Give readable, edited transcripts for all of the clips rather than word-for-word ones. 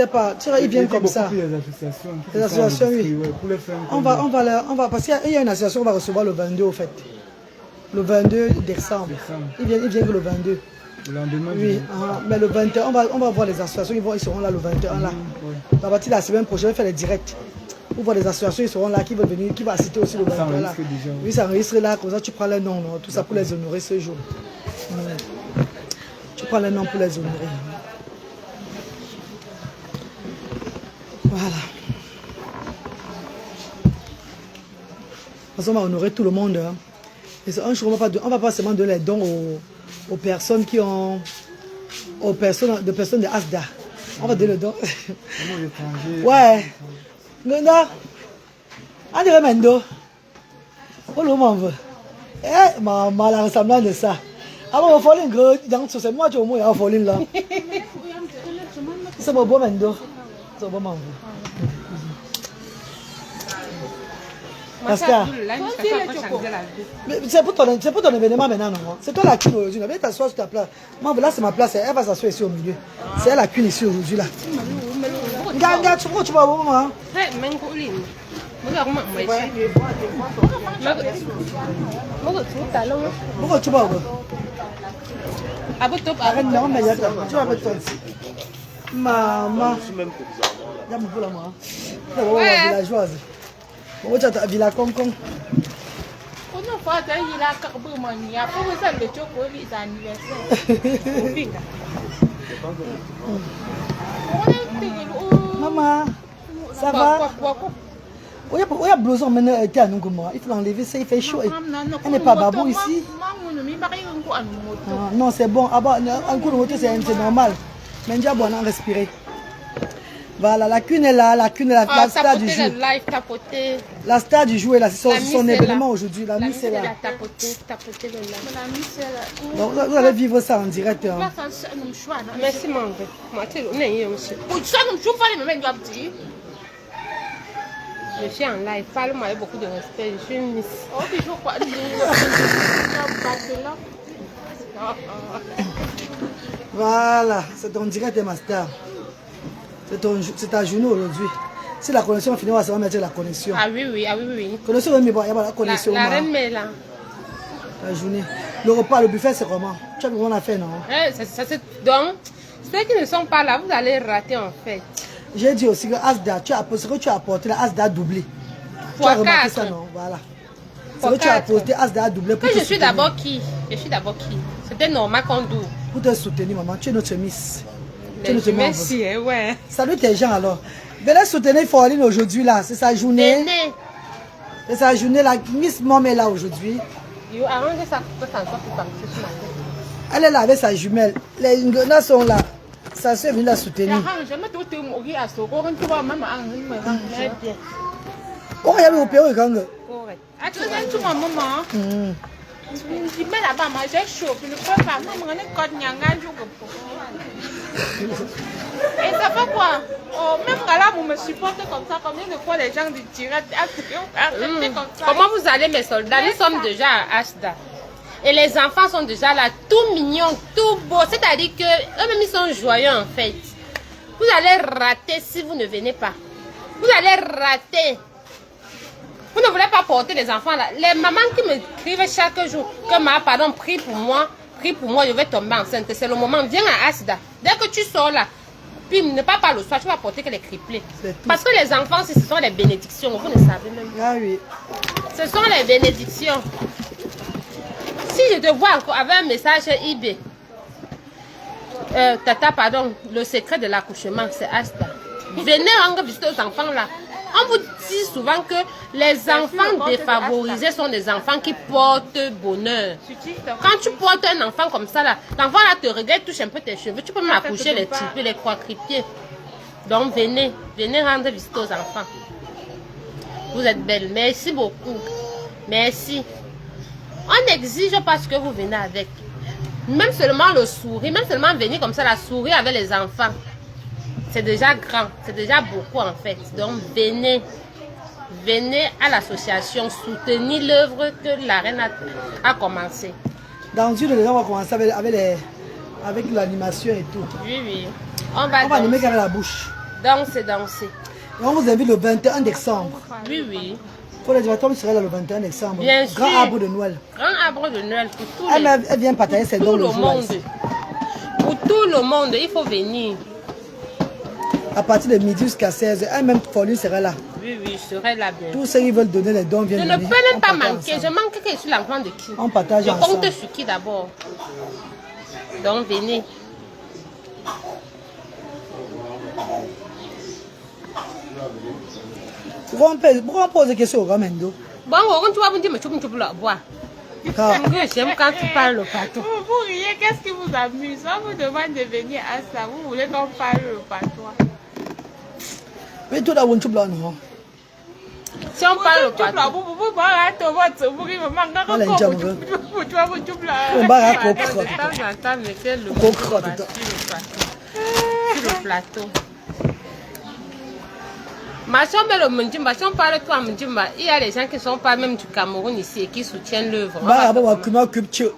pas, tu vois, ils viennent comme ça. Les associations, oui. On va, parce qu'il y a une association, on va recevoir le 22 au fait. Le 22 décembre. Ils viennent que le 22. Le lendemain. Oui, mais le 21, on va voir les associations, ils seront là le 21 là. À partir de la semaine prochaine, on va faire les directs. Pour voir les associations, ils seront là, qui veulent venir, qui va assister aussi le 21 là. Oui, ça enregistre là, comme ça tu prends les noms, tout ça pour les honorer ce jour. Tu prends les noms pour les honorer. Voilà. Parce qu'on va honorer tout le monde. Hein. Et un jour, on va pas seulement donner les dons aux personnes qui ont... aux personnes de Asda. On va donner le don. Ouais. Non. On dirait Mendo. Oh, le monde. Eh, maman, la ressemblance de ça. Ah bon, il faut aller gros. C'est moi qui au moins, il faut aller là. C'est mon beau Mendo. C'est bon, maman. Parce que c'est pour ton événement maintenant, non? C'est toi la cune aujourd'hui. Viens t'asseoir sur ta place. Moi, là, c'est ma place. Elle va s'asseoir ici au milieu. C'est elle la cune ici aujourd'hui, là. Regarde, tu vas voir, maman. Pourquoi tu vas voir? Arrête, non, mais tu vas mettre toi ici. Maman. Il y a mon peu là, moi. Tu vas voir la villageoise. Bon, tu as Villa Concon. Maman, ça va? Oui, il y a blouson maintenant, il faut l'enlever, ça il fait chaud. Elle n'est pas babou ici. Non, c'est bon. Un coup de moto, c'est normal. Mais déjà, bon, on a respiré. Voilà, la cune est là, la star du jour. La star du jour est là, c'est son événement aujourd'hui. La Miss est là. Donc, vous allez vivre ça en direct. Hein. Merci, maman. Je suis en live, parle-moi avec beaucoup de respect, je suis une Miss. Voilà, c'est ton direct et ma star. C'est ta journée aujourd'hui. Si la connexion finit, ça va mettre la connexion. Ah oui. Connexion, mais bon, il y a pas la connexion. La reine est là. La journée. Le repas, le buffet, c'est comment? Tu as vu qu'on a fait, non? Donc, ceux qui ne sont pas là, vous allez rater en fait. J'ai dit aussi que Asda, ce que tu as apporté, là, Asda a doublé. Tu as remarqué ça, non? Voilà. Ce que tu as apporté, Asda a doublé. Je suis d'abord qui? C'était normal qu'on double. Pour te soutenir, maman, tu es notre Miss. Merci, ouais. Salut tes gens alors. Venez soutenir Foline aujourd'hui là, c'est sa journée. C'est sa journée, la Miss Mom est là aujourd'hui. Elle est là avec sa jumelle. Les Ngona sont là. Sa soeur est venue la soutenir. Oh, il y a le Pérou quand même. Et ça fait quoi? Oh, même là, vous me supportez comme ça, combien de fois les gens disent comment vous allez mes soldats? Nous sommes déjà à Asda. Et les enfants sont déjà là, tout mignons, tout beaux. C'est-à-dire qu'eux-mêmes, ils sont joyeux en fait. Vous allez rater si vous ne venez pas. Vous allez rater. Vous ne voulez pas porter les enfants là. Les mamans qui m'écrivent chaque jour que ma pardon, prie pour moi, je vais tomber enceinte. C'est le moment. Viens à Asda. Dès que tu sors là, puis ne pas le soir, tu vas porter que les triplés. Parce que les enfants, ce sont les bénédictions. Vous ne savez même pas. Ah oui. Ce sont les bénédictions. Si je te vois encore avec un message eBay, Tata, pardon, le secret de l'accouchement, c'est Asda. Venez en visiter aux enfants là. On vous dit souvent que les enfants défavorisés sont des enfants qui portent bonheur. Quand tu portes un enfant comme ça, l'enfant là te regarde, touche un peu tes cheveux. Tu peux même accoucher les tripes, les quadripieds. Donc venez rendre visite aux enfants. Vous êtes belles. Merci beaucoup. Merci. On n'exige pas ce que vous venez avec. Même seulement le sourire, même seulement venir comme ça, la souris avec les enfants. C'est déjà grand, c'est déjà beaucoup en fait. Donc venez à l'association, soutenir l'œuvre que la reine a commencé. Dans une heure, on va commencer avec l'animation et tout. Oui. On va animer avec la bouche. Danser, danser. On vous invite le 21 décembre. Oui, oui. Pour les directeurs, sera là le 21 décembre. Bien sûr. Grand arbre de Noël. Grand arbre de Noël pour tous Elle vient partager ses dons tout le le jour. monde. Pour tout le monde, il faut venir. À partir de midi jusqu'à 16h, elle-même Pauline sera là. Oui, oui, je serai là bien. Tous ceux qui veulent donner les dons Je viennent ne venir. peux même On pas partage manquer. ensemble. Je manque que je suis l'enfant de qui? On partage Je ensemble. compte sur qui d'abord? Donc, venez. Pourquoi on pose des questions au Ramendo? Bon, tu vas me dire, mais tu peux la boire. J'aime quand tu parles au patois. Vous riez, qu'est-ce qui vous amuse? On vous demande de venir à ça. Vous voulez qu'on parle le patois? Mais tout là, on trouve là, non? Si on parle au patois. Vous parlez à votre vous me manquez Allez, encore. Django. Vous On va à De Kokro. temps en temps, mettez le Kokro, sur tout le plateau. Ma soeur met le Mundjimba. Si on parle toi à Mundjimba, il y a des gens qui ne sont pas même du Cameroun ici et qui soutiennent l'œuvre. Bah, on va kuma culture.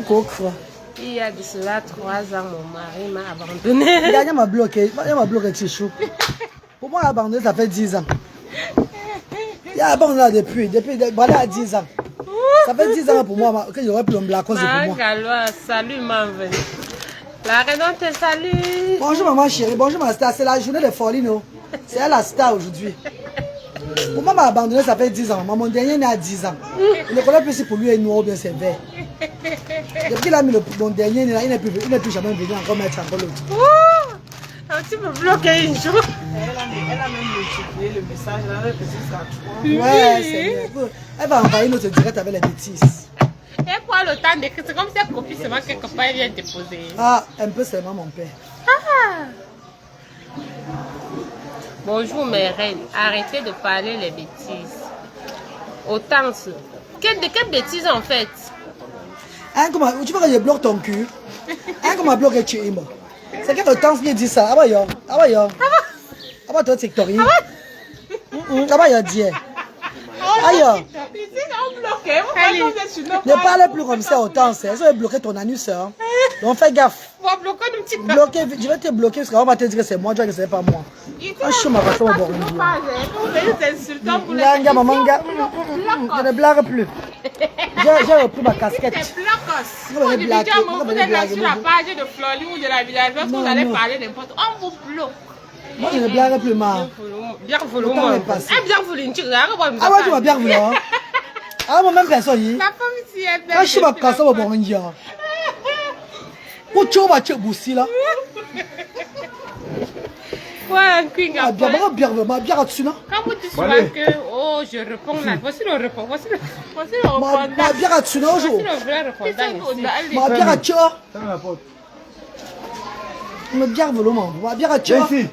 Kokro. Il y a de cela 3 ans, mon mari m'a abandonné. Il m'a bloqué. Il m'a bloqué Tichou. Pour moi, abandonné, ça fait 10 ans. Il a abandonné là depuis. Voilà, à 10 ans. Ça fait 10 ans pour moi que j'aurais pu l'embler à cause de moi. Galois, salut, Manven. La Renan te salue. Bonjour maman chérie, bonjour ma star, c'est la journée de folie, non? C'est elle la star aujourd'hui. Pour moi, m'a abandonné, ça fait 10 ans. Mon dernier né à 10 ans. Il ne connaît plus si pour lui est noir ou bien c'est vert. Depuis qu'il a mis mon dernier né là, il n'est plus jamais venu encore mettre encore l'autre. Tu me bloques un jour. Elle a même multiplié le message là, que c'est ça. Ouais, c'est bien. Elle va envoyer notre direct avec les bêtises. Elle prend le temps d'écrire. C'est comme si elle copie seulement quelque part, elle vient déposer. Ah, un peu seulement mon père. Ah. Bonjour mes reines, arrêtez de parler les bêtises. Autant. De quelle bêtise en fait? Hein, comment, tu veux que je bloque ton cul? Hein, comment bloquer tu es? C'est que le temps qui dit ça. Ah bah yo. Ah bah yo. Ah bah toi TikTok. Ah bah yo dit. Aïe. Ne parle plus comme ça autant, ça va bloquer ton anus. Hein. Donc fais gaffe. Bloquer, je vais te bloquer parce qu'on va te dire que c'est moi, tu vois que c'est pas moi. Ah, je suis ma façon de boire une bière. Manga, manga. Je ne blague plus. J'ai repris ma casquette. Vous êtes là sur la page de Flori ou de la village, vous allez parler n'importe. On vous bloque. Moi, je ne blague plus, ma. Bien voulu, Le temps est passé. bien voulu, tu regardes. Ah ouais, tu m'as bien voulu. Ah, moi, même personne. La femme ici est belle. Ah, je suis ma casquette de boire une bière. Pour tu vas te bousser là. Ouais, un king Ah, bien, ma bière à dessus là. quand vous dites souvent que, oh, je réponds là, voici le répondant, voici le Ma bière à dessus là, voici aujourd'hui. le vrai répondant ici. Ma bière à dessus. Ma bière volontaire. Ma bière à dessus.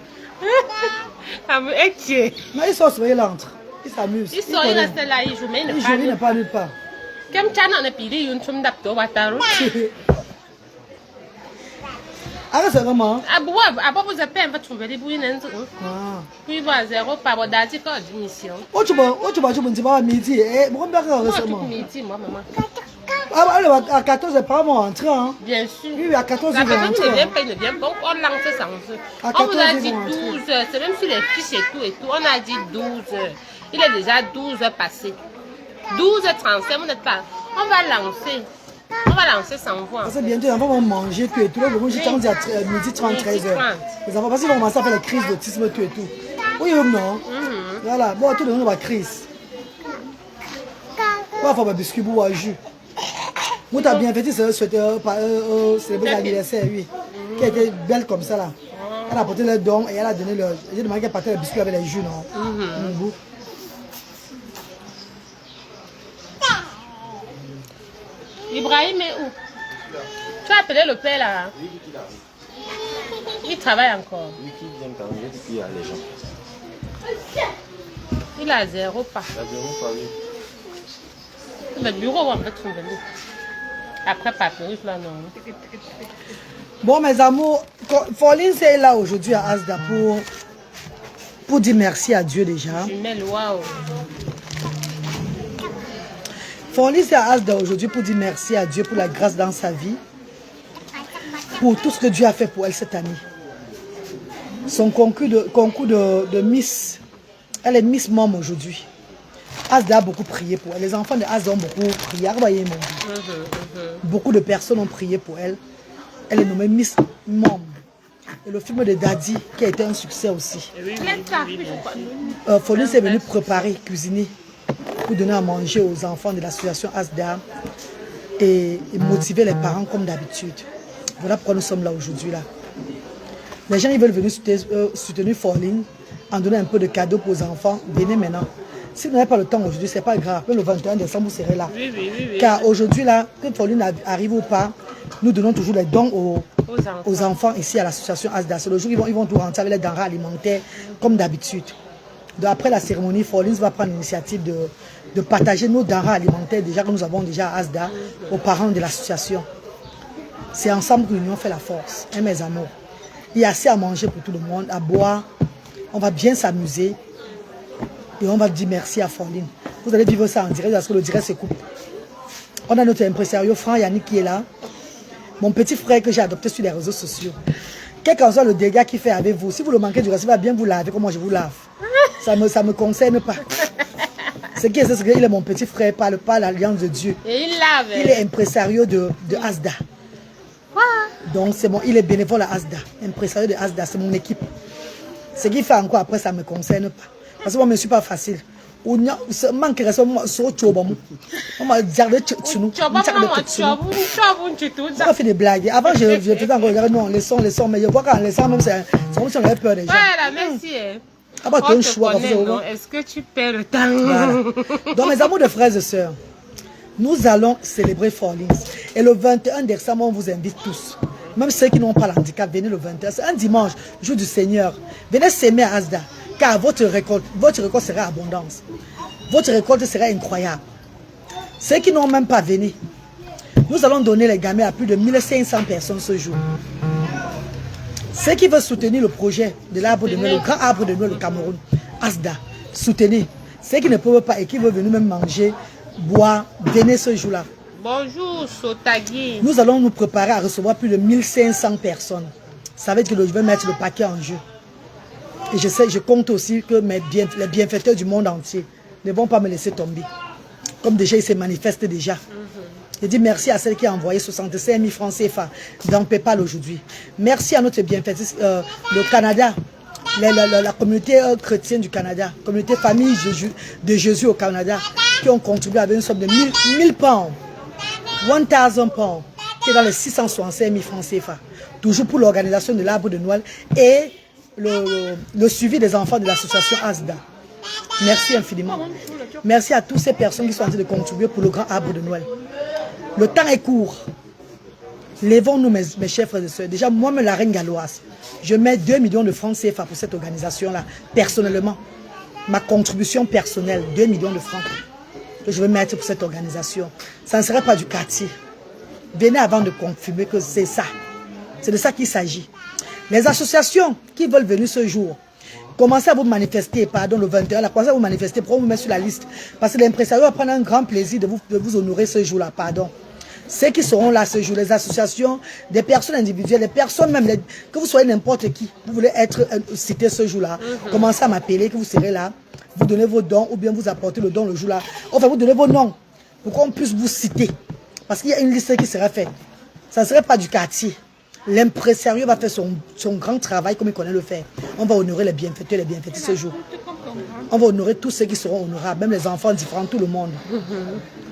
Ah, mais et Mais ils sont soyez l'entre. Ils s'amusent. ils sont, ils restent là, ils jouent, mais ils ne Ils jouent, ils ne parlent parlent pas. pas. Comme Tchana ne pili, une chum d'apto, wataro. Arrête, c'est vraiment. Ah, bon, vous appelez, on va trouver des bouillons. Ah. Puis, voilà, zéro, pas bon, d'adi, quand d'émission. Oh, tu me dis pas à midi. Eh, pourquoi bien Moi, tout récemment? midi, moi, maman. Ah, à 14, c'est pas moi entré. Hein. Bien sûr. Oui, à 14, La ils vont personne ne vient entrer. pas, il ne vient pas. On lance sans eux. À On vous a 14, dit ils vont entrer. 12 heures. C'est même sur les fiches et tout. On a dit 12 heures. Il est déjà 12 heures passées. 12h35, vous n'êtes pas. On va lancer. On va lancer sans voix. Parce que bientôt, les enfants vont manger tout et tout. Là, le moment, j'ai dit à midi 30, 13 heures. Les enfants, parce qu'ils vont commencer à faire les crises d'autisme tout et tout. Oui, ou non? Voilà, bon, tout le monde va crise. On va faire un biscuit pour un jus. Moi, t'as bien fait, c'est célébrer l'anniversaire, oui. Qui était belle comme ça, là. Elle a apporté le don et elle a donné le. J'ai demandé qu'elle partait le biscuit avec les jus, non? Mon goût. Ibrahim est où? Tu as appelé le père là? Il travaille encore. Lui qui vient quand même, depuis il y a les gens. Il a zéro pas. La zéro pas lui. Le bureau, on va trouver. Après, papyrus là, non. Bon, mes amours, Pauline, c'est là aujourd'hui à Asda pour dire merci à Dieu déjà. Jumelle, waouh. Pauline, c'est à Asda aujourd'hui pour dire merci à Dieu pour la grâce dans sa vie. pour tout ce que Dieu a fait pour elle cette année. Son concours de Miss, elle est Miss Mom aujourd'hui. Asda a beaucoup prié pour elle. Les enfants de Asda ont beaucoup prié. Beaucoup de personnes ont prié pour elle. Elle est nommée Miss Mom. Et le film de Daddy qui a été un succès aussi. Foline s'est venue préparer, cuisiner pour donner à manger aux enfants de l'association Asda et motiver les parents comme d'habitude. Voilà pourquoi nous sommes là aujourd'hui. Les gens ils veulent venir soutenir Foline en donnant un peu de cadeaux pour les enfants. Venez maintenant. Si vous n'avez pas le temps aujourd'hui, ce n'est pas grave. Le 21 décembre, vous serez là. Oui. Car aujourd'hui, là, que Foline arrive ou pas, nous donnons toujours les dons aux enfants ici à l'association Asda. C'est le jour où ils vont tout rentrer avec les denrées alimentaires, comme d'habitude. Après la cérémonie, Foline va prendre l'initiative de partager nos denrées alimentaires déjà que nous avons déjà à Asda aux parents de l'association. C'est ensemble que l'union fait la force. Hein, mes amours. Il y a assez à manger pour tout le monde, à boire. On va bien s'amuser. Et on va dire merci à Foline. Vous allez vivre ça en direct parce que le direct se coupe. On a notre impresario Franck Yannick qui est là. Mon petit frère que j'ai adopté sur les réseaux sociaux. Quel qu'en soit le dégât qu'il fait avec vous, si vous le manquez du respect, il va bien vous laver comme moi je vous lave. Ça me concerne pas. Ce qui est, c'est qu'il est mon petit frère par l'alliance de Dieu. Et il lave. Il est impresario de Asda. Donc c'est bon, il est bénévole à Asda. Impresario de Asda, c'est mon équipe. Ce qu'il fait encore après, ça ne me concerne pas. Parce que moi, je ne suis pas facile. On fait des blagues. Avant, je faisais encore regarder, non, les sons, mais je vois qu'en les sons, même, c'est comme si on avait peur déjà. Voilà, merci. Est-ce que tu perds le temps? Voilà. Donc, mes amours de frères et sœurs, nous allons célébrer Foline. Et le 21 décembre, on vous invite tous. Même ceux qui n'ont pas l'handicap, venez le 21. C'est un dimanche, jour du Seigneur. Venez s'aimer à Asda. Car votre récolte sera abondance. Votre récolte sera incroyable. Ceux qui n'ont même pas venu, nous allons donner les gamins à plus de 1500 personnes ce jour. Ceux qui veulent soutenir le projet de l'arbre de Noël, le grand arbre de Noël au Cameroun, Asda, soutenez. Ceux qui ne peuvent pas et qui veulent venir même manger, boire, venez ce jour-là. Bonjour, Sotagui. Nous allons nous préparer à recevoir plus de 1500 personnes. Ça veut dire que je vais mettre le paquet en jeu. Et je compte aussi que les bienfaiteurs du monde entier ne vont pas me laisser tomber. Comme déjà, ils se manifestent déjà. Je dis merci à celle qui a envoyé 65 000 francs CFA dans PayPal aujourd'hui. Merci à notre bienfaitrice, le Canada, la communauté chrétienne du Canada, communauté famille de Jésus au Canada, qui ont contribué avec une somme de 1000 pounds, 1000 pounds, qui est dans les 665 000 francs CFA. Toujours pour l'organisation de l'arbre de Noël et le suivi des enfants de l'association Asda. Merci infiniment. Merci à toutes ces personnes qui sont en train de contribuer pour le grand arbre de Noël. Le temps est court. Lèvons-nous, mes chers frères et sœurs. Déjà, moi-même, la reine galloise, je mets 2 millions de francs CFA pour cette organisation-là, personnellement. Ma contribution personnelle, 2 millions de francs que je vais mettre pour cette organisation. Ça ne serait pas du quartier. Venez avant de confirmer que c'est ça. C'est de ça qu'il s'agit. Les associations qui veulent venir ce jour, commencez à vous manifester, pardon, le 21, commencez à vous manifester pour vous mettre sur la liste. Parce que l'impresario va prendre un grand plaisir de vous honorer ce jour-là, pardon. Ceux qui seront là ce jour, les associations, des personnes individuelles, des personnes même, que vous soyez n'importe qui, vous voulez être cité ce jour-là, commencez à m'appeler, que vous serez là, vous donnez vos dons ou bien vous apportez le don le jour-là. Enfin, vous donnez vos noms pour qu'on puisse vous citer. Parce qu'il y a une liste qui sera faite. Ça ne serait pas du quartier. L'impresario va faire son grand travail comme il connaît le faire. On va honorer les bienfaiteurs et les bienfaiteurs ce jour. On va honorer tous ceux qui seront honorables, même les enfants différents, tout le monde.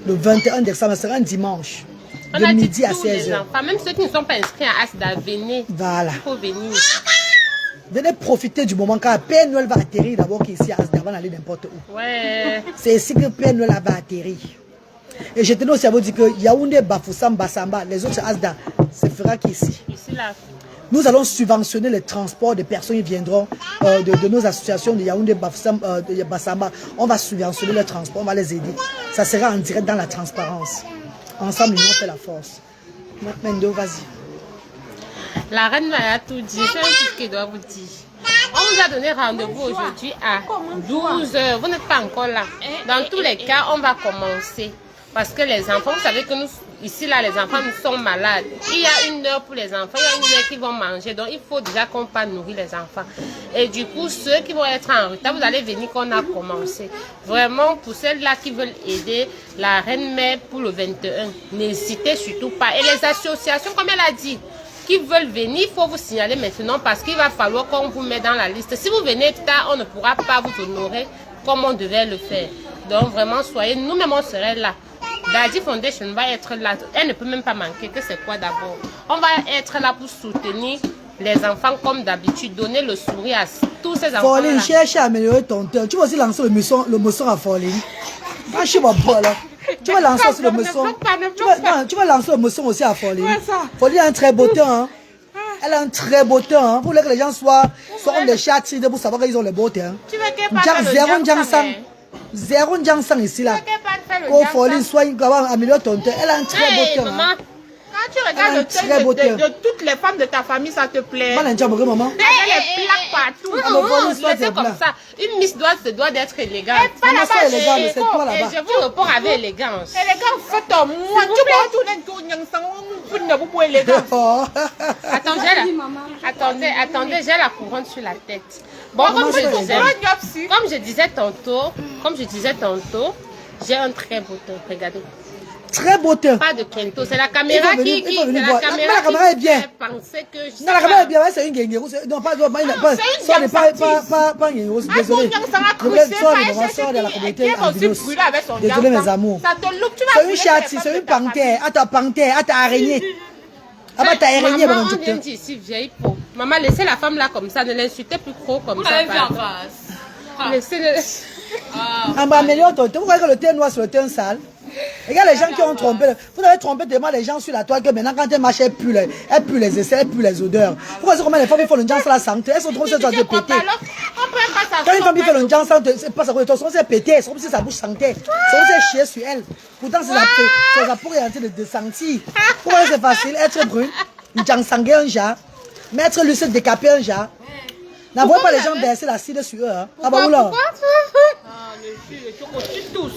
Le 21 décembre, ça sera un dimanche. De midi à 16h. Même ceux qui ne sont pas inscrits à Asda, venez. Voilà. Il faut venir. Venez profiter du moment car Père Noël va atterrir d'abord ici à Asda avant d'aller n'importe où. Ouais. C'est ici que Père Noël va atterrir. Et je tenais aussi à vous dire que Yaoundé, Bafoussam, Bassamba, les autres Asda, se fera qu'ici. Ici, là. Nous allons subventionner les transports des personnes qui viendront de nos associations de Yaoundé, Bafoussam, de Bassamba. On va subventionner les transports, on va les aider. Ça sera en direct dans la transparence. Ensemble, nous fait la force. Mendo, vas-y. La reine m'a tout dit. C'est un truc qu'elle doit vous dire. On vous a donné rendez-vous aujourd'hui à 12h. Vous n'êtes pas encore là. Dans tous les cas, on va commencer. Parce que les enfants, vous savez que nous, ici, là, les enfants, nous sommes malades. Il y a une heure pour les enfants, il y a une heure qui vont manger. Donc, il faut déjà qu'on pas nourrir les enfants. Et du coup, ceux qui vont être en retard, vous allez venir qu'on a commencé. Vraiment, pour celles-là qui veulent aider la Reine-Mère pour le 21, n'hésitez surtout pas. Et les associations, comme elle a dit, qui veulent venir, il faut vous signaler maintenant parce qu'il va falloir qu'on vous mette dans la liste. Si vous venez tard, on ne pourra pas vous honorer comme on devait le faire. Donc vraiment, soyez, nous-mêmes on serait là. Daddy Foundation va être là. Elle ne peut même pas manquer. Que c'est quoi d'abord? On va être là pour soutenir les enfants comme d'habitude, donner le sourire à tous ces enfants. Pauline, cherche à améliorer ton temps. Tu vas aussi lancer le mousson à Pauline. Ah, je vois pas là. Tu vas lancer aussi le mousson. Tu vas lancer le mousson aussi à Pauline. Pauline a un très beau temps. Hein. Elle a un très beau temps. Hein. Pour que les gens soient des chats pour savoir qu'ils ont le beau temps. Tu veux qu'elle parle de Zéro Jansang ici là. Oh, Pauline, sois améliore ton temps. Elle a un très beau temps. Maman. Quand tu regardes le teint de toutes les femmes de ta famille, ça te plaît. Maman, maman. Elle a des plaques partout. C'est comme ça. Une Miss se doit d'être élégante. Maman, sois élégante, c'est toi là-bas. Et je vous réponds avec élégance. Élégant, fais-toi moi. Tu vois, tout Attendez, j'ai la couronne sur la tête. Bon, comme je disais tantôt, j'ai un très beau temps. Regardez. Très beau temps. Pas de kento, c'est la caméra qui la caméra est bien. Penser que non, la caméra est bien, c'est une guéguerre. Non, pas une guéguerre. Désolé. Sors de la communauté. Désolé, mes amours. C'est une chatte, c'est une panthère. Attends, araignée. Maman vient d'ici, vieille peau. Maman, laissez la femme là comme ça, ne l'insultez plus trop comme ça. Laissez-le. On va améliorer ton teint. Vous voyez que le teint noir sur le teint sale. Regarde les gens qui ont trompé. Vous avez trompé tellement les gens sur la toile que maintenant quand elles marchent, elles puent les essais, elles puent les odeurs. Vous voyez comment les femmes font le jans sur la santé. Elles sont trop seules de péter. Quand une femme fait le jans, c'est pas ça que c'est pété. C'est comme si sa bouche sentait. C'est comme si elle chiait sur elle. Pourtant, c'est la peau est en train de sentir. Pourquoi c'est facile? Être brune, une jans sanguée un jar, mettre lucide décapé un jar. N'envoie pas les gens verser la cire sur eux. Ah bah oula.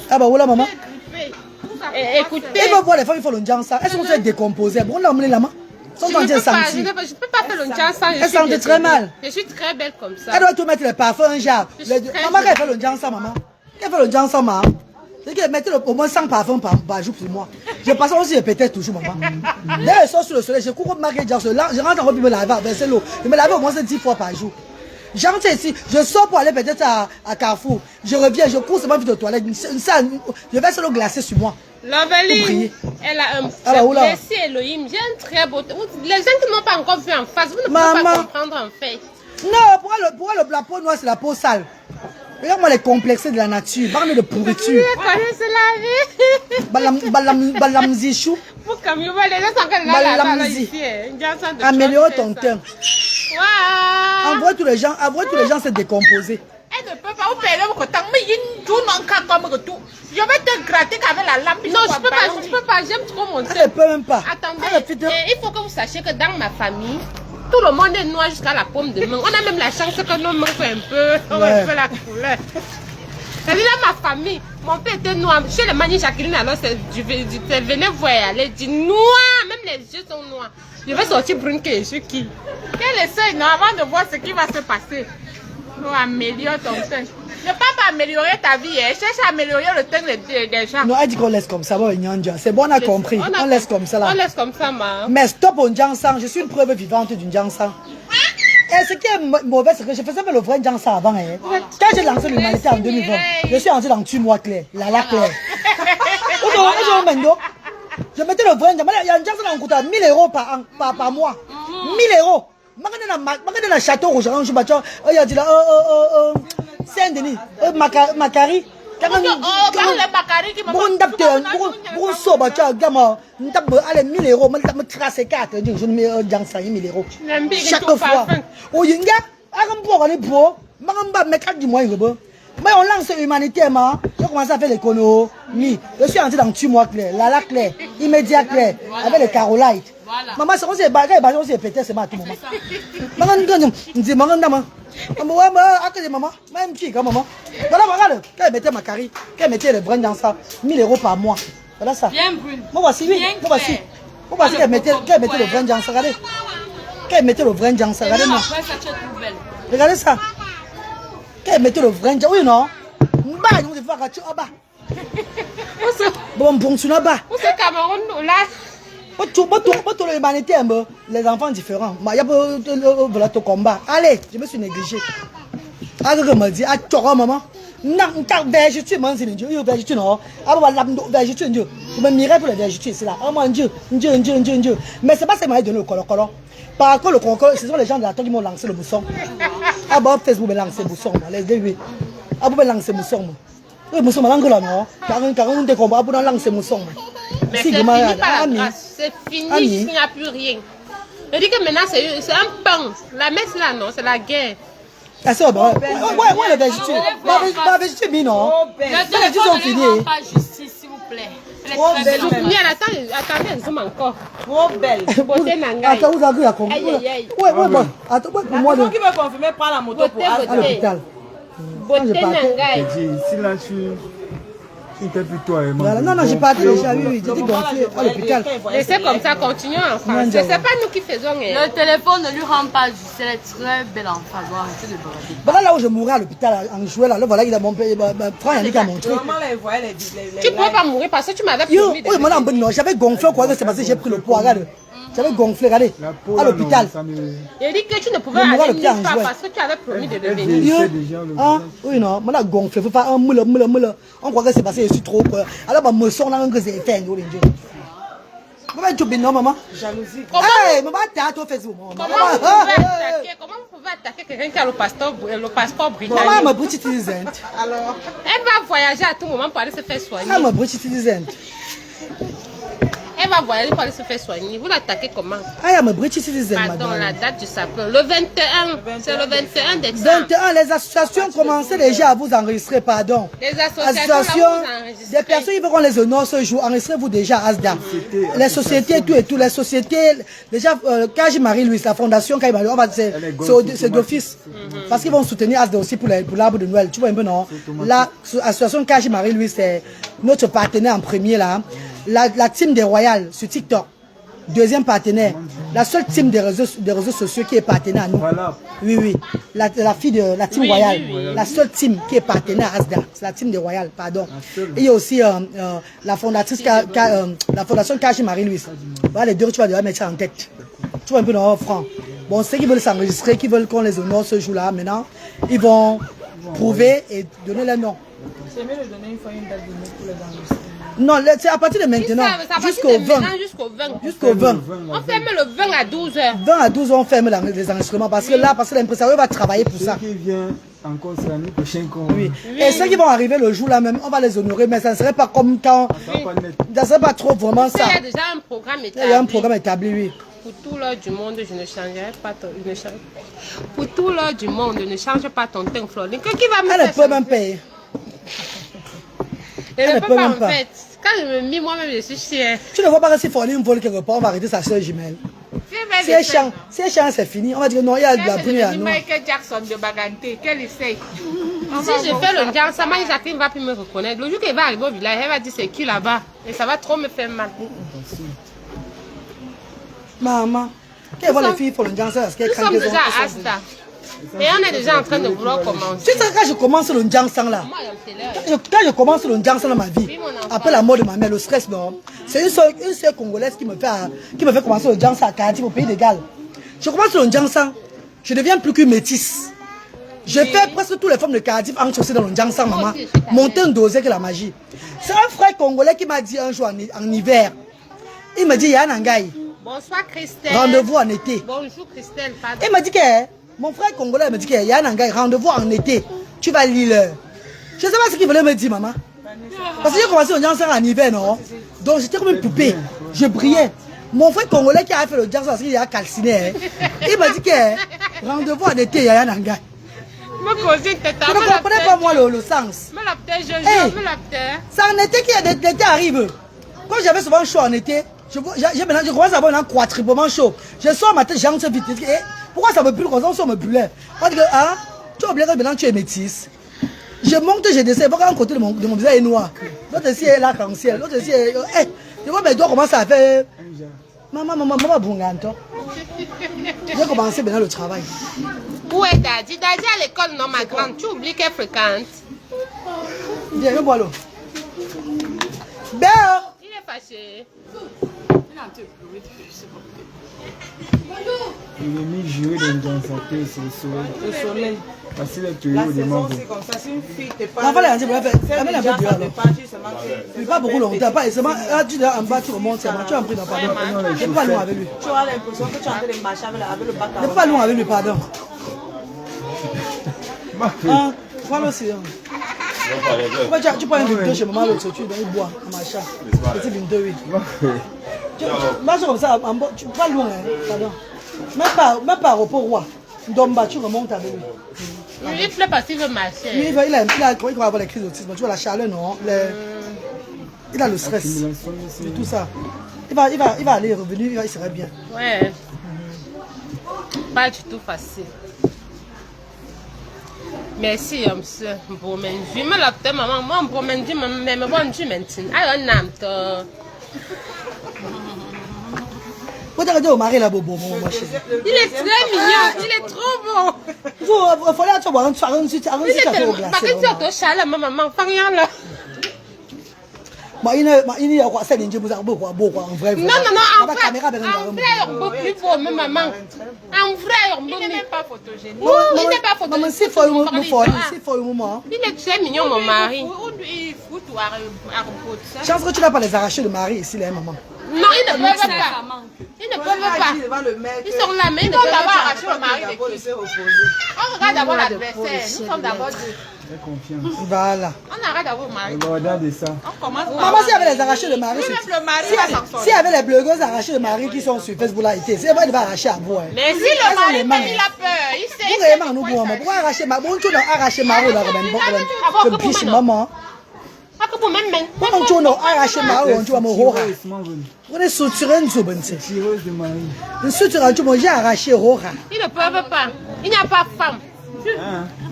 Ah bah oula maman. Écoutez. Il va voir les femmes qui font le jansa. Elles sont décomposées. Bon, l'emmener là-bas. Je ne peux pas faire le jansa. Elles sentent très mal. Je suis très belle comme ça. Elle doit tout mettre les parfums, un genre. Maman, quand elle fait le jansa, maman. Quand elle fait le jansa, maman. C'est qu'elle mettait au moins 100 parfums par jour pour moi. Je passe aussi, je pétais toujours, maman. Dès que je sors sur le soleil, je cours comme Marguerite Jansa. Je rentre en robe, je me lave, verser l'eau. Je me lave au moins 10 fois par jour. J'entre ici, je sors pour aller peut-être à Carrefour. Je reviens, je cours seulement vite aux toilettes. Je verse l'eau glacée sur moi. Loveline, elle a un merci Elohim, j'ai un très beau temps. Les gens qui n'ont pas encore vu en face, vous ne pouvez pas comprendre en fait. Non, pourquoi la peau noire c'est la peau sale? Regarde-moi les complexés de la nature, parle de pourriture. Balamzichou. Améliore ton teint. Envoie tous les gens se décomposer. Elle ne peut pas vous payer le temps, mais il tout non comme tout. Je vais te gratter avec la lampe. Non, je peux pas, j'aime trop mon teint. Elle ne peut même pas. Attendez, il faut que vous sachiez que dans ma famille, tout le monde est noir jusqu'à la paume de main. On a même la chance que nos mains soient un peu la couleur. C'est-à-dire dans ma famille, mon père était noir. Chez les Mani Jacqueline, alors venez voir, elle dit noir, même les yeux sont noirs. Je vais sortir brune que je suis qui? Quel essaye, non, avant de voir ce qui va se passer. Pour améliorer ton teint. Ne pas améliorer ta vie, cherche à améliorer le teint des gens. Non, elle dit qu'on laisse comme ça, c'est bon, on a compris. On laisse comme ça là. On laisse comme ça, ma. Mais stop au Jansan, je suis une preuve vivante d'une Jansan. Et ce qui est mauvais, c'est que je faisais le vrai Jansan avant. Quand j'ai lancé l'humanité en 2020, je suis entré dans Tue-moi Claire, la Claire. Je mettais le vrai Jansan. Il y a un Jansan qui coûte 1000 € par mois. 1000 €. Je dans le château rouge, je bats. Il y a dit là, Saint-Denis, Macari. Oh, le Macari qui m'a dit, 1000 €, je trace 4, je mets un Jansan 1000 € chaque fois. Oh, il y a mais on lance l'humanité, je commence à faire l'économie. Je suis entré dans Tue-moi Claire, la Claire, immédiat Claire, avec les Carolites. Voilà. Maman, c'est comme si les bagages sont pétés, c'est à tout moment. Maman, je dis, maman, maman, même qui, maman. Voilà, regarde, quand elle mettait ma carie, quand elle mettait les brins dans ça, 1000 € par mois. Voilà ça. Bien brune. Moi voici, oui. Bien Moi voici. clair. Moi voici qu'elle mettait le vrai jang, regardez. Qu'elle mettait le vrai jang, Et regardez même moi. après ça, tu es tout belle. Regardez ça. Qu'elle mettait le vrai jang, oui non. Bah, nous devons faire un bas. Bon, bon, tu n'as pas. Pour ce Cameroun, là, Les enfants différents. Il y a voilà ton combat. Allez, je me suis négligé. Alors que me dit, ah, tu auras maman. Non, tu m'en sais, Dieu, tu non. Ah, voilà, Dieu. Je me mirais pour la végétation, c'est là. Oh mon Dieu, Dieu. Mais c'est pas ça qui m'a donné le color. Par contre, le concours, ce sont les gens de la tour qui m'ont lancé le bousson. Ah, bah, Facebook m'a lancé le bousson. Les deux, ah, vous m'avez lancé le bousson. Oui, mousson, là, non. Car on te combat pour lancer le bousson. Mais c'est fini par la grâce. C'est fini, il n'y a plus rien. Je dis que maintenant, c'est un pain. La messe là, non, c'est la guerre. Ah, c'est bon. Ouais, la végétation. La végétation, non. Le téléphone ne lui rend pas justice, s'il vous plaît. Elle est Trop très belle. belle. Attendez, elle zoome encore. Trop belle. Beauté Nangaï. Attends, vous avez la compris. Aïe, aïe, aïe. Ouais, bon. Attends, pour moi, Qui veut confirmer, prends la moto pour Beauté, à l'hôpital. Beauté Nangaï. Si là tu t'es plutôt aimant. Voilà, non, j'ai pas déjà oui, j'ai dit gonflé à l'hôpital. Et c'est comme ça, continuons en français. C'est pas nous qui faisons. Le téléphone ne lui rend pas justice. Elle est très belle en face. Arrêtez de brader. Voilà là où je mourrais à l'hôpital en jouant là, voilà, il a mon père, frère Yannick a montré. Normalement, là, il voyait les Tu ne pouvais pas mourir parce que tu m'avais Yo, promis de oui, moi, non, j'avais gonflé quoi, c'est parce que j'ai pris le poids, regarde. J'avais gonflé, regardez, à l'hôpital. Il dit que tu ne pouvais Je mourrai aller le pied en nulle part jouet. parce que tu avais promis de devenir. Ah, oui, non, moi, là, gonflé, faut pas un moule. On croit que c'est parce que je suis trop peur. Alors, bah, me sort là, que c'est fait, yo, les dieux. Comment tu es non, maman? jalousies. Hey, maman, t'as toi Facebook, maman. Comment vous pouvez attaquer quelqu'un qui a le passeport britannique? Maman, ma British citizen. Alors, Elle va voyager à tout moment pour aller se faire soigner. Ah, ma British citizen. Elle va voyager pour aller se faire soigner. Vous l'attaquez comment? Ah, ma British citizen, Pardon, madame. la date du sapin. Le 21. C'est le 21 décembre. 21, les associations commençaient déjà à vous enregistrer, pardon. Les associations, là, vous enregistrez. des personnes qui verront les honneurs ce jour, enregistrez-vous déjà à ASDA. Les sociétés, tout et tout, les sociétés, déjà, Kaji Marie-Louise, la fondation Kaji Marie-Louise, c'est d'office. Parce qu'ils vont soutenir ASDA aussi pour l'arbre de Noël. Tu vois un peu, non? L'association Kaji Marie-Louise, c'est notre partenaire en premier, là. La team des Royales sur TikTok. Deuxième partenaire. La seule team des réseaux sociaux qui est partenaire à nous. Voilà. Oui. La fille de la team Royale. La seule team qui est partenaire à ASDA. C'est la team des Royales, pardon. Et il y a aussi la fondatrice, la fondation Kaji Marie-Louise. Voilà les deux, tu vas devoir mettre ça en tête. Tu vois un peu dans franc. Bon, ceux qui veulent s'enregistrer, qui veulent qu'on les honore ce jour-là, maintenant, ils vont prouver et donner leur nom. c'est mieux de donner une fois une date de nuit pour les enregistrer. Non, c'est à partir de maintenant, jusqu'au 20. Jusqu'au 20. On ferme le 20 à 12h. 20 à 12 on ferme les enregistrements parce que là, l'impresario va travailler pour ça. Ceux qui viennent encore, c'est l'année prochaine qu'on... Oui. Et ceux qui vont arriver le jour là même, on va les honorer, mais ça ne serait pas comme quand... Ça ne serait pas trop vraiment ça. Il y a déjà un programme établi. Il y a un programme établi, oui. Pour tout l'heure du monde, je ne changerai pas ton... Pour tout l'heure du monde, ne change pas ton teint, Florine. Qui va me Elle ne faire peut même payer. Elle ne elle peut peut pas même en pas. fait. Quand je me mis moi-même, je suis chère. Tu ne vois pas que si Pauline vole quelque part, on va arrêter sa soeur jumelle. Si elle chante, c'est fini. On va dire non, il y a de la brune à nous. Michael Jackson de Baganté, qu'elle essaye. Si je fais le Jansama, Jacqueline ne va plus me reconnaître. Le jour qu'elle va arriver au village, elle va dire c'est qui là-bas. Et ça va trop me faire mal. Maman, qu'elle voit les filles pour le Janssen parce qu'elles Nous sommes craignent déjà à Asta. Et on est déjà en train de vouloir commencer. Tu sais, quand je commence le Janssen là, Moi, il y a un télé. quand je commence le Janssen dans ma vie, Oui, mon enfant. après la mort de ma mère, le stress, non, c'est une seule Congolaise qui me fait commencer le Janssen à Cardiff au pays de Galles. Je commence le Janssen, je deviens plus qu'une métisse. Je fais presque toutes les formes de Cardiff en chaussée dans le Janssen, maman. Monter un dosé que la magie. C'est un frère congolais qui m'a dit un jour en hiver, il me dit, il y a un Angaï, Bonsoir Christelle. rendez-vous en été. Bonjour Christelle, pardon. Il m'a dit que mon frère congolais me dit qu'il y a un Angaï, rendez-vous en été. Tu vas lire l'heure. Je ne sais pas ce qu'il voulait me dire, maman. Parce que j'ai commencé le Janssen en hiver, non? Donc j'étais comme une poupée. Je brillais. Mon frère congolais qui a fait le Janssen parce qu'il a calciné, il m'a dit que rendez-vous en été, il y a un Angaï. Me cousine, t'es Je ne comprenais pas moi le sens. Me la p'tère, je Hey. jure, me la p'tère. C'est en été qu'il y a l'été arrive. Quand j'avais souvent chaud en été, je commence à avoir un quadruplement chaud. Je sors ma tête, j'en sais vite. Pourquoi ça me brûle comme ça, on me brûlait? On dit que, ah, tu as oublié que maintenant tu es métisse. Je monte, je descends. Pourquoi un côté de mon visage est noir? L'autre ici est l'arc-en-ciel. L'autre ici est. Hey, je vois mes doigts commencer à faire. Maman, Bunganto. J'ai commencé maintenant le travail. Où est Daddy? Daddy à l'école, non, ma grande. Tu oublies qu'elle fréquente. Viens, viens boire l'eau. Ben! Il est fâché. Il est mis jouer dans sa tête, c'est le soleil. Le soleil. Parce que La le saison, demande. c'est comme ça. Si une fille te parle. L'enfant, elle a dit, amène un peu de de mais pas beaucoup longtemps. Pas seulement, là, tu es en bas, tu remontes, tu as un prix dans pardon. Je ne pas loin avec lui. Tu auras l'impression que tu es en train de marcher avec le bac. Je ne pas loin avec lui, pardon. Ah, voilà aussi. Tu prends une vidéo chez maman, l'autre, tu dois boire, en marchant. Petit vidéo, oui. Tu marches comme ça, tu pas loin, pardon. Même pas au roi. Domba, tu remontes avec lui. Lui, il plaît parce qu'il veut marcher. Lui, il va avoir les crises d'autisme. Tu vois la chaleur, non? Il a le stress. Et tout ça. Il va aller revenir, il serait bien. Ouais. Pas du tout facile. Merci, monsieur. Je me l'ai maman. Moi, je me dis, mais bon, je maintenant. Alors, non, Faut te dire au mari là, bobo, mon chéri. il est très mignon, il est trop beau. Il faut aller à toi, un soir, Il est tellement. Parce que tu as ton chaleur, maman, pas rien là. Il y a quoi, ça, il y a beau, en vrai. Non, en vrai, on peut plus beau, même maman. En vrai, on peut. Il n'est même pas photogénique. Non, il n'est pas photogénique. Maman, c'est fort, un moment. Il est très mignon, mon mari. Il fout ou à Chance que tu n'as pas les arrachés de mari ici, là, maman. Non, ils ne peuvent pas. Ils ne peuvent pas. Ils sont là, mais ils ne peuvent pas. arracher le mari de qui. On regarde d'abord l'adversaire. Nous sommes d'abord deux. Voilà. On arrête d'avoir le mari. Regardez ça. On commence par. Maman, s'il y avait les arrachés de mari, Même le mari va s'en sortir. s'il y avait les blogueuses arrachées de mari qui sont sur Facebook là, c'est vrai qu'il va arracher à vous. Mais si le mari même il a peur, il sait. Pourquoi arracher ma bonne chose arracher ma roue là, comme biche maman. Comment tu as arraché ma roue, tu vas me rora. On est suturé une zobente. Tireuse de mari. Une suture, tu m'as arraché rora. Ils ne peuvent pas. Il n'y a pas de femme.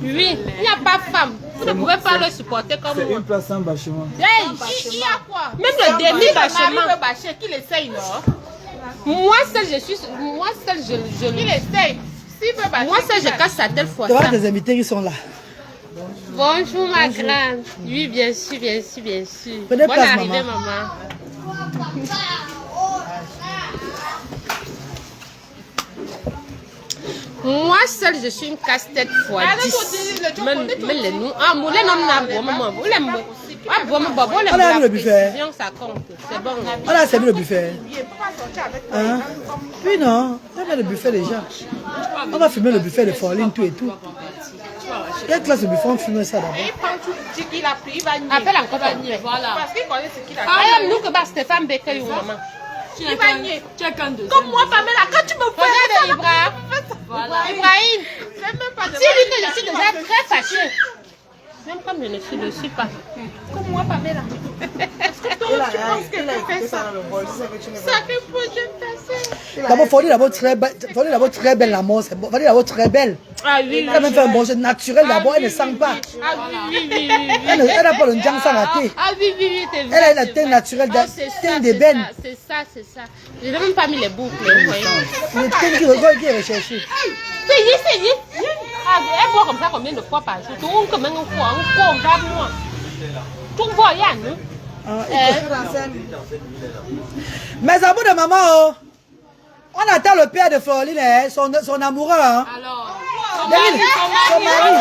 Oui, il n'y a pas de femme. Vous ne pouvez pas le supporter comme C'est moi. une place en bâchement. Hey, Il y a quoi? même le demi-bâchement. Le mari veut bâcher, qu'il essaye, non? Moi seul, je suis. Moi seul, je Il essaye. S'il veut bâcher. Moi seul, je casse sa telle fois. Tu vois des invités qui sont là. Bonjour, ma grande. Oui, bien sûr, bien sûr, bien sûr. Prenez Bonne place, arrivée, maman. maman. Moi seule, je suis une casse-tête fois 10. Mais les nous. Ah, moi, les noms n'a pas maman. Vous l'aimez. Ah, bon, bon, bon, On a vu le buffet. ça compte. C'est bon. On a servi le buffet. Hein? Puis non, on a le buffet déjà. On va filmer le buffet de Forline, tout et tout. Quelle classe de buffet on filme ça d'abord? Il prend tout ce qu'il a pris, il va nier. Appelle encore ton nier. Voilà. Parce qu'il connaît ce qu'il a Ah, nous que Stéphane Becker ou maman. Il va nier. Tu es qu'un deuxième. Comme moi, Pamela, quand tu me fais. Regarde Ibrahim. Voilà. Ibrahim. C'est même pas de Si lui que je suis déjà très fâchée. Même comme je ne suis pas. Comme moi, Pamela. D'abord, Forline d'abord très belle la mort. Forline d'abord très belle. Ah oui, Elle a même fait un bon jeu naturel d'abord, elle ne sent pas. Ah oui. Elle n'a pas le jang sans la thé. Ah oui, c'est vrai. Elle a la teinte naturelle, teinte d'ébène. C'est ça. Je n'ai même pas mis les boucles. Vous voyez. Le teinte qui est recherché. C'est y. Ah, elle boit comme ça combien de fois par jour? Tout comme un fois, moi. Tout voit, Yann. Mes amours de maman, oh. On attend le père de Forline, son amoureux. Hein. Alors, Son mari.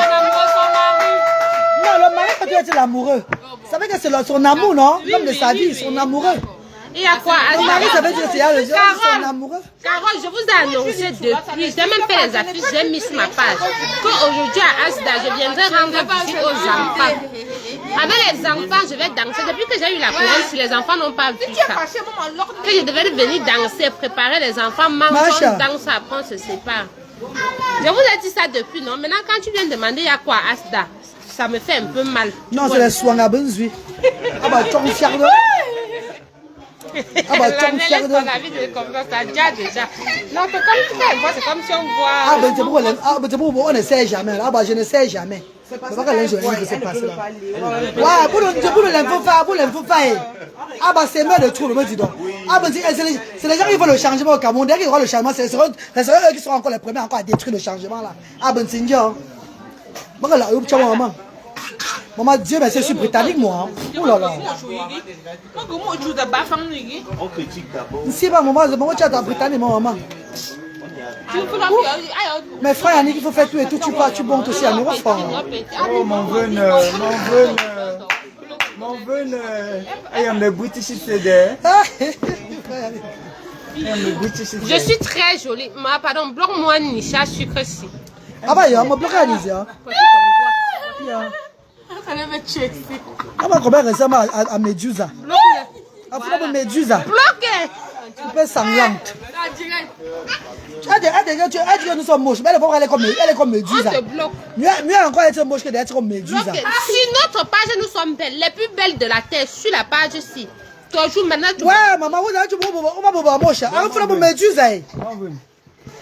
Non, le mari, quand tu es l'amoureux, ça veut dire que c'est son amour, non? L'homme de sa vie, son amoureux. Il y a quoi? Son mari, ça veut dire que c'est son amoureux. Carole, je vous ai annoncé depuis, j'ai même fait les affiches, j'ai mis sur ma page, qu'aujourd'hui à Asda, je viendrai rendre visite aux enfants. Avec les enfants, je vais danser. Depuis que j'ai eu la couronne, si les enfants n'ont pas vu ça, que je devais venir danser, préparer les enfants, manger, danse, après on se sépare. Je vous ai dit ça depuis, non? Maintenant, quand tu viens demander, il y a quoi à Asda? Ça me fait un peu mal. Non, c'est les soins à Benzui. Ah bah, tu es fier de... Ah bah, tu es fier de... Déjà. Non, c'est comme ça, c'est comme si on voit... Ah ben c'est pour on ne sait jamais. Ah bah je ne sais jamais. C'est parce C'est pas que les jeunes qu'elle que c'est ne passé peut là. pas lire. Ouais, pour l'info faire. Ah bah c'est mal de trouble, me dis donc. Ah bah c'est les gens qui font le changement au Cameroun. Dès qu'ils voient le changement, c'est eux qui seront encore les premiers encore à détruire le changement là. Ah ben c'est Dieu. Bon là, tu vois maman. Maman, Dieu merci, je suis britannique moi. Oh là là. On critique d'abord. Si bah maman, tu as ta britannique maman. Mes frères Yannick, il faut faire tout et tout, tu montes aussi à nouveau frère. Oh, mon veine, I am the British today. Je suis très jolie. Pardon, bloque-moi Nisha sucre si. Ah bah y'a, on m'a bloqué à Nizia. Ah bah combien récemment à Medusa. Ah faut pas Medusa. Bloqué. Tu peux sanglante. Elle dit que nous sommes moches, mais elle est comme Medusa. On te bloque. Mieux encore être moche que d'être comme Medusa. Bloqué. Sur notre page, nous sommes belles. Les plus belles de la terre. Sur la page-ci. Toujours maintenant. Ouais, maman, vous avez dit on va moche. Alors faut la Medusa.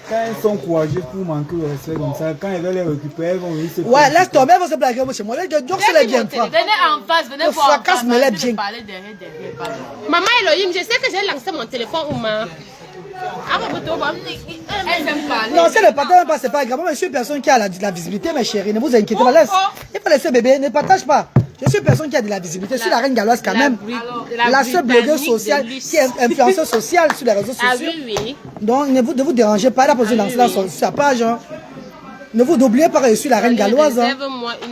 Quand elles sont courageuses pour manquer de respect comme ça, quand elles veulent les récupérer, elles vont venir se Ouais, laisse tomber, elles vont se blaguer chez moi. Donc c'est les bien. Venez en face, venez voir en fracasse face. me l'a Arrêtez bien. de parler derrière, pardon. Maman Elohim, je sais que j'ai lancé mon téléphone ou ma. Elle aime parler. Non, c'est le partage pas, c'est pas grave. Moi, je suis une personne qui a la visibilité, mes chéris. Ne vous inquiétez pas, laisse. Il faut laisser bébé, ne partage pas. Je suis une personne qui a de la visibilité. Je suis la reine galloise quand même. La seule blogueuse sociale qui est influenceuse sociale sur les réseaux sociaux. Ah oui, oui. Donc, ne vous dérangez pas. Elle a posé lancer sur sa page. Hein. Ne vous n'oubliez pas que je suis la reine galloise. Hein.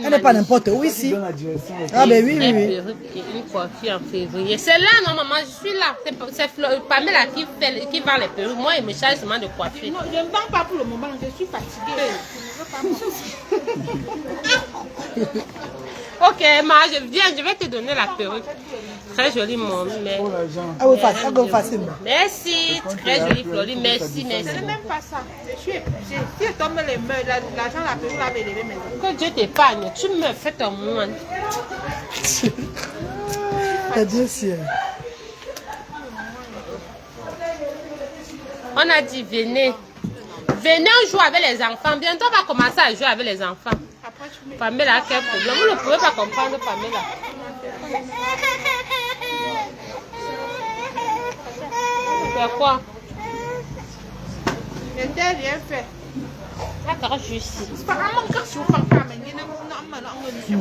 Elle n'est pas n'importe où ici. dans la direction. Ah ben oui, oui, oui. Une coiffure en février. C'est là, non, maman, je suis là. C'est Pamela qui vend les perruques. Moi, il me charge seulement de coiffer. Non, je ne vends pas pour le moment, je suis fatiguée. Ok, ma, je viens, je vais te donner la perruque. Très jolie, mon mais... Pour l'argent. Ah oui, facile. Merci, très jolie, Florie. Merci, merci. Ce n'est même pas ça. Je suis épuisée. Si je tombe les mains, l'argent, la perruque, la lever mes Que Dieu t'épargne. Tu me fais ton moine. Dieu ciel. On a dit, venez. Venez, on joue avec les enfants. Bientôt, on va commencer à jouer avec les enfants. Pamela a quel problème? Vous ne pouvez pas comprendre Pamela. C'est quoi? Je n'ai rien fait. D'accord, je suis ici. C'est pas vraiment que je suis pas mais il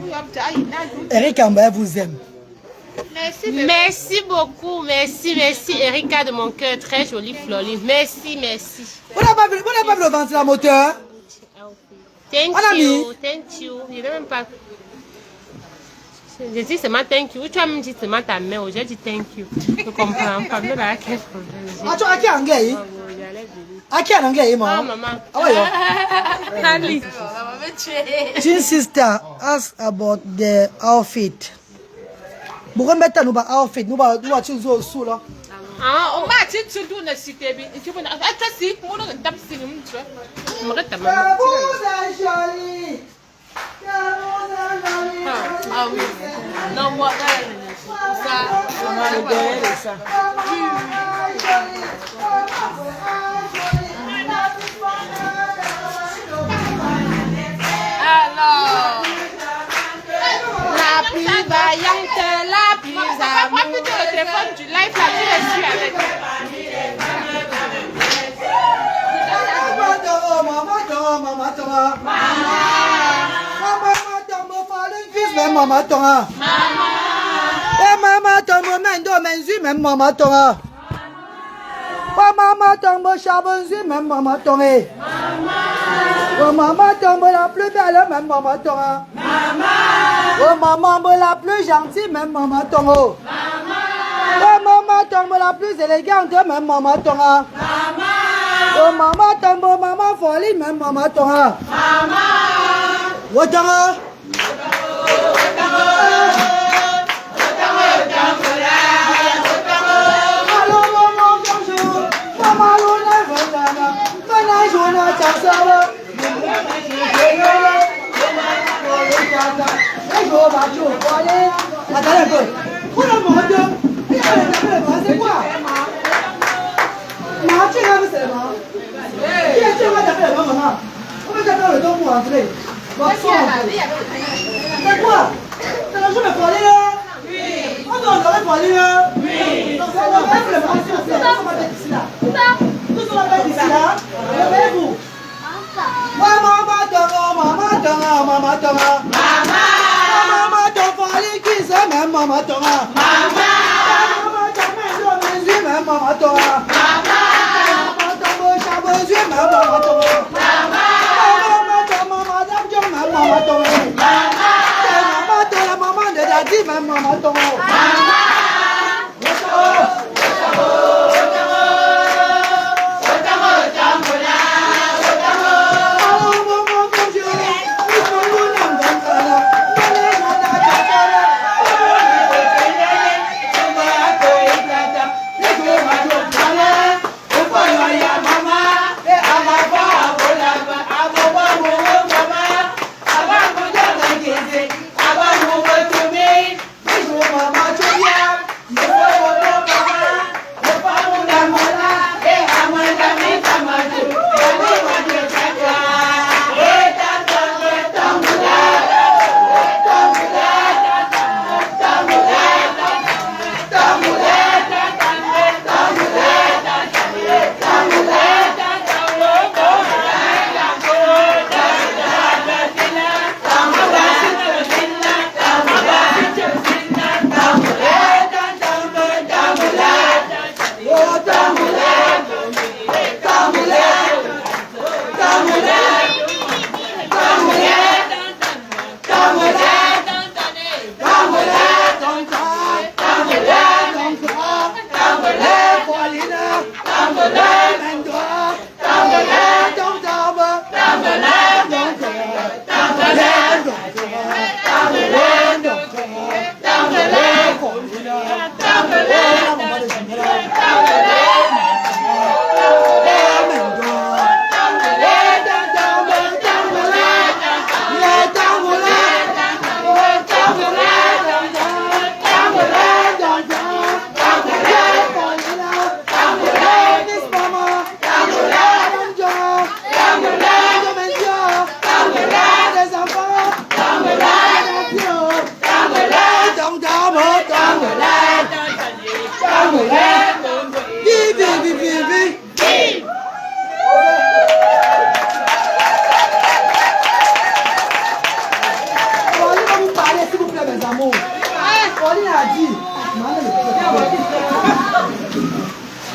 y a Eric Ambaya vous aime. Merci, bébé. Merci beaucoup, merci, merci. Erika de mon cœur, très jolie Florie. Merci, merci. Vous n'avez pas vu le ventilateur? Thank On a mis. you, thank you. Je n'ai même pas. J'ai dit seulement thank you. Tu as même dit seulement ta main. J'ai dit thank you. Je comprends pas. Mais là, quel problème. Ah, tu as qui en anglais? À qui en anglais, Oh, maman? maman. Ah ouais. Ali. Jean sister ask about the outfit. Pourquoi mettre nous outfit? Nous va tu zo sous là. Ah, On m'a dit tu dois ne citer bien. Tu peux pas si on ne tape si nous tu on me regarde ta Que maman. vous êtes jolie. Que vous êtes jolie. Ah oui. Non, moi, ça. Alors. La plus vaillante, la plus vas pas plutôt le téléphone du live là, tu le suis avec. Maman tonga. Eh maman tonga mendo menzu même maman tonga. Pas maman tonga chabonzu même maman tonga. Oh maman tonga la plus belle même maman tonga. Oh maman la plus gentille même maman tonga. Oh maman tonga la plus élégante même maman tonga. Oh maman tonga maman folie même maman tonga. Wotanga. Attendez un peu. Pour le moment, c'est quoi? Tu avez fait le don pour entrer. Bon, c'est quoi? C'est le jour de folie là? Oui. On doit honorer folie là? Oui. Donc, on va faire le monde sur le ciel. On va mettre ici là. Tous on va mettre ici là. Levez-vous. Maman tonga, maman tonga, maman tonga. Maman tonga folie qui c'est même maman tonga. Maman tonga, même maman tonga. Maman tonga, chabozu, même maman tonga. Maman tonga, madame John, même maman tonga. Maman tonga, maman de Daddy, même maman tonga.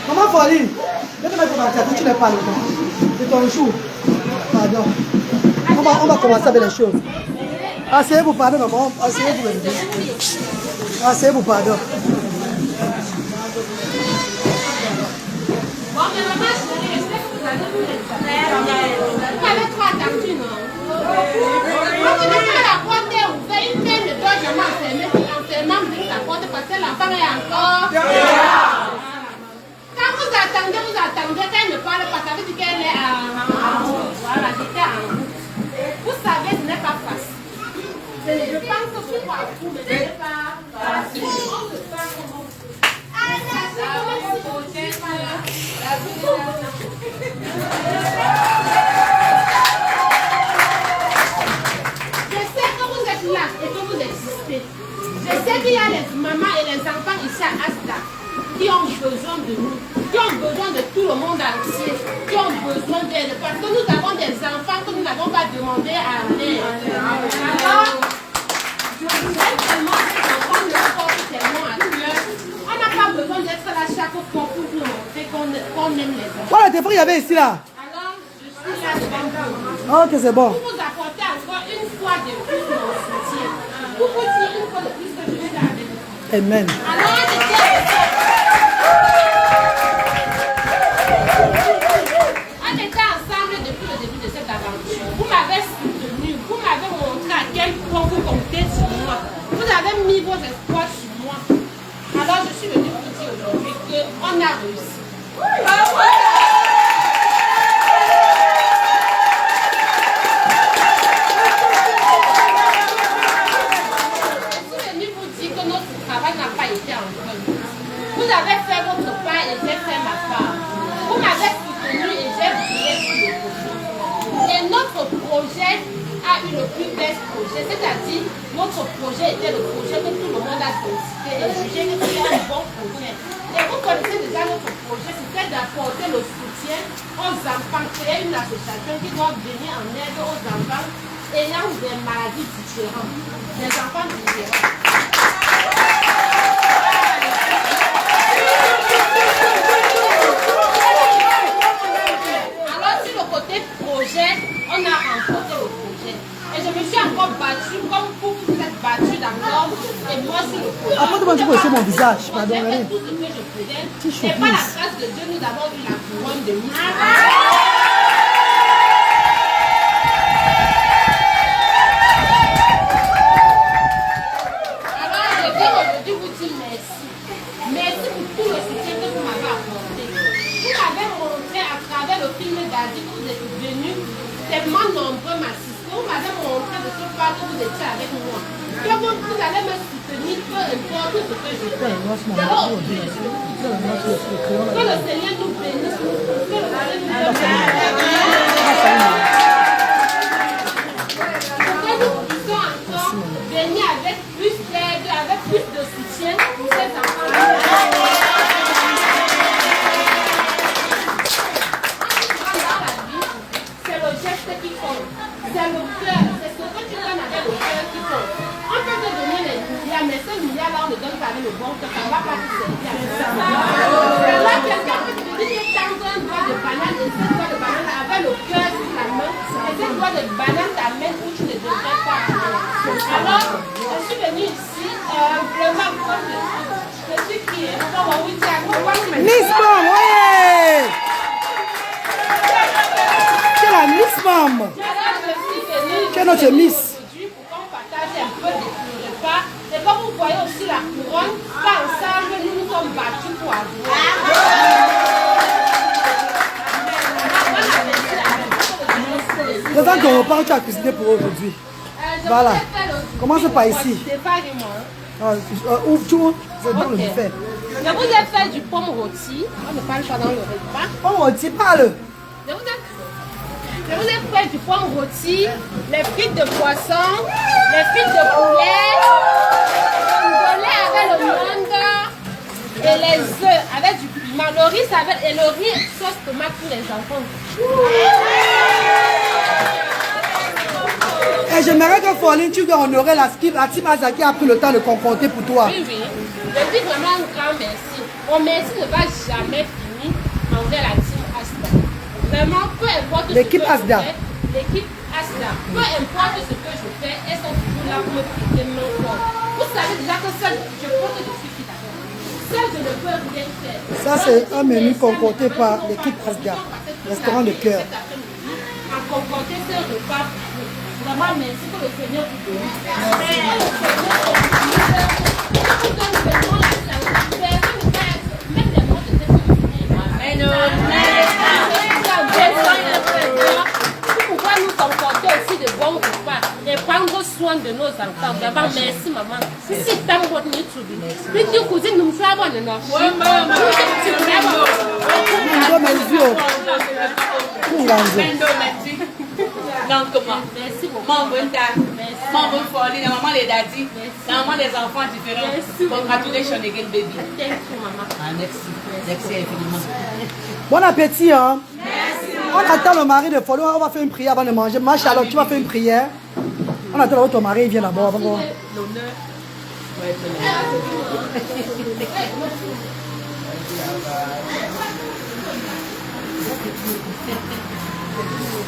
Maman Folie, tu n'es pas le temps. C'est ton jour. Pardon. On va commencer avec les choses. Asseyez-vous, pardon, maman. Asseyez-vous, les bébés. Asseyez-vous, pardon. Bon, mais maman, je sais que vous avez vu les vous avez trop attendu, non? Quand vous êtes à la porte est ouverte, une main ne doit jamais enfermer la porte parce que l'enfant est encore. Quand vous attendez, qu'elle ne parle pas, ça veut dire qu'elle est en haut. Voilà, j'étais en haut. Vous savez, ce n'est pas facile. Je pense que pour vous, mais ce n'est pas facile. On ne sait pas comment. Je sais que vous êtes là et que vous existez. Je sais qu'il y a les mamans et les enfants ici à Asda qui ont besoin de nous, qui ont besoin de tout le monde entier, qui ont besoin d'aide. Parce que nous avons des enfants que nous n'avons pas demandé à l'aide. Alors, je voudrais tellement que ces enfants leur portent tellement à cœur. On n'a pas besoin d'être là chaque fois pour nous montrer qu'on aime les enfants. Voilà, t'es qu'il y avait ici là. Alors, je suis là devant vous. Ok, c'est bon. Pour vous apporter encore une fois de plus mon soutien. Pour vous dire une fois de plus que je suis là avec vous. Amen. Alors, on était ensemble depuis le début de cette aventure. Vous m'avez soutenu, vous m'avez montré à quel point vous comptez sur moi. Vous avez mis vos espoirs sur moi. Alors, je suis venue vous dire aujourd'hui qu'on a réussi. Je suis venue vous dire que notre travail n'a pas été en vain. QPS projet, c'est-à-dire notre projet était le projet que tout le monde a sollicité et jugé que c'était un bon projet. Et vous connaissez déjà notre projet, c'était d'apporter le soutien aux enfants, créer une association qui doit venir en aide aux enfants ayant des maladies différentes, des enfants différents. Alors sur le côté projet, on a remporté le projet. Et je me suis encore battue, comme vous vous êtes battue d'accord, et moi sur le projet. Après, comment tu peux essayer mon visage? Pardon, J'ai fait allez. tout ce que je faisais. Petit Et par la choupice. grâce de Dieu, nous avons eu la couronne de Miss. Alors, je viens aujourd'hui vous dire merci. Merci pour tout le soutien que vous m'avez apporté. Vous m'avez montré à travers le film d'Adi que vous êtes venus tellement nombreux m'assister. Vous m'avez montré de ce pas que vous étiez avec moi. Que vous allez me soutenir, peu importe ce que je fais. Que le Seigneur nous bénisse. Que le Seigneur nous bénisse. Que nous puissions encore venir avec plus d'aide, avec plus de soutien pour ces enfants. C'est le geste qui compte. C'est le cœur. C'est ce que tu donnes avec le cœur qui compte. On peut te donner les milliards, mais ces milliards-là, on ne donne pas avec le bon cœur. Ça ne va pas te servir. Là, quelqu'un peut te dire que tu as un doigt de banane et ce doigt de banane avec le cœur sur la main. Et ce doigt de banane t'amène où tu ne devrais pas aller. Alors, je suis venue ici vraiment comme je suis qui est. Miss Mom, ouais! Tu es la Miss Mom. Tu es notre Miss. Aujourd'hui pour qu'on partage un peu de repas. Et comme vous voyez aussi la couronne, pas ensemble, nous nous sommes battus pour avoir. Pendant qu'on repart, tu as cuisiné pour aujourd'hui. Voilà. Commence par ici. Ouvre tout, c'est dans le buffet. Je vous ai fait du pomme rôti. On ne parle pas dans le repas. Oh, tu parles. Je vous ai fait du pomme rôti, les frites de poisson, les frites de poulet, le lait avec le mangue et les œufs avec du piment. Le riz avec, et le riz sauce tomate pour les enfants. Et j'aimerais que Foline, tu dois honorer la team Asa qui a pris le temps de concocter pour toi. Oui, oui. Je dis vraiment un grand merci. Mon merci ne va jamais finir envers la team Asda. Vraiment, peu importe ce que je L'équipe Asda. fais, l'équipe Asda, peu importe ce que je fais, elles sont toujours là pour me prêter main forte. Vous savez déjà que seul, je pense que je suis qui d'accord. Seul, je ne peux rien faire. Ça, c'est un menu concocté par l'équipe Asda, restaurant de cœur. À concocter ce repas, vraiment merci que le Seigneur vous bénisse. Merci que le Seigneur vous donne vraiment la santé. Personne ne peut mettre les mots de cette pour pouvoir nous comporter aussi de bons repas et prendre soin de nos enfants. D'abord, merci maman. Si tant votre nuit tu dis. Puis tu cousine nous fait avoir non. Oui maman. Donc comment? Merci beaucoup. Maman bonne dame, maman bonne folie, maman les daddy, maman les enfants différents. Congratulations again baby. Thank you maman. Ah, merci. Merci infiniment. Bon appétit, hein? Merci. On attend le mari de Foline, on va faire une prière avant de manger. Ma Charlotte, tu vas faire une prière. On attend que ton mari vienne d'abord. L'honneur.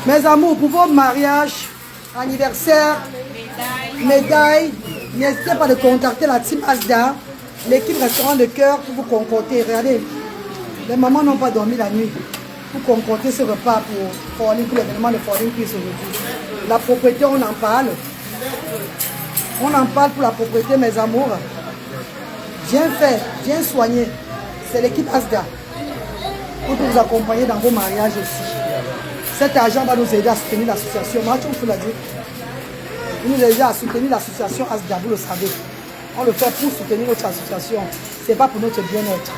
Mes amours, pour vos mariages, anniversaires, médailles, n'hésitez pas de contacter la team Asda, l'équipe restaurant de cœur pour vous concocter. Regardez, les mamans n'ont pas dormi la nuit pour concocter ce repas pour Foline, pour l'événement de Foline qui est aujourd'hui. La propriété, on en parle. On en parle pour la propriété, mes amours. Bien fait, bien soigné. C'est l'équipe Asda. On peut vous accompagner dans vos mariages aussi. Cet argent va nous aider à soutenir l'association. Moi, tu peux le dire. Il nous aide à soutenir l'association Asda, vous le savez. On le fait pour soutenir notre association. Ce n'est pas pour notre bien-être.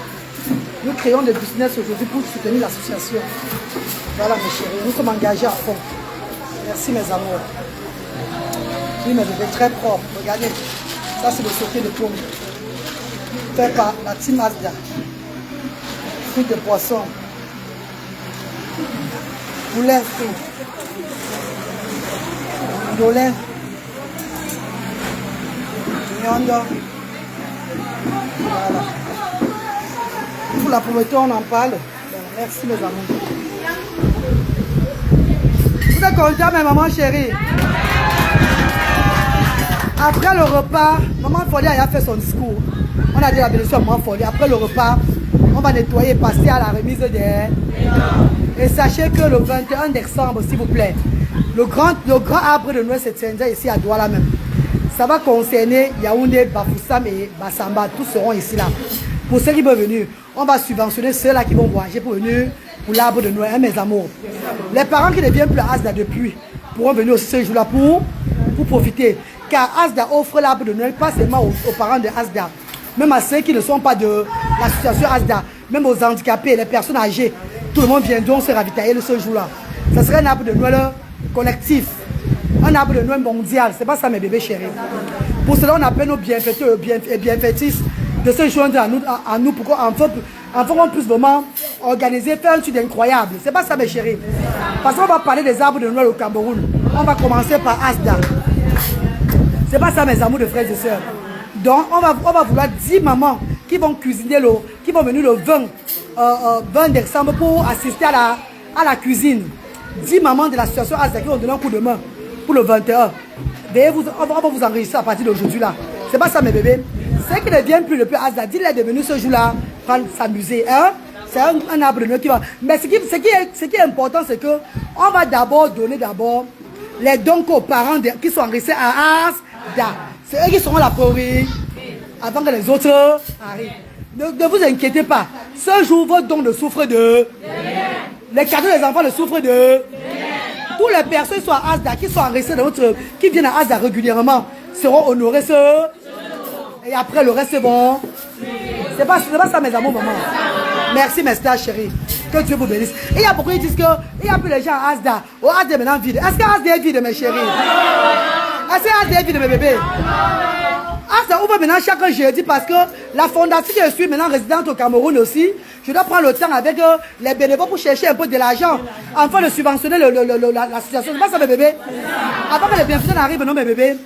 Nous créons des business aujourd'hui pour soutenir l'association. Voilà mes chéris, nous sommes engagés à fond. Merci mes amours. Oui, mes bébés, très propre. Regardez, ça c'est le sauté de pomme. Fait par la team Asda. Fruits de poisson. Poulet frit. Dolin. Viande. Voilà. Pour la promotion, on en parle. Merci mes amours. Vous êtes contents, mes mamans chéries? Après le repas, maman Folie a fait son discours. On a dit la bénédiction à maman Folie. Après le repas, on va nettoyer et passer à la remise des... Et sachez que le 21 décembre, s'il vous plaît, le grand arbre de Noël se tiendra ici à Douala même. Ça va concerner Yaoundé, Bafoussam et Bassamba. Tous seront ici là. Pour ceux qui veulent venir, on va subventionner ceux-là qui vont voyager pour venir pour l'arbre de Noël, mes amours. Les parents qui ne viennent plus à Asda depuis pourront venir aussi ce jour-là pour profiter. Car Asda offre l'arbre de Noël pas seulement aux parents de Asda, même à ceux qui ne sont pas de l'association Asda, même aux handicapés, les personnes âgées. Tout le monde viendra se ravitailler ce jour-là. Ça serait un arbre de Noël collectif, un arbre de Noël mondial. C'est pas ça mes bébés chéris. Pour cela, on appelle nos bienfaiteurs et bienfaitistes de se joindre à nous pour qu'on puisse vraiment organiser, faire un truc incroyable. C'est pas ça mes chéris. Parce qu'on va parler des arbres de Noël au Cameroun. On va commencer par Asda. C'est pas ça mes amours de frères et sœurs. Donc on va vouloir 10 mamans qui vont cuisiner qui vont venir le 20 décembre pour assister à la cuisine. 10 mamans de l'association Asda qui vont donner un coup de main pour le 21. On va vous enregistrer à partir d'aujourd'hui là. C'est pas ça mes bébés. Ceux qui ne viennent plus depuis Asda, dis-les de venir ce jour-là prendre s'amuser. Hein? C'est un arbre de Noël qui va. Mais ce qui est important, c'est que on va d'abord donner les dons aux parents qui sont enregistrés à Asda. C'est eux qui seront la priorité avant que les autres arrivent. Ne vous inquiétez pas. Ce jour, vos dons ne souffrent de. Les cadeaux des enfants ne souffrent de. Tous les personnes qui sont à Asda, qui sont enregistrées qui viennent à Asda régulièrement, seront honorés et après le reste c'est bon. C'est pas ça mes amours maman. Merci mes stars chérie. Que Dieu vous bénisse. Et il y a beaucoup qui disent que il n'y a plus les gens à Asda. Oh Asda est maintenant vide. Est-ce que Asda est vide mes chéris? Est-ce que Asda est vide mes bébés? Asda ouvre maintenant chaque jeudi parce que la fondation que je suis maintenant résidente au Cameroun aussi, je dois prendre le temps avec les bénévoles pour chercher un peu de l'argent afin de subventionner l'association. C'est pas ça mes bébés? Avant que les bienfaiteurs n'arrivent, non mes bébés.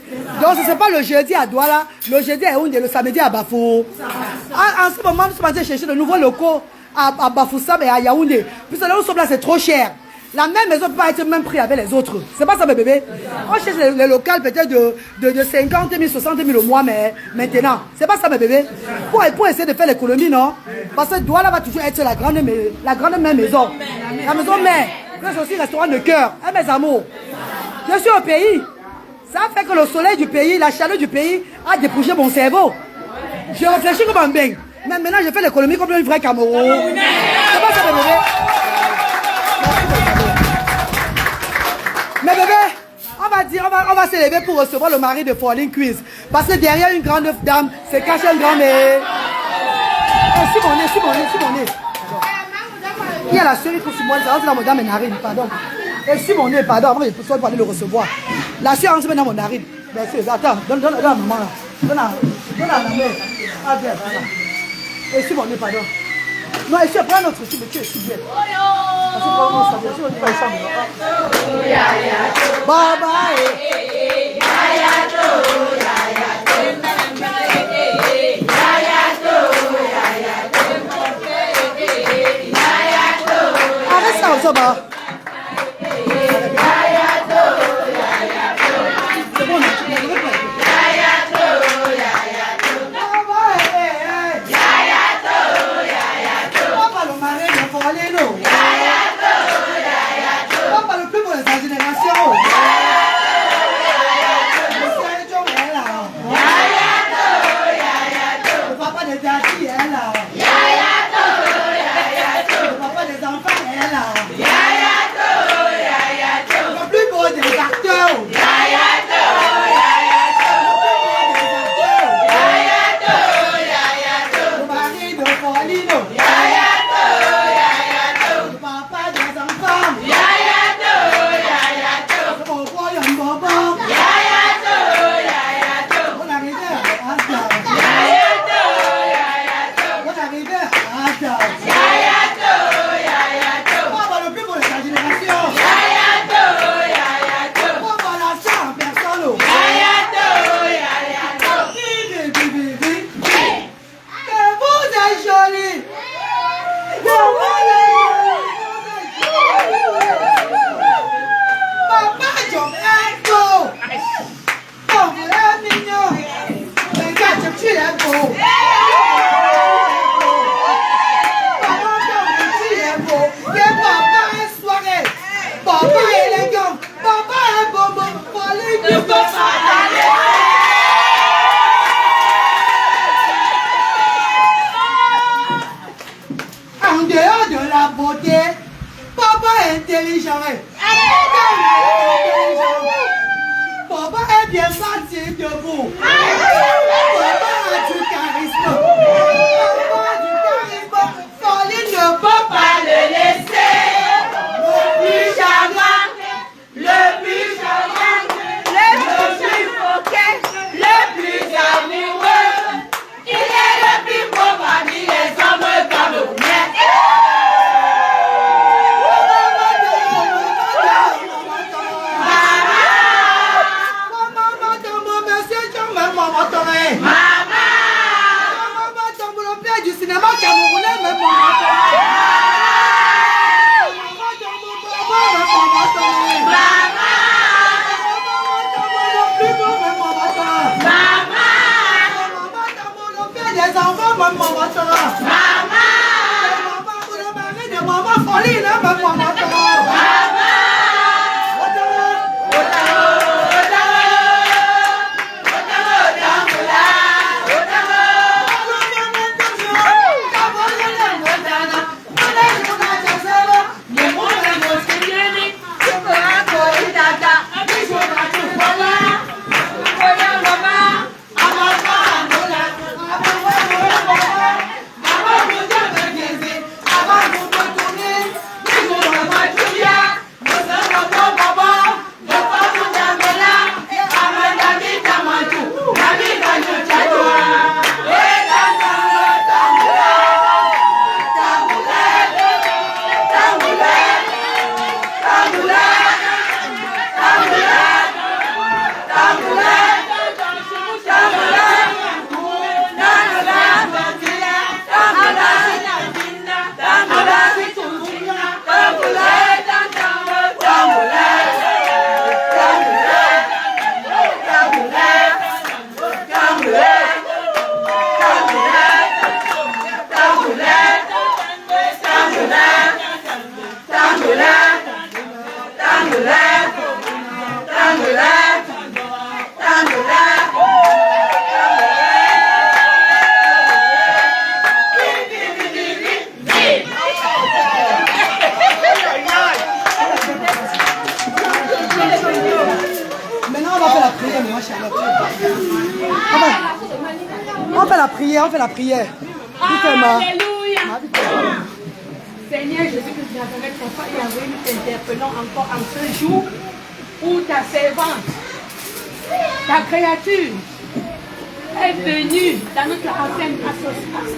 Donc ce n'est pas le jeudi à Douala, le jeudi à Yaoundé, le samedi à Bafou. En ce moment, nous sommes en train de chercher de nouveaux locaux à Bafoussam et à Yaoundé. Puisque là où nous sommes là, c'est trop cher. La même maison ne peut pas être même prise avec les autres. C'est pas ça mes bébés. On cherche les locales peut-être de 50 000, 60 000 au mois, mais maintenant. C'est pas ça mes bébés. Pour essayer de faire l'économie, non? Parce que Douala va toujours être la grande mère maison. La maison mère. C'est aussi le restaurant de cœur. Hein mes amours? Je suis au pays. Ça fait que le soleil du pays, la chaleur du pays a dépouché mon cerveau. Je réfléchis comme un bain. Mais maintenant, je fais l'économie comme un vrai Cameroun. C'est pas ça, mes bébés. Mes bébés, on va s'élever pour recevoir le mari de Falling Quiz. Parce que derrière une grande dame, se cache un grand mère. Si mon nez. Il y a la série pour moi, ça va dans mes narines, pardon. Et si mon nez, pardon, avant je peux aller le recevoir. La sueur en dans mon narine. Merci. Attends, donne à maman là. Donne à la mère. Ah bien, voilà. Et si mon nez, pardon. Non, et si prends un autre, si tu es si bien. Parce que vraiment, ça vient, si on dit pas ça, bye bye. Arrête ça, ça va. intelligent. Papa est bien parti debout. Papa a du charisme. Papa a du charisme. Pauline ne peut pas le laisser. Le plus charmant, le plus charmant, le plus coquet, le plus amoureux. Il est le plus beau parmi les hommes camerounais. Du cinéma camerounais, même des enfants, maman, maman, folie, On fait la prière. Alléluia. Seigneur Jésus-Christ de Nazareth, papa et Yahweh, nous t'interpellons encore en ce jour où ta servante, ta créature, est venue dans notre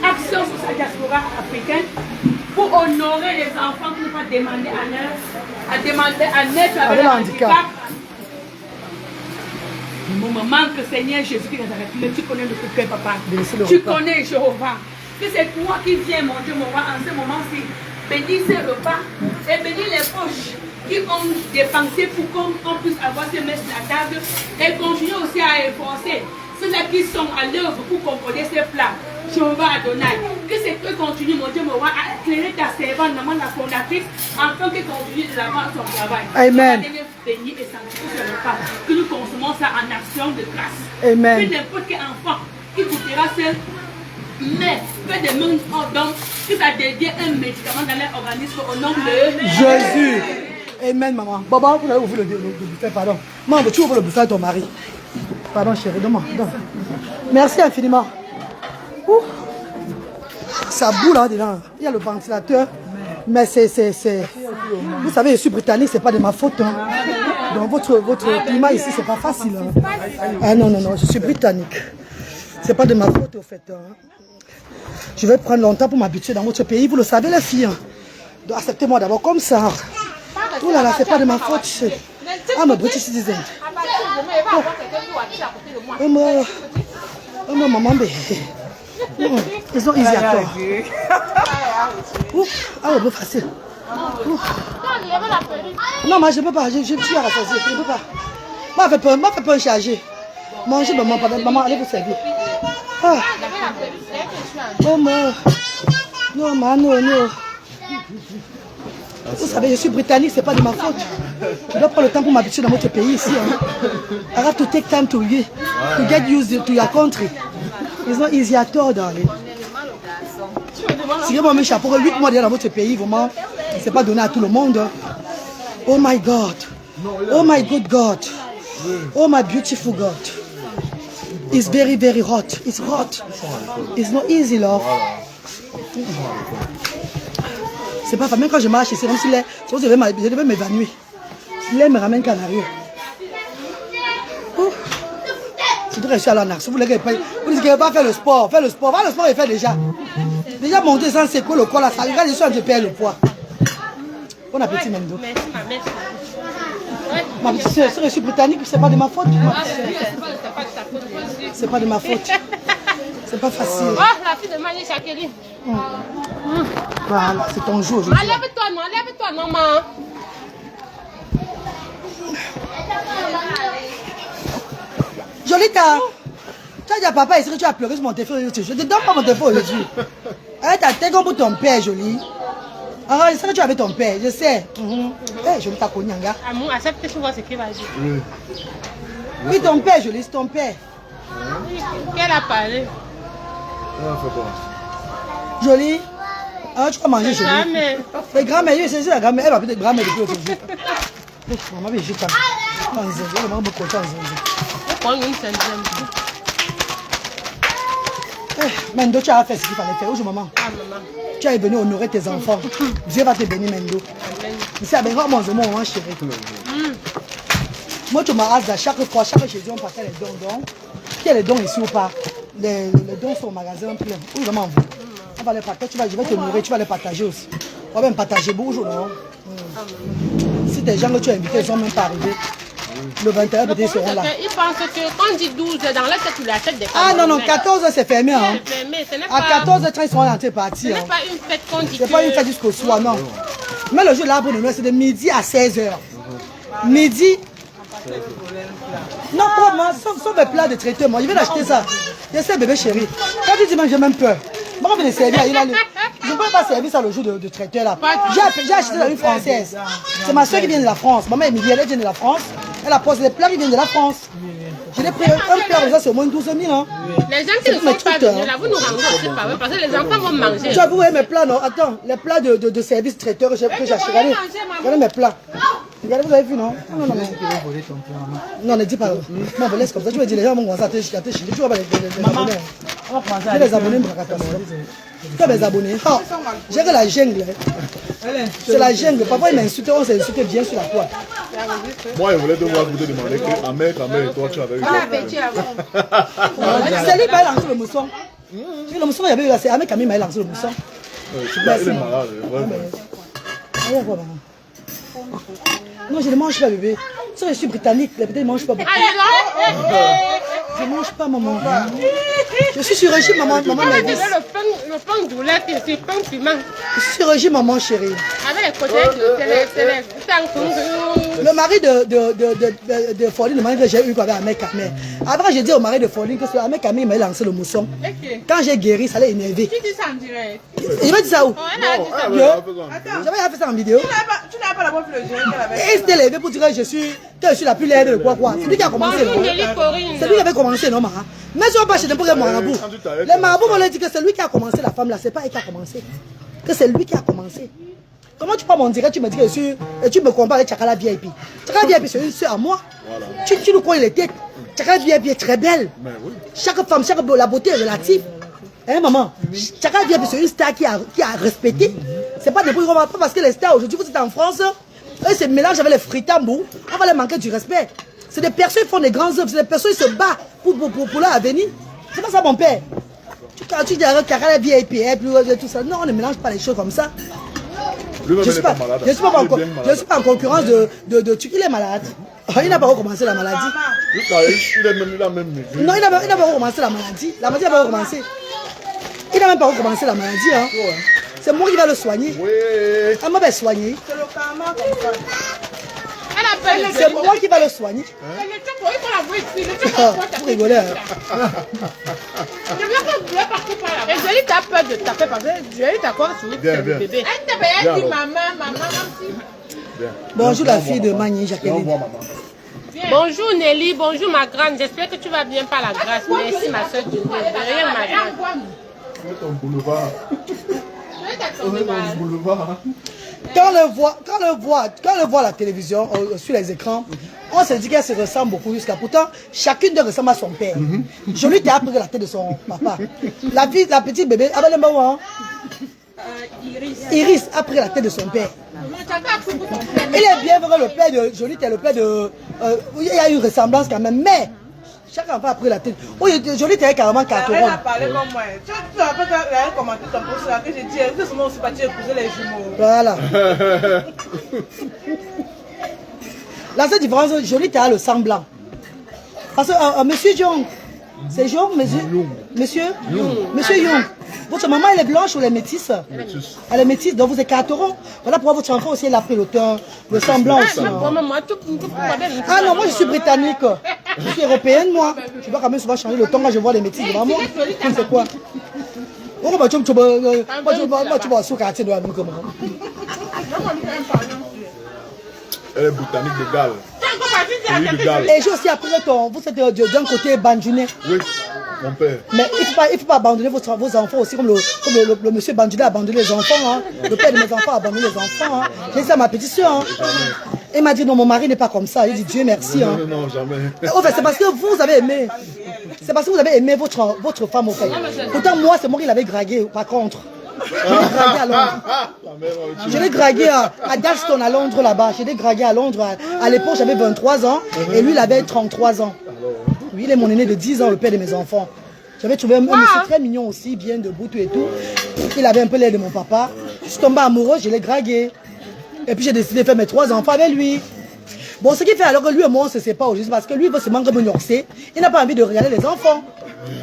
action sur sa diaspora africaine pour honorer les enfants qui nous ont demandé à naître avec le handicap. Mon maman, que Seigneur Jésus-Christ de Nazareth, tu connais notre cœur, papa. Tu connais Jéhovah. Que c'est toi qui viens, mon Dieu, mon roi, en ce moment-ci. Bénis ces repas et bénis les poches qui ont dépensé pour qu'on puisse avoir ces messes à la table et continuer aussi à efforcer ceux-là qui sont à l'œuvre pour concorder ces plats. Jéhovah Adonai, que c'est que continue, mon Dieu, mon roi, à éclairer ta servante, maman la fondatrice, afin que continue de l'avant son travail. Amen. Béni et sanctifié sur le pas, que nous consommons ça en action de grâce. Amen. Que n'importe quel enfant qui goûtera seul, mais fait des mains en don, que ça devient un médicament dans leur organisme au nom de Jésus. Amen, maman. Baba, vous avez ouvert le buffet, pardon. Maman, tu ouvres le buffet à ton mari. Pardon, chérie, donne-moi. Merci infiniment. Ouh. Ça boue là dedans. Il y a le ventilateur. Mais c'est... Vous savez, je suis britannique, c'est pas de ma faute. Hein. Donc votre climat ici, c'est pas facile. Hein. Ah non, je suis britannique. C'est pas de ma faute au fait. Hein. Je vais prendre longtemps pour m'habituer dans votre pays. Vous le savez, les filles. Hein. Donc acceptez-moi d'abord comme ça. Oh là là, c'est pas de ma faute. I'm a British citizen. Oh, maman, ils ont easy à tort. Ah, c'est facile. Non, moi je ne peux pas, je suis rassasiée, je ne peux pas. Moi, fais pas charger. Mangez, maman, allez vous servir. Ah. Oh, non. Vous savez, je suis britannique, c'est pas de ma faute. Je dois prendre le temps pour m'habituer dans votre pays ici. I have to take time to get used to your country. It's not easy at all, darling. Si moi, mes chapeaux, 8 mois déjà dans votre pays, vraiment, c'est pas donné à tout le monde. Oh my God. Oh my good God. Oh my beautiful God. It's very, very hot. It's hot. It's not easy, love. C'est pas même quand je marche, c'est comme si je devais m'évanouir. L'air me ramène qu'en arrière. Surtout que je suis à l'anax. Vous dites qu'il ne pas faire le sport. Faire le sport. Va le sport, il fait déjà. Déjà monter sans séco le poids là. Ça regarde, je suis en train de perdre le poids. Bon appétit, Mendo. Merci, ma mère. Ma petite soeur, je suis britannique, c'est pas de ma faute. C'est pas de ma faute. C'est pas facile. Oh, la fille de Marie Jacqueline. Voilà, c'est ton jour aujourd'hui. Enlève-toi, non, maman. Jolita, tu as dit à papa, est-ce que tu as pleuré sur mon téléphone? Je ne te donne pas mon téléphone aujourd'hui. Arrête ta tête comme pour ton père, Jolie. Ah, je sais que tu avais ton père, je sais. Eh, Jolita Konyanga. Amour, accepte que tu vois ce qu'il va dire. Oui, ton père, Jolie, c'est ton père. Qu'elle a parlé. Jolie, ah, tu vas manger, Jolie. Jamais. Les grand-mères, c'est la grand-mère, elle va peut-être grand-mère depuis l'autre jour. Maman, mais je t'en ai maman beaucoup de temps. Prends une cinquième. Mendo, tu as fait ce qu'il fallait faire. Aujourd'hui, maman. Ah, maman. Tu es venu honorer tes enfants. Dieu va te bénir, Mendo. C'est avec moi, mon chéri. Moi, tu m'as à chaque fois, chaque jeudi, on partage les dons. Donc, il y a les dons ici ou pas? Les dons sont au magasin plein. Oui, vraiment, vous. On va les partager. Je vais te nourrir, tu vas les partager aussi. On va même partager beaucoup, non? Si tes gens que tu as invités, ils ne sont même pas arrivés. Le 21, peut-être ils seront là. Ils pensent que quand on dit 12, dans la tête, tu l'achètes des Ah non, 14 c'est fermé. Hein. C'est fermé, ce n'est À pas... 14h30, ils seront rentrés partis. Ce n'est pas une fête qu'on dit. C'est pas une fête jusqu'au soir, non. Mais le jour là pour nous, c'est de midi à 16h. Midi. Non, pas moi, sauf les plats de traiteur, moi. Je vais l'acheter ça. Je sais, bébé chéri. Quand tu dis, j'ai même peur. Moi, je vais le servir. Je ne peux pas servir ça le jour de traiteur là. J'ai acheté la rue française. C'est ma soeur qui vient de la France. Maman Emilie, elle vient de la France. Elle a posé des plats qui viennent de la France. Je l'ai pris un plat, ça c'est au moins 12 000. Hein. Les gens qui ne sont pas venus là, vous nous rendez aussi par eux, parce que les enfants vont manger. Tu as vu mes plats, non? Attends, les plats de service traiteur que j'ai acheté. Regardez mes plats. Regardez, vous avez vu, non? Non, non, ne dis pas. Non, mais laisse comme ça. Tu vas dire, les gens vont commencer à te chier. Tu vois pas les abonnés. Tu les abonnés, tu as les abonnés. J'ai que la jungle. C'est la jungle. Parfois, ils m'insultent, on s'est insulté bien sur la toile. Moi, je voulais te voir vous demander que Amère et toi, tu avais eu. C'est lui qui m'a lancé le mousson. Le mousson, il y avait eu là, c'est Amère qui m'a lancé le mousson. Il est malade. Non, je ne mange pas, bébé. Si je suis britannique, peut-être je ne mange pas beaucoup. Je ne mange pas, maman. Je suis sur régime, maman. Maman m'a dit. Le pain douleur, c'est pain piment. Je suis sur régime, maman chérie. Avec les côtés, c'est le mari de Foline, le mari que j'ai eu avec Ahmed Kamé. Après, j'ai dit au mari de Foline que Ahmed Kamé m'a lancé le mousson. Quand j'ai guéri, ça l'a énervé. Qui dit ça en direct? Il m'a dit ça où? J'avais fait ça en vidéo. Tu n'as pas la bonne fleur qu'elle avait. Et il s'est levé pour dire que je suis la plus laide de quoi. C'est lui qui a commencé. C'est lui qui avait commencé, non, Mara. Mais je ne vais pas chez n'importe quel marabout. Les marabouts m'ont dit que c'est lui qui a commencé la femme là. C'est pas elle qui a commencé. Que c'est lui qui a commencé. Comment tu peux m'en dire? Tu me dis que je suis. Et tu me compares avec Tchakala VIP. Tchakala VIP, c'est une soeur à moi. Tu nous connais les têtes. Tchakala VIP est très belle. Chaque femme, la beauté est relative. Hein, maman? Tchakala VIP, c'est une star qui a respecté. C'est pas des bruits qu'on va pas parce que les stars aujourd'hui, vous êtes en France. Eux se mélangent avec les fritambous. On va les manquer du respect. C'est des personnes qui font des grands œuvres. C'est des personnes qui se battent pour leur avenir. C'est pas ça, mon père. Tu dis Tchakala VIP, tout ça. Non, on ne mélange pas les choses comme ça. Je ne suis pas en concurrence de il est malade. Il n'a pas recommencé la maladie. Il a même non, il n'a pas recommencé la maladie. La maladie n'a pas recommencé. Il n'a même pas recommencé la maladie. Hein. C'est moi qui vais le soigner. Ah, moi, je vais soigner. C'est le karma comme ça. C'est moi qui vais le soigner. Vous rigolez. Et Jolie t'a peur de taper parce que Jolie t'a quoi sur le bébé. Elle dit maman. Bonjour la fille de Magny, Jacqueline. Bonjour Nelly, bonjour ma grande. J'espère que tu vas bien par la grâce. Merci ma soeur du rien ma grande. ton boulevard. Quand on le voit à la télévision, sur les écrans, on se dit qu'elle se ressemble beaucoup jusqu'à pourtant, chacune d'eux ressemble à son père. Jolie Théa a pris la tête de son papa. La petite bébé, Iris a pris la tête de son père. Il est bien vrai, le père de Jolie Théa, le père de... il y a eu ressemblance quand même, mais... Chaque enfant a pris la tête. Oh, Jolie Théa carrément 4 Elle a parlé comme moi. Tu te rappelles quand elle a commenté ton post là, que j'ai dit, que ce moment aussi parti épouser les jumeaux. Voilà. La seule différence, Jolie Théa a le sang blanc. Parce que monsieur Young, c'est Young, monsieur Young. Votre maman, elle est blanche ou elle est métisse? Elle est métisse, donc vous êtes 4 ans. Voilà pourquoi votre enfant aussi, elle a pris le teint, le sang blanc aussi. Ah non, moi je suis britannique. Je suis européenne, moi. Je dois quand même souvent changer le ton quand je vois les métisses devant moi. C'est quoi? Elle est botanique de Galles. Et j'ai aussi appris vous êtes d'un côté bandunais. Oui, mon père. Mais il ne faut pas abandonner vos enfants aussi, comme le monsieur bandunais a abandonné les enfants. Hein. Le père de mes enfants a abandonné les enfants. Hein. J'ai dit ça à ma petite soeur. Hein. Il m'a dit non, mon mari n'est pas comme ça. Il dit Dieu merci. Hein. Non, jamais. En fait, c'est parce que vous avez aimé. C'est parce que vous avez aimé votre femme au fait. Pourtant, moi, c'est moi qui l'avais dragué, par contre. Je l'ai dragué à Londres. Je l'ai dragué à Dalston à Londres là-bas. Je l'ai dragué à Londres. À l'époque, j'avais 23 ans et lui, il avait 33 ans. Oui, il est mon aîné de 10 ans, le père de mes enfants. J'avais trouvé un monsieur très mignon aussi, bien debout, tout et tout. Il avait un peu l'air de mon papa. Je suis tombée amoureuse, je l'ai dragué. Et puis j'ai décidé de faire mes 3 enfants avec lui. Bon, ce qui fait alors que lui et moi, on ne se sépare aujourd'hui, parce que lui, il veut seulement me norcer. Il n'a pas envie de regarder les enfants.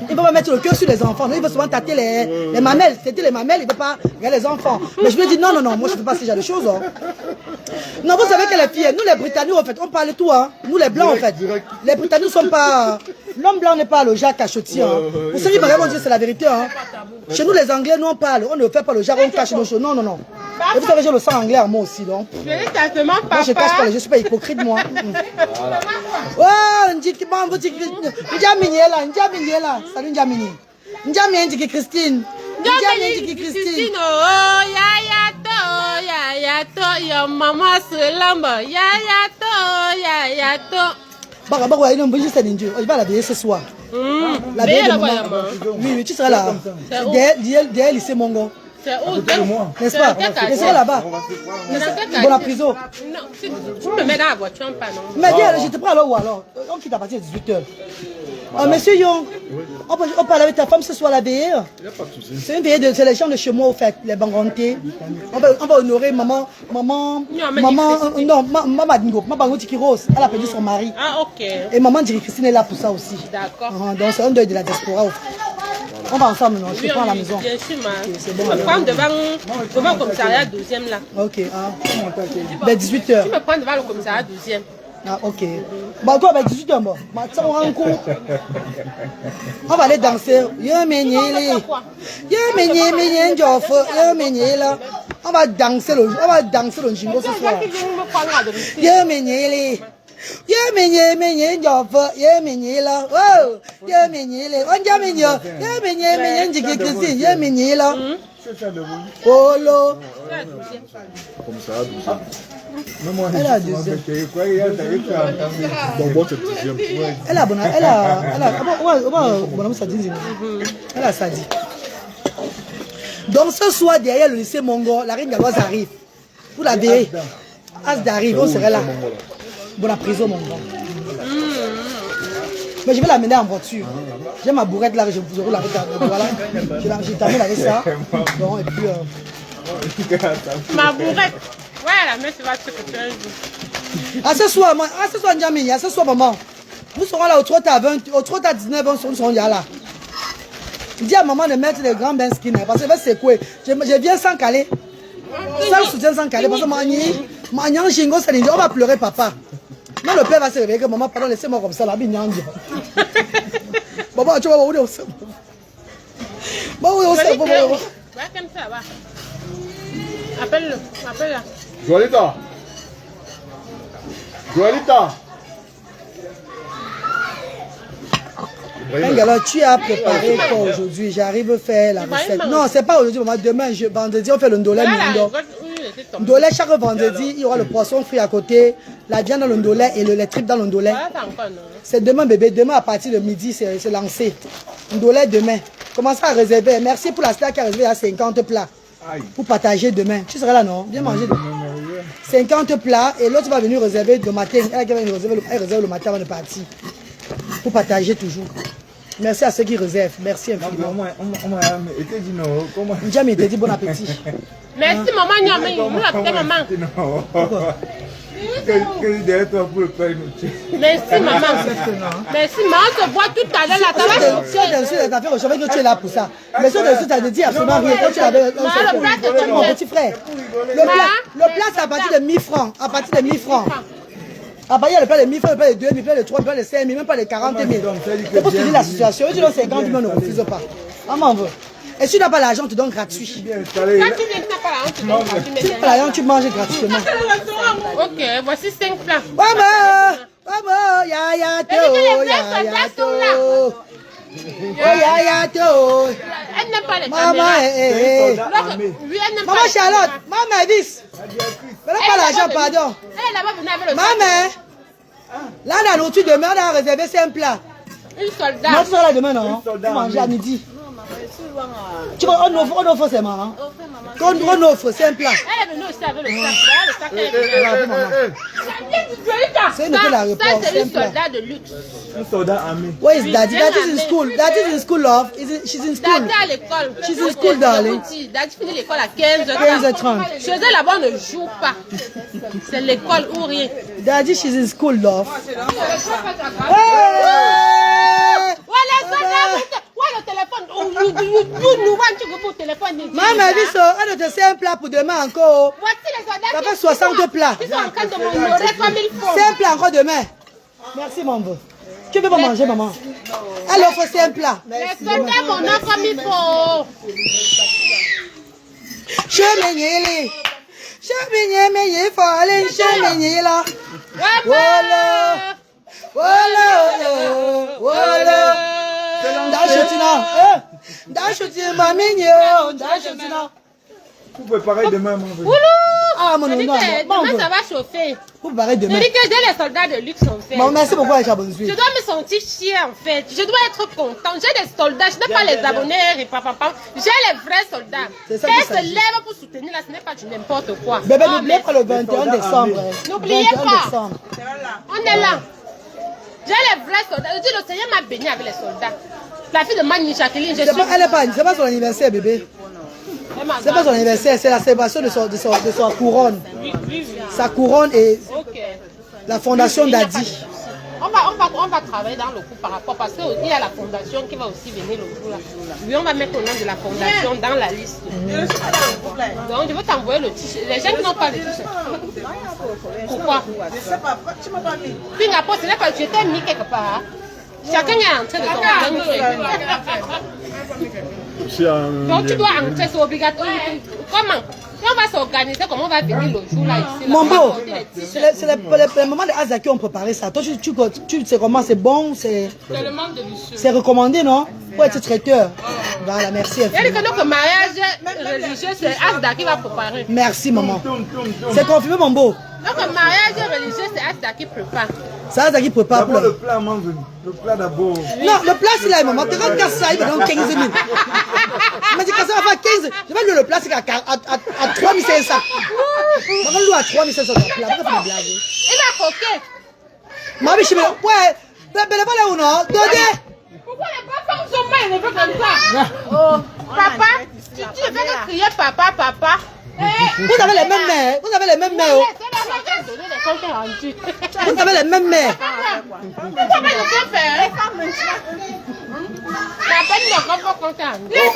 Il ne veut pas mettre le cœur sur les enfants. Il veut souvent tâter les mamelles. C'était les mamelles, il ne veut pas regarder les enfants. Mais je lui ai dit non, non, non, moi je ne fais pas ce genre de choses. Hein. Non, vous savez que les filles, nous les Britanniques, en fait, on parle tout. Hein. Nous les Blancs, en fait. Les Britanniques ne sont pas... L'homme blanc n'est pas le Jacques Cachotier. Hein. Vous savez, vraiment dire c'est la vérité. Hein. Chez nous, les Anglais, nous on parle. On ne fait pas le Jacques, on cache nos choses. Non, non, non. Et vous savez, j'ai le sang anglais en moi aussi. Donc. Je dis exactement, papa. Moi, je cache pas, je ne suis pas hypocrite, moi. Oh, salut Njamini. Njamini, Christine. Njamini, Christine. Oh, ya to, your mama se lambe. Ya to. Bah, il va la veiller ce soir. La veille de maman. Oui, tu seras là. Derrière lycée Mongo. C'est où? N'est-ce pas? Je serai là-bas. Dans la prison. Non, tu me mets dans la voiture, pas non. Mais je te prends alors où alors? On quitte à partir de 18h. Monsieur Young, on parle avec ta femme ce soir à la veillée. C'est une veillée, c'est les gens de chez moi au fait, les bangantés. On va honorer maman, maman Tiki Rose, elle a perdu son mari. Ah, ok. Et maman Diri Christine est là pour ça aussi. D'accord. Donc c'est un deuil de la diaspora. On va ensemble, non? Je te prends à la maison. Bien sûr, ma. C'est bon. Tu me prends devant le commissariat 12e là. Ok. Ben 18h. Tu me prends devant le commissariat 12e. Ah, ok. Bon, toi, ben 18h, bon. On va aller danser. On va danser le jingo ce soir. Elle a deuxième. Elle a bonne. Elle a ça dit. Donc ce soir derrière le lycée Mongo, la reine Galoise arrive. Vous la verrez. Asda arrive, on serait là. Bon, la prison Mongo. Mais je vais l'amener en voiture. J'ai ma bourrette là, je roule avec la voilà. Je t'amène avec ça. Bon, et puis. Ma bourrette. Ouais, la mère, tu vas te couper un jour. À ce soir, Njamini, à ce soir, maman. Nous serons là au trottoir à 19h, nous serons là. Dis à maman de mettre les grands bains skinner parce que c'est quoi? Je viens sans caler. Sans soutien, sans caler. Parce que on va pleurer, papa. Non, le père va se réveiller que maman, pardon, laissez-moi comme ça, là, maman, tu vas voir où est-ce que va comme ça, va. Appelle-le, appelle-la. Joalita. Alors, tu as préparé quoi aujourd'hui? J'arrive à faire la recette. Non, c'est pas aujourd'hui, maman. Demain, vendredi, on fait le ndolé. tomber. Ndolé, chaque vendredi, il y aura le poisson frit à côté, la viande dans le ndolé et les tripes dans le ndolé. C'est demain, bébé. Demain, à partir de midi, c'est lancé. Ndolé demain. Commencez à réserver. Merci pour la star qui a réservé à 50 plats. Pour partager demain. Tu seras là, non? Viens manger demain. 50 plats et l'autre va venir réserver le matin. Elle réserve le matin avant de partir. Pour partager toujours. Merci à ceux qui réservent. Merci infiniment. Jamais te dit bon appétit. Merci maman, maman. Merci maman. Merci maman, on se voit tout à l'heure là. Je savais que tu es là pour ça. Mais ça, tu as dit absolument rien. Quand tu avais mon petit frère. Le plat, c'est à partir de 1000 francs. À partir de 1000 francs. Ah bah il y a le plat de 1000 francs, le plat de 2000, le plat de 3000, le plat de 5000, même pas de 40 000. C'est pour te dire la situation. Tu donnes 50 000, on ne refuse pas. Maman veut. Et si tu n'as pas l'argent, on te donne gratuit. Quand tu viens, tu n'as pas l'argent, tu donnes gratuit. Si tu n'as pas l'argent, tu manges gratuitement. Ok, voici 5 plats. Maman, ya to. Elle n'aime pas les Maman, Maman Charlotte, maman Elvis. Elle n'a pas l'argent, pardon. Elle est là-bas venue avec le Maman, là, la nourriture demain, on a réservé 5 plats. Une soldat. Moi, tu seras là demain, non? Tu manges à midi. Tu vois, on offre seulement, hein? On offre, c'est un plat. Elle est venue aussi avec le sac. C'est une hôtel aéroport, c'est une soldat de luxe. Un soldat armé. Where is Daddy? Daddy's in school. Daddy's in school, love. She's in school. Daddy à l'école. She's in school, darling. Daddy finit l'école à 15h30. 15h30. Chez elle, là-bas, on ne joue pas. C'est l'école ou rien. Daddy, she's in school, love. Ouais, les soldats, ouais, le téléphone. Nous, téléphone. Maman, elle te sait un plat pour demain encore. Voici les soldats. Ça fait 60 plats. Ils sont en train de m'honorer comme il faut. 5 plats encore demain. Merci, maman. Tu veux pas manger, maman? Elle offre 5 plats. Les soldats m'honorent comme il faut. Cheminez-les. Cheminez, falling, cheminez là. Voilà. Voilà. D'acheter ma mignon. Vous préparez demain, maman. Ah, mon nom, demain, ça va chauffer. Vous préparez demain. Je dis que j'ai les soldats de luxe en fait. Bon, merci beaucoup, Aïcha Bonsoir. Je dois me sentir chier en fait. Je dois être content. J'ai des soldats. Je n'ai pas les abonnés et papa. J'ai les vrais soldats. C'est ça qui qui se lèvent pour soutenir là. Ce n'est pas du n'importe quoi. Bébé, n'oubliez pas le 21 décembre. N'oubliez pas. On est là. J'ai les vrais soldats. Je dis, le Seigneur m'a béni avec les soldats. La fille de Mani Jacqueline, je suis... C'est pas son anniversaire, bébé. C'est pas son anniversaire, c'est la célébration de sa couronne. Sa couronne et la fondation d'Adi. On va travailler dans le coup par rapport, parce qu'il y a la fondation qui va aussi venir le jour là. Oui, on va mettre le nom de la fondation dans la liste. Donc je vais t'envoyer le t-shirt. Les gens qui n'ont pas le t-shirt. Pourquoi? Je sais pas, tu m'as pas mis. Puis après, ce n'est pas que je t'ai mis quelque part. Chacun est entré de son. Donc tu dois entrer, c'est obligatoire. Comment? Si on va s'organiser, comment on va venir le jour là ici? Mon beau, c'est le moment de Asda qui ont préparé ça. Toi, tu sais comment c'est bon, c'est recommandé, non? Pour être traiteur. Voilà, merci. Il y a que mariage religieux, c'est Asda qui va préparer. Merci, maman. C'est confirmé, mon beau. Donc, le mariage religieux, c'est Asda qui prépare. C'est Asda qui prépare. D'abord le plat, maman. Le plat d'abord. Non, le plat, c'est là, maman. Tu regardes ça, il me donne 15 000. Mais c'est quand ça va faire 15. Je vais lui le plat, c'est à 3 500. Je vais lui à 3 500. Il va croquer. Ma biche, ouais. Ben, voilà où non? Donnez. Pourquoi les papas sont mal élevés comme ça? Oh, papa, tu ne fais que crier papa, papa. Vous avez les mêmes mères. Vous avez les mêmes mères. Vous avez les mêmes mères. Pourquoi pas le faire? La peine ne va pas compter en Dieu. Les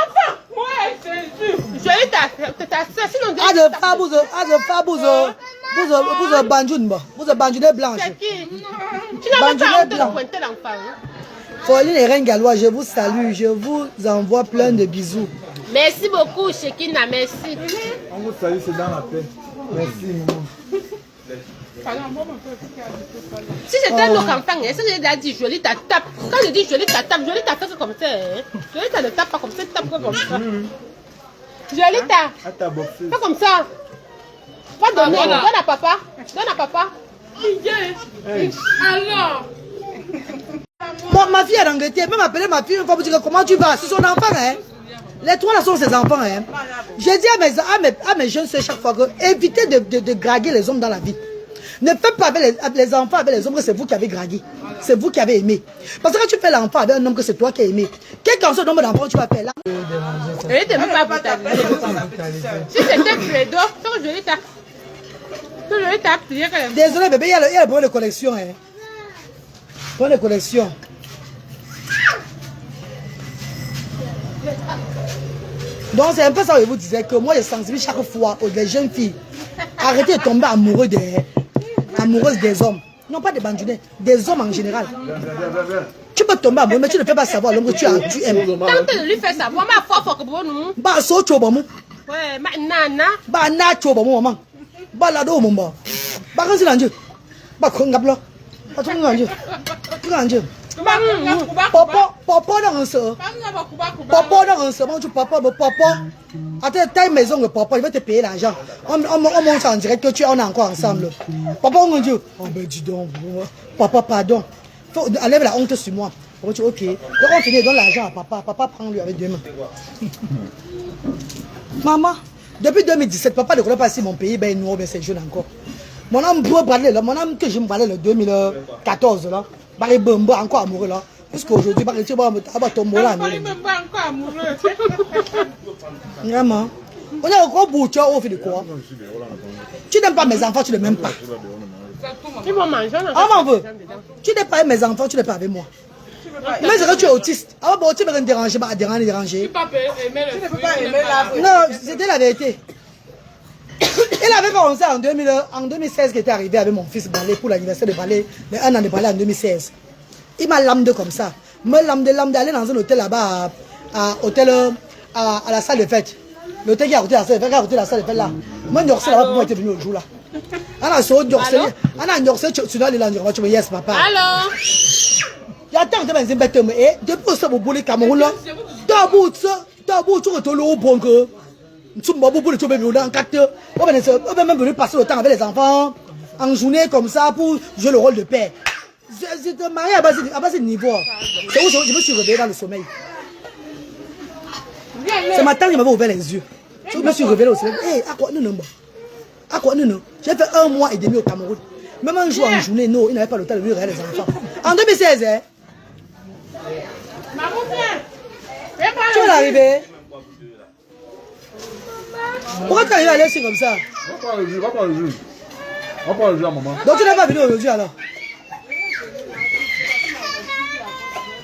enfants, moi, Jésus. Je vais ta soeur, sinon... Vous êtes banjoune, vous êtes banjoune blanche. C'est qui? Tu n'as pas honte de pointer l'enfant. Pauline et Reine Gallois, je vous salue, je vous envoie plein de bisous. Merci beaucoup, Shekina, merci. On vous salue, c'est dans la paix. Merci, maman. Si c'était un autre enfant, est-ce que j'ai dit Jolie ta tape? Quand je dis Jolie ta tape, Jolie ta fait comme ça. Jolie ta ne tape pas comme ça, tape comme ça. Jolita. À ta boxeuse. Pas comme ça. Pas donner. voilà. Donne à papa. Donne à papa. Hey. Alors. Bon, ma fille est en Angleterre, même appeler ma fille une fois pour dire comment tu vas. C'est son enfant, hein. Les trois là sont ses enfants, hein. J'ai dit à mes jeunes soeurs chaque fois que évitez de draguer les hommes dans la vie. Ne faites pas avec les enfants, avec les hommes que c'est vous qui avez dragué. C'est vous qui avez aimé. Parce que quand tu fais l'enfant avec un homme que c'est toi qui as aimé, quel qu'en soit le nombre d'enfants tu vas faire là. Elle était même pas brutalisée. Si c'était Fredo, quand Jolita. Quand Jolita a plié quand même. Désolé bébé, il y a le problème de connexion, hein. Problème de connexion. Donc c'est un peu ça que je vous disais que moi je sensibilise chaque fois aux jeunes filles. Arrêtez de tomber amoureuses des hommes. Non pas des bandunets, des hommes en général. Tu peux tomber amoureux mais tu ne fais pas savoir l'homme que tu aimes. Tente de lui faire savoir, ma fort que pour nous. Bah so chobamou. Ouais, ma nana. Bah na chobamou maman. Bah la do mumba. Bah quand c'est l'ange. Bah kongablo. Bah tu l'ange. Tu l'ange. Papa dans un seul. Papa dans un seul. Tu papa. Attends, ta maison de papa, il va te payer l'argent. On monte en direct que tu on est encore ensemble. Papa, on dit, oh ben dis donc, papa, pardon. Faut enlève la honte sur moi. On dit, ok. Donc on finit, donne l'argent à papa. Papa prend lui avec deux mains. Maman, depuis 2017, papa ne connaît pas si mon pays ben noir, ben c'est jeune encore. Mon âme pour parler là, mon âme que je me parlais le 2014 là. Barry Bumbo encore amoureux là. Jusqu'aujourd'hui, Barry tu vas tomber là. Barry Bumbo encore amoureux. Vraiment. On a encore bout, tu as offert de quoi? Tu n'aimes pas mes enfants, tu ne m'aimes pas. Ils vont manger. Ah, m'en veux. Tu n'aimes pas mes enfants, tu n'es pas avec moi. Mais c'est que tu es autiste. Ah bon, tu me déranger, pas déranger. Tu ne peux pas aimer la. Non, c'était la vérité. Il avait commencé en 2016 qui était arrivé avec mon fils Balé pour l'anniversaire de Balé, le 1 an de Balé en 2016. Il m'a lambé comme ça. Me lambé aller dans un hôtel là-bas, à la salle de fête. L'hôtel qui a côté de la salle de fête là. Moi, je suis là-bas pour moi, j'étais venu au jour là. Alors, tu dois aller là, tu me dis, yes, papa. Allô? Il y a tant de gens qui me disent, et depuis ça, vous voulez Cameroun là, t'as bout, tu retournes au bon que. Tu m'as beaucoup de choses en 4 heures. On va même venir passer le temps avec les enfants en journée comme ça pour jouer le rôle de père. C'est de marier à bas de niveau. C'est où je me suis réveillé dans le sommeil. Ce matin, il m'avait ouvert les yeux. Je me suis réveillé au sommeil. Hé, à quoi non? À quoi non? J'ai fait 1 mois et demi au Cameroun. Même un jour en journée, non, il n'avait pas le temps de lui regarder les enfants. En 2016, hein? Tu vas l'arriver. Pourquoi tu arrives à laisser comme ça? Va pas le jus, va pas le jus. Va pas le jus à maman. Donc tu n'es pas venu aujourd'hui alors?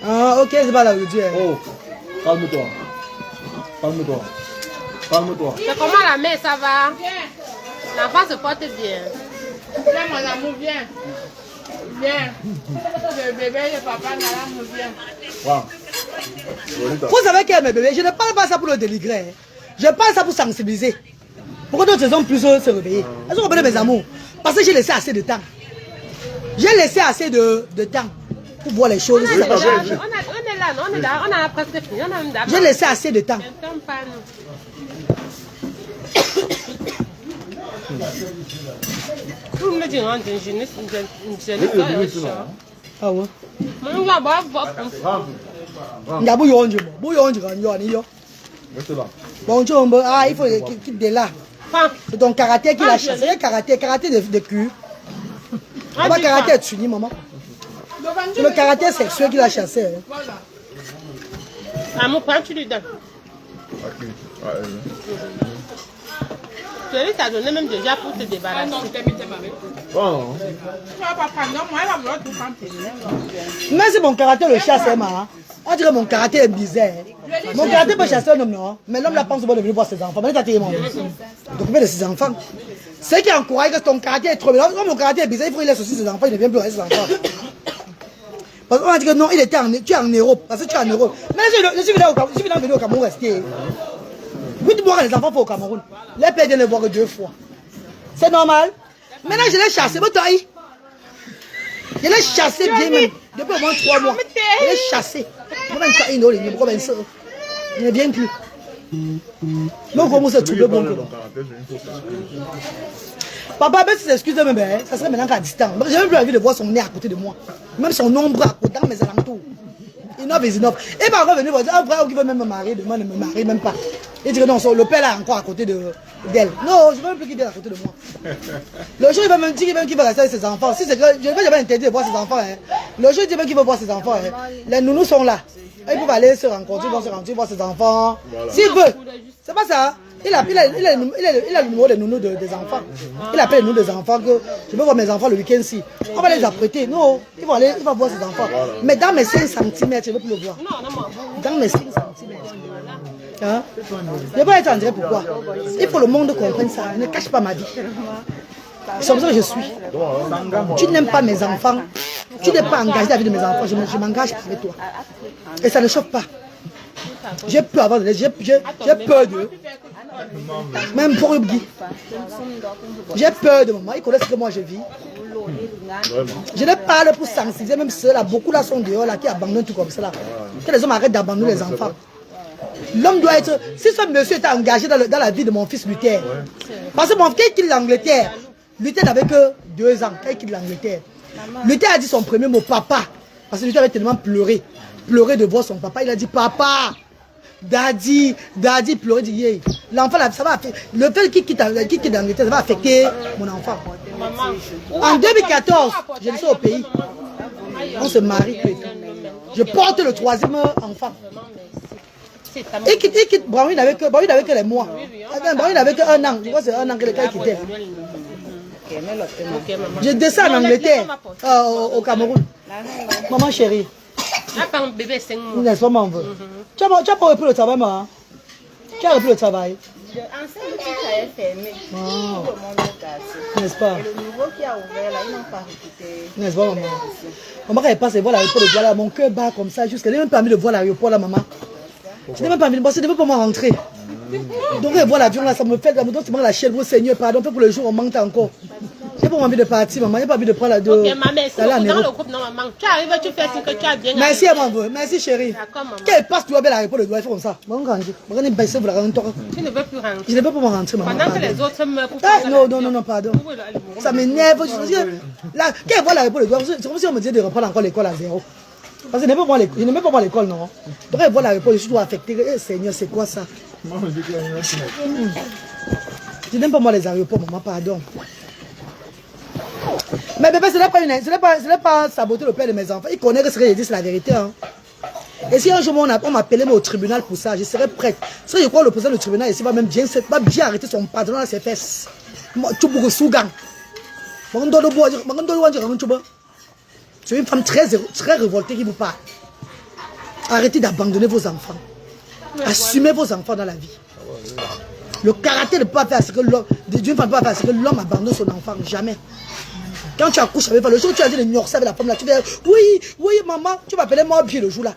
Ah ok, c'est pas là aujourd'hui. Oh, calme-toi. Calme-toi. Calme-toi. C'est comment la mère, ça va? L'enfant se porte bien. Viens mon amour, viens. Viens. Le bébé, le papa, l'amour, viens. Wow. Vous savez qu'elle mes bébés, je ne parle pas ça pour le dénigrer. Hein. Je parle ça pour sensibiliser. Pourquoi d'autres hommes plus se réveiller? Est-ce que vous comprenez mes amours? Parce que j'ai laissé assez de temps. J'ai laissé assez de temps pour voir les choses. On est là, on a presque fini. J'ai laissé assez de temps. Vous me direz une jeunesse. Ah ouais? On va voir. Il y a beaucoup de gens. Bon, il faut qu'il de là. C'est ton caractère qui l'a chassé. C'est caractère de cul. C'est pas caractère de tuni, maman. C'est le caractère sexuel qui l'a chassé. Amour, prends-tu lui donnes. Tu t'as donné même déjà pour te débarrasser. Non, tu t'aimes avec toi. Tu vas pas prendre, non, moi, elle va vouloir tout prendre. Mais c'est mon caractère le chasse, hein. On dirait mon caractère est bizarre. Mon caractère peut chasser un homme, non. Mais l'homme la pense de venir voir ses enfants. Mais il d'occuper de ses enfants. C'est qui encourage que ton caractère est trop bien. Comme mon caractère est bizarre, il faut qu'il laisse aussi ses enfants, il ne vient plus avec ses enfants. Parce qu'on a dit que non, tu es en Europe. Parce que tu es en Europe. Mais je suis venu au Cameroun rester. 8 mois que les enfants font au Cameroun. Les pères viennent les voir que 2 fois. C'est normal. Maintenant, je l'ai chassé. Je l'ai chassé bien même. Depuis au moins 3 mois. Je l'ai chassé. Il ne vient plus. Donc, comment c'est trouvé bon? Papa, même si c'est excuse même, ça serait maintenant qu'à distance. J'ai même plus envie de voir son nez à côté de moi. Même son ombre à côté, dans mes alentours. Innove is enough. Et par contre, venir voir un frère qui veut même me marier, demain ne me marie même pas. Il dit que non, le père là encore à côté d'elle. Non, je ne veux même plus qu'il vienne à côté de moi. Le jour, il va même dire qu'il veut rester avec ses enfants. Si c'est que je ne vais jamais interdire de voir ses enfants. Hein. Le jour, il dit même qu'il veut voir ses enfants. Hein. Les nounous sont là. Ils peuvent aller se rencontrer, ils vont se rencontrer, voir ses enfants. Voilà. S'il veut. C'est pas ça. Il a le numéro des nounous des enfants. Il appelle les nounous des enfants que je veux voir mes enfants le week-end-ci. On va les apprêter. Non, il va voir ses enfants. Mais dans mes 5 cm, je ne veux plus le voir. Dans mes 5 cm. Hein? Je ne vais pas être en direct pourquoi. Il faut que le monde comprenne ça. Je ne cache pas ma vie. C'est comme ça que je suis. Tu n'aimes pas mes enfants. Tu n'es pas engagé dans la vie de mes enfants. Je m'engage avec toi. Et ça ne choque pas. J'ai peur avant de les. J'ai peur d'eux. Même pour eux. J'ai peur de maman. Ils connaissent que moi je vis. Je ne parle pour sensibiliser. Même ceux-là, beaucoup là sont dehors là, qui abandonnent tout comme ça. Que les hommes arrêtent d'abandonner les enfants. L'homme doit être. Si ce monsieur était engagé dans la vie de mon fils Luther. Parce que mon frère quitte l'Angleterre. Luther n'avait que 2 ans quand il quitte l'Angleterre. Luther a dit son premier mot, papa. Parce que Luther avait tellement pleuré. Pleuré de voir son papa. Il a dit, papa. Daddy, pleurer, dit, yeah. L'enfant, ça va affecter. Le fait qu'il quitte l'Angleterre, ça va affecter mon enfant. En 2014, je suis au pays. On se marie. Je porte le 3e enfant. Il quitte Brown, il n'avait que les mois. Brown, il n'avait que 1 an. Je crois que c'est 1 an que le gars quittait. Je descends en Angleterre, au Cameroun. Maman chérie. N'est-ce pas, maman? Tu n'as pas repris le travail, maman? Tu as repris le travail? Ensemble, tout ça est fermé. Tout le monde est cassé. N'est-ce pas? Et le nouveau qui a ouvert là, ils n'ont pas recruté. N'est-ce pas, maman? Maman, quand elle passe et voit l'aéroport de Douala, mon cœur bat comme ça, jusqu'à. Je n'ai même pas envie de voir l'aéroport là, maman. Je n'ai même pas envie de voir, je ne veux pas moi rentrer. Donc, elle voit l'avion là, ça me fait la chienne, mon Seigneur, pardon, pour le jour, on manque encore. Je n'ai pas envie de partir, maman. Je n'ai pas envie de prendre la deux. Ok, maman, si dans le groupe, non, maman. Tu arrives, tu fais ce que tu as bien. Merci, maman. Merci, chérie. D'accord, maman. Qu'elle passe, tu vas bien l'aéroport de Douala, il faut comme ça. Tu ne veux plus rentrer. Je ne veux pas me rentrer, maman. Pendant que les autres meurent pour non, pardon. Ça m'énerve. Là, quand elle voit l'aéroport de Douala, c'est comme si on me disait de reprendre encore l'école à 0. Parce que je n'aime pas moi l'école, non. Donc elle voit l'aéroport, je suis toujours affecté. Eh, Seigneur, c'est quoi ça? Je n'aime pas moi les aéroports, maman, pardon. Mais bébé, ce n'est pas saboter le père de mes enfants. Il connaît que ce que je dis, c'est la vérité. Hein. Et si un jour on m'appelait au tribunal pour ça, je serais prête. Si je crois que le président du tribunal ici va même bien arrêter son patron dans ses fesses. C'est une femme très révoltée qui vous parle. Arrêtez d'abandonner vos enfants. Assumez vos enfants dans la vie. Le caractère ne peut pas faire ce que l'homme, d'une femme ne peut pas faire ce que l'homme abandonne son enfant. Jamais. Quand tu accouches avec le jour où tu as dit le gnorcer avec la femme là, tu dis oui maman, tu m'appelais moi bien le jour là.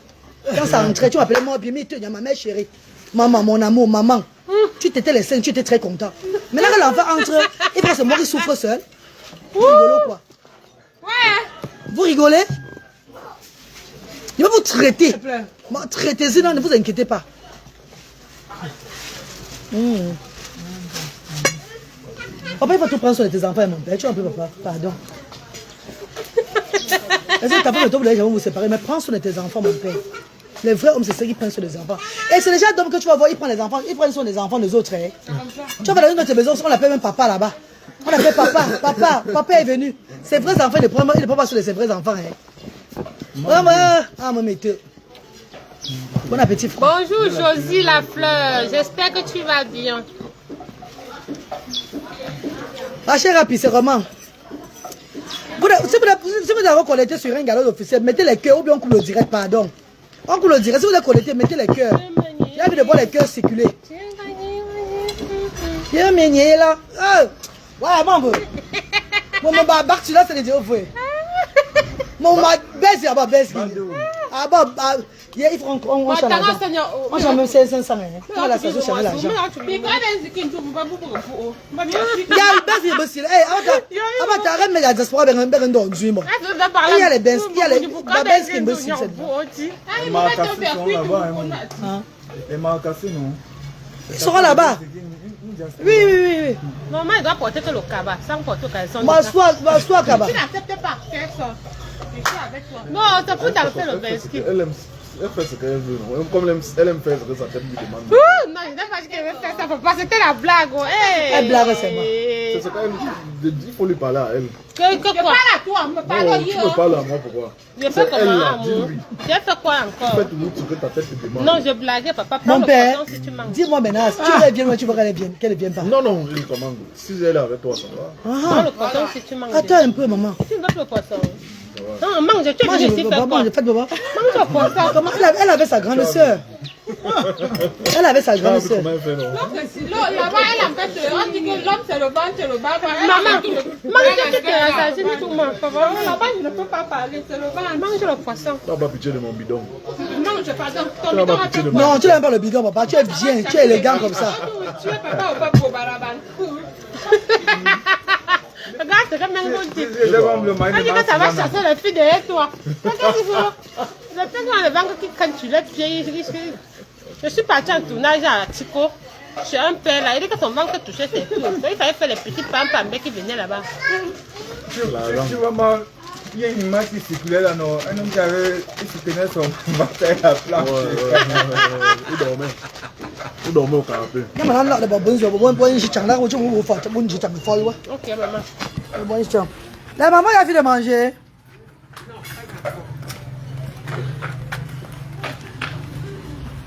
Quand ça rentrait, tu m'appelais moi bien, mais tu dis ma mère chérie, maman, mon amour, maman. Tu t'étais laissé, tu étais très content. Maintenant que l'enfant entre, il pense que moi il souffre seul. Vous rigolez quoi? Ouais. Vous rigolez? Je vais vous traiter. Traitez-y, non, ne vous inquiétez pas. Papa, il va tout prendre sur tes enfants, mon père. Tu vois un peu, papa. Pardon. Est-ce que ta femme et toi, vous allez jamais vous séparer? Mais prends sur tes enfants, mon père. Les vrais hommes, c'est ceux qui prennent sur les enfants. Et c'est déjà d'hommes que tu vas voir, ils prennent les enfants, ils prennent sur les enfants des autres. Hein. Tu vas dans une de tes maisons, on l'appelle même papa là-bas. On l'appelle papa est venu. Ses vrais enfants, il ne prend pas sur ses vrais enfants. Hein. Mon métier. Bon appétit, frère. Bonjour Josie la fleur, j'espère que tu vas bien. Ah, cher Rapi, c'est roman. Si vous avez connecté sur un galop officiel, mettez les cœurs ou bien on coupe le direct, pardon. On coupe le direct. Si vous avez connecté, mettez les cœurs. J'ai envie de voir les cœurs circuler. Il y a un meunier là. Ouais, maman. Mon bac, tu l'as, c'est les dieux, frère. Mon baisse, il y a pas baisse. Il faut on change l'argent. On change même 500. On la station change l'argent. Il y a une baisse, il y a baisse. Arrête, mais la diaspora, il y a les baisses. Il y a les baisses qui baissent. Les marcassés sont là-bas. Les marcassés, non. Il sera là-bas. Oui. Maman, il doit porter que le cabas, sans porter le caleçon. M'assois, Kaba. Tu n'acceptes pas faire ça. Je suis avec toi. Non, c'est pour t'arrêter le vesquille. Elle fait ce qu'elle veut, non? Comme elle aime faire ce que sa tête lui demande. Non, je ne sais pas ce qu'elle veut faire ça, papa. C'était la blague. Oh. Hey. Elle blague seulement. C'est ce qu'elle dit, il faut lui parler à elle. Que Je quoi? parle à toi, me parle Non, à tu lui. me parles à moi, pourquoi? Je fais C'est elle comment, là, amour? dis-lui. J'ai fait quoi encore? Fais toujours ce que ta tête te demande. Non, je blaguais, papa. Prends Mon le père, poisson si tu manges. dis-moi maintenant, si tu veux qu'elle vienne, tu veux qu'elle ne vienne pas. Non, il commande. Si elle est avec toi, ça va. Prends le poisson si tu manges. Attends un peu, maman. Tu veux le poisson? Non, mange, tu es Moi, venu je ici veux faire pas quoi? manger, faites papa. Mange le poisson. Comment elle avait sa grande soeur. Elle avait sa Tu as grande vu soeur. comment elle fait, non? Là-bas, elle empêche. On dit que l'homme, c'est le ventre, c'est le bas. Maman, mange tout que ça, c'est tout moi. Là-bas, je ne peux pas parler, c'est le ventre. Mange le poisson. Tu n'as pas pitié de mon bidon. Non, je pardonne. Tu Ton n'as bidon pas a pitié fait de moi. Non, tu n'aimes pas le bidon, papa. Tu es bien, tu es élégant comme ça. Tu es papa ou pas pour Baraban? Regarde, c'est comme un gros type. Le mari On dit que ça va chasser les filles derrière toi. Regarde, il faut. Le fait dans le ventre qui, quand tu lèves pied, je suis partie en tournage à Tico. Chez un père là, il dit que son ventre touchait ses tours. Donc il fallait faire les petits pam-pam qui venaient là-bas. Tu vois, moi, il y a une image qui circulait là, non? Un homme qui soutenait son ventre à la planche. Il dormait au canapé. Il y a maintenant là, bon, je t'en là, je vous fais, je t'en fais, ouais. Ok, maman. Bon, je t'en. La maman, il a fini de manger.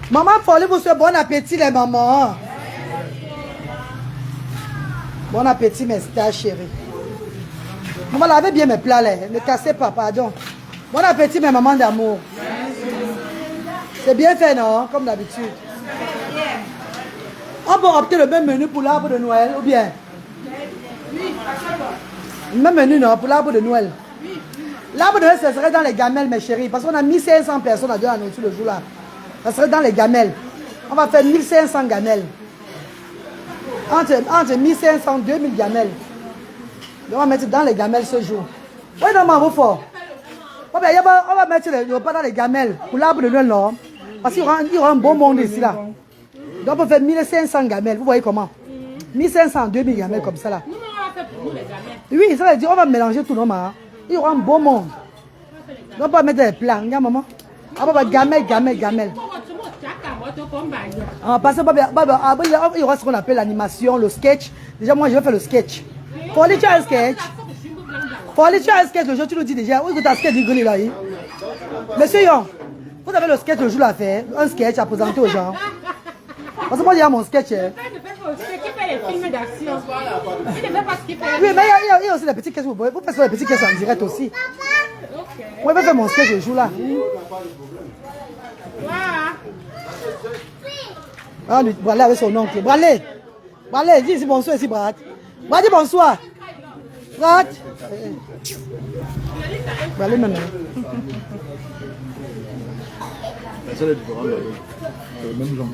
Maman, folie vous souhaite bon appétit, les mamans. Bon appétit, mes stars chéries. Maman, lavez bien mes plats, là. Ne cassez pas, pardon. Bon appétit, mes mamans d'amour. C'est bien fait, non? Comme d'habitude. On peut opter le même menu pour l'arbre de Noël, ou bien? Le même menu, non? Pour l'arbre de Noël. L'arbre de Noël, ce serait dans les gamelles, mes chéris. Parce qu'on a 1500 personnes à donner la nourriture le jour-là. Ça serait dans les gamelles. On va faire 1500 gamelles. Entre 1500 et 2000 gamelles. On va mettre dans les gamelles ce jour. Oui, non, maman, fort. On va mettre le repas dans les gamelles pour l'arbre de Noël, non? Parce qu'il y aura un bon monde ici, là. Donc, on peut faire 1500 gamelles. Vous voyez comment? 1500, 2000 gamelles comme ça, là. Nous, on va faire pour nous les gamins. Oui, ça veut dire on va mélanger tout, non, maman? Il y aura un bon monde. Donc, on va mettre des plats. Regarde, maman. On va gamelle. Parce qu'il y aura ce qu'on appelle l'animation, le sketch. Déjà, moi, je vais faire le sketch. Folie, tu as un sketch? Folie, tu as un sketch le jour, tu nous dis déjà. Où est-ce que tu as un sketch du là? Monsieur Yon, vous avez le sketch le jour à faire, un sketch à présenter aux gens. Parce que moi, il y a mon sketch. Hein. Qui fait les films d'action? Il ne fait pas ce qu'il fait. Oui, mais il y a aussi les petites caisses. Vous faites les petites caisses en direct aussi. Moi, je vais faire mon sketch le jour là. Ah, lui, Bralé avec son oncle. Bralé, dis ici bonsoir ici, Brad. Brad, dis bonsoir. Brad. Bralé même. C'est le différent, c'est le même genre.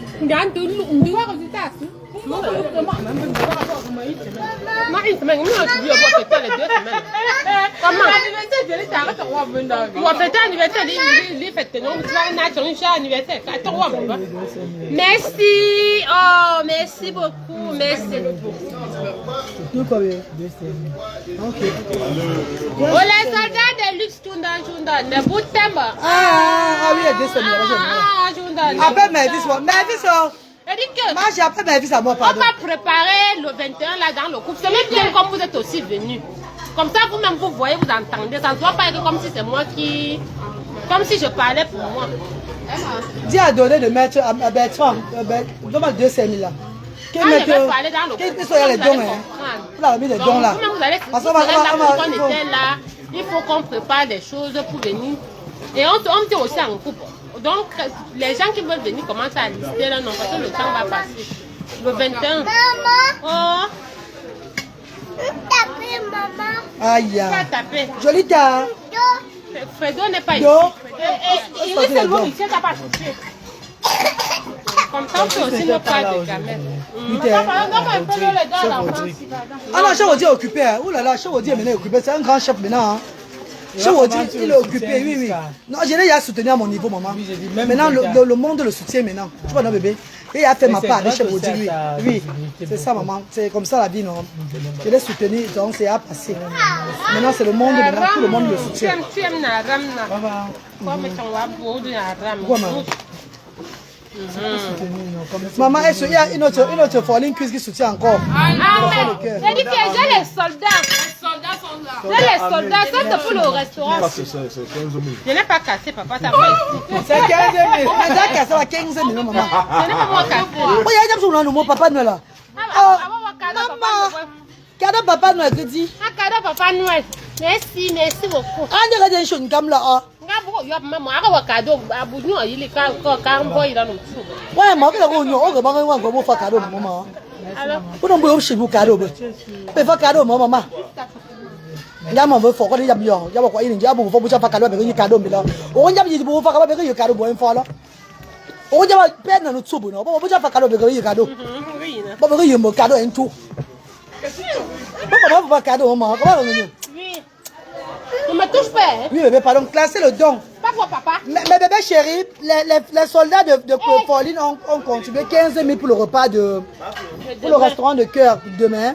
Une semaine, nous on dit on va fêter les 2 semaines. Comment? On va fêter l'anniversaire, il fait non, tu vas naître un anniversaire. Merci, oh merci beaucoup, merci. Nous quoi? Ok. Oh les soldats de luxe Jundan, ne bout de Ah oui, il y a 2 semaines. Ah, Jundan. Appelle mes fils, moi j'appelle mes fils à moi, on pardon. va préparer le 21 là dans le couple. C'est même bien comme vous êtes aussi venus. Comme ça, vous-même, vous voyez, vous entendez. Ça ne doit pas être comme si c'est moi qui... Comme si je parlais pour moi. Dis à donner de mettre à Bertrand. Donne-moi 2 000 là. Quand je vais parler dans le couple, Qu'est-ce qu'il y a les dons, hein? Vous avez mis les dons là. Vous allez, Parce vous serez là, quand on était là, il faut qu'on prépare des choses pour venir. Et on dit aussi en couple. Donc, les gens qui veulent venir commencent à lister là, non, parce que le temps va passer. Le 21. Oh. Taper, maman. Aïe. Pas taper. Joli tas. Fredo n'est pas ici. Il est seulement ici, ça va toucher. Comme ça, on peut aussi ne pas de gamelle. Ah non, Chawodi est occupé. Ouh là là, Chawodi est maintenant occupé. C'est un grand chef maintenant. Chawodi, il est occupé, oui. Non, je l'ai soutenir à mon niveau, maman. Maintenant, le monde le soutient maintenant. Tu vois, non, bébé. Et a fait ma part chez Baudry. Oui, c'est ça, maman. C'est comme ça la vie, non? Je l'ai soutenu, donc c'est à passer. Maintenant, c'est le monde, maintenant, tout le monde le soutient. Tu aimes la rame, Maman. Maman, il y a une autre folie qui soutient encore. Elle dit que j'ai les soldats. Les soldats sont là. J'ai les soldats, ça c'est pour le restaurant. Je n'ai pas cassé, papa, ça fait ici. C'est 15 000. Mais j'ai cassé à 15 000, maman. Je n'ai pas moi cassé. Oui, il y a des gens papa Noël là. Maman, cadeau papa Noël, que dit? Un cadeau papa Noël. Merci, merci beaucoup. Ah, il y a des choses comme là. Ouais, moi, je vais vous faire cadeau, maman. Vous n'avez pas chez vous cadeau. Vous faire cadeau, maman. Maman veut faire quoi? Il y a bien. Il y a quoi? Il y a beaucoup de faire cadeau avec un cadeau. On y a des beaucoup faire avec un cadeau. On y a peine dans notre soupe. On va faire cadeau avec un cadeau. On va faire un cadeau en tout. Comment vous faire cadeau, maman? Oui. Ne me touche pas. Oui, bébé, pardon. Classer le don. Pas pour papa. Mais bébé chéri, les soldats de Pauline ont contribué 15 000 pour le repas pour le restaurant de cœur demain.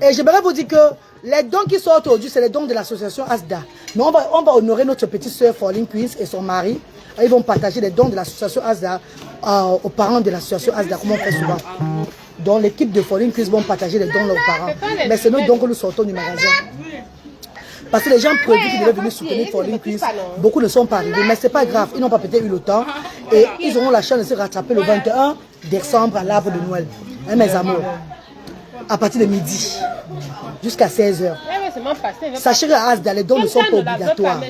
Et j'aimerais vous dire que les dons qui sortent aujourd'hui, c'est les dons de l'association Asda. Mais on va honorer notre petite soeur Pauline Queens et son mari. Ils vont partager les dons de l'association Asda aux parents de l'association Asda, comme on fait souvent. Donc l'équipe de Pauline Queens vont partager les dons aux parents. Mais c'est nos dons que nous sortons du magasin. Parce que les gens prévus qui devaient venir soutenir Pauline Queens, beaucoup ne sont pas arrivés. Mais ce n'est pas grave, ils n'ont pas peut-être eu le temps. Et ils auront la chance de se rattraper le 21 décembre à l'arbre de Noël. Hein, mes amours. À partir de midi jusqu'à 16h. Sachez qu'à Asda, les dons ne sont pas obligatoires.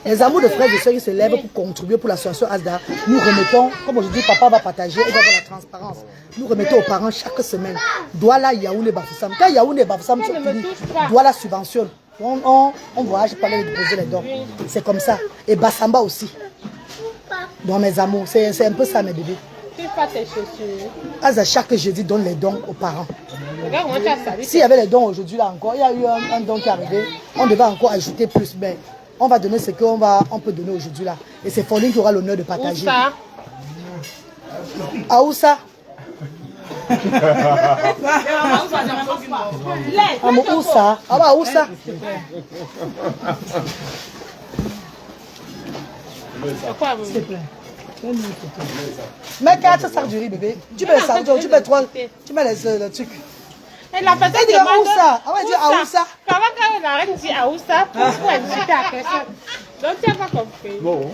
Les amours de frères et sœurs qui se lèvent pour contribuer pour l'association Asda, nous remettons, comme aujourd'hui, papa va partager, il va avoir la transparence. Nous remettons aux parents chaque semaine. Douala, Yaoundé, Bafoussam. Quand Yaoundé et Bafoussam sont finis, Douala subventionne. On voyage pour aller déposer les dons. C'est comme ça. Et Bassamba aussi. Donc mes amours, c'est un peu ça mes bébés. Asda chaque jeudi donne les dons aux parents. S'il y avait les dons aujourd'hui là encore, il y a eu un don qui est arrivé, on devait encore ajouter plus, mais on va donner ce qu'on peut donner aujourd'hui là. Et c'est Pauline qui aura l'honneur de partager. Aoussa. Oussa. Ah bah Oussa. S'il te plaît. Mais 4 sacs de riz, bébé. Tu mets les sacs, tu mets 3, tu mets le truc. Et la personne dit Aoussa. Ah ouais, dit Aoussa. Comment quand la reine dit Aoussa, pourquoi elle dit à personne? Donc tu n'as pas compris. Bon.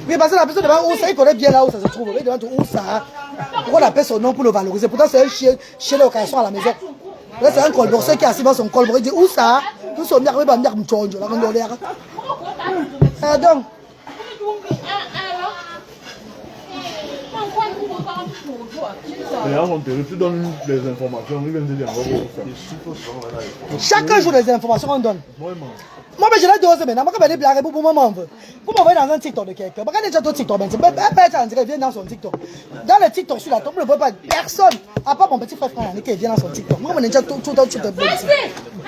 Oui, parce que la personne devant Oussa, il connaît bien là où ça se trouve. Il devant Oussa. Pourquoi on appelle son nom pour le valoriser? Pourtant, c'est un chien d'occasion à la maison. Là, c'est un colborseur qui est assis dans son colbor. Il dit Oussa. Nous sommes arrivés à me dire Mchonjo. Donc. Tu donnes les informations, ils viennent te dire chaque jour, les informations on donne. Moi, je l'ai dosé maintenant. Je vais aller blaguer pour maman. Vous m'envoyez dans un TikTok de quelqu'un. Regardez déjà ton TikTok. Il vient dans son TikTok. Dans le TikTok, sur la tombe, ne voit pas personne. À part mon petit frère qui vient dans son TikTok. Moi, je déjà tout de bon.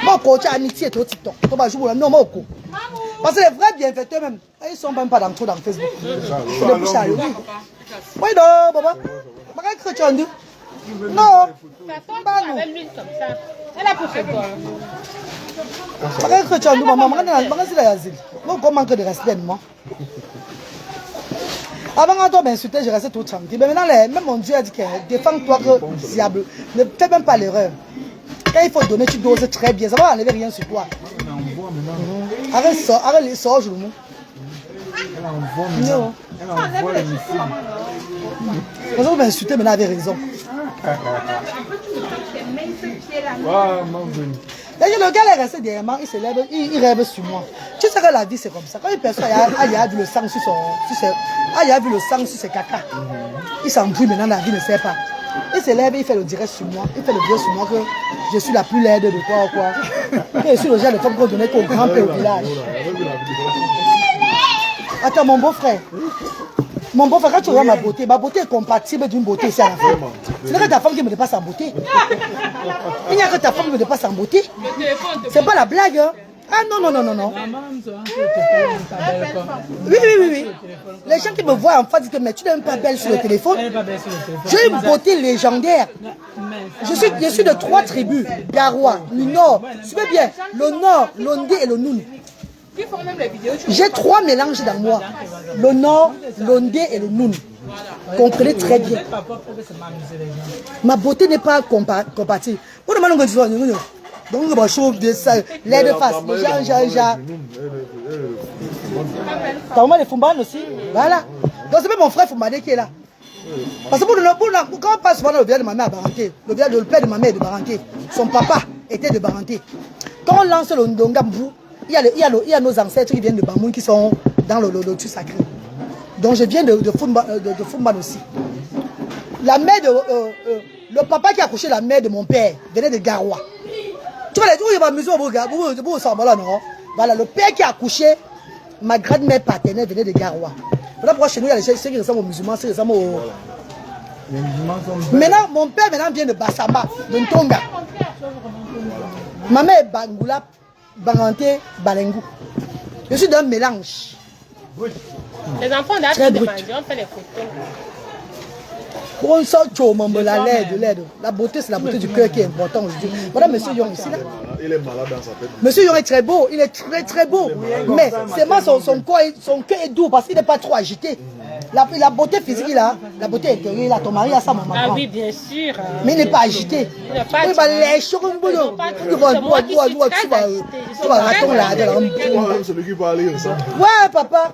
Moi, coach amitié est au TikTok. Non, moi, parce que les vrais bienfaiteurs, même, ils ne sont même pas dans Facebook. C'est des bouches à l'eau. Oui, non, papa. Non. Elle a poussé quoi? Comment manque de respect, moi. Avant toi m'insulter, je restais tout tranquille. Mais maintenant, même mon Dieu a dit que défends-toi que diable. Ne fais même pas l'erreur. Quand il faut donner, tu doses très bien. Ça va enlever rien sur toi. Arrête, sors, je le mou. Elle envoie les missiles. Vous m'insulter, maintenant, avec raison. Le gars est resté derrière moi, il se lève, il rêve sur moi. Tu sais que la vie c'est comme ça. Quand une personne a vu le sang sur ses caca, il s'embrouille maintenant, la vie ne sert pas. Il se lève, il fait le direct sur moi, il fait le direct sur moi que je suis la plus laide de quoi ou quoi. Que je suis le genre de femme qu'on donnait qu'au grand-père au village. Attends, mon beau-frère. Mon beau-frère, quand tu vois ma beauté est compatible d'une beauté ici à la fin. Ce n'est que ta femme qui me dépasse en beauté. Il n'y a que ta femme qui me dépasse en beauté. C'est pas la blague. Hein? Ah non, non, non, non, non. Oui, oui, oui, oui. Les gens qui me voient en face disent que mais tu n'es même pas belle sur le téléphone. J'ai une beauté légendaire. Je suis de 3 tribus. Garoua, le Nord. Suivez bien. Le Nord, l'Ondé et le Noun. J'ai 3 mélanges dans moi. Le Nord, l'Ondé et le Noun. Comprenez très bien. Ma beauté n'est pas compatible. Donc, on va chauffer de ça, l'air de face. T'as au moins les Fumban aussi. Voilà. Donc, c'est même mon frère Fumbadé qui est là. Parce que quand on passe souvent le village de ma mère à Baranté, le village de le père de ma mère de Baranté, son papa était de Baranté. Quand on lance le Ndongambou, il y a nos ancêtres qui viennent de Bamoun qui sont dans le lotus sacré. Donc, je viens de Fumban aussi. La mère de. Le papa qui a accouché la mère de mon père venait de Garoua. Tu vois, il va maison au gars, non? Voilà, le père qui a accouché, ma grand-mère paternelle venait de Garoua. Voilà pourquoi chez nous, il y a ceux qui ressemblent aux musulmans, ceux qui ressemblent aux. Maintenant, mon père vient de Bassama, de Ntonga. Ma mère est Bangoula, Baranté, Balengou. Je suis d'un mélange. Les enfants d'âge de manger, on fait les photos. Pour une sorte de l'aide. La beauté, c'est la beauté du cœur qui est importante aujourd'hui. Voilà, monsieur Young ici là. Il est malade dans sa tête. Monsieur Young est très beau, il est très très beau. Mais seulement son cœur est doux parce qu'il n'est pas trop agité. La beauté physique là, la beauté intérieure là, ton mari a ça, maman. Ah oui, bien sûr. Mais il n'est pas agité. Il va les choses tu vas raton là. Celui qui va aller ça. Ouais, papa.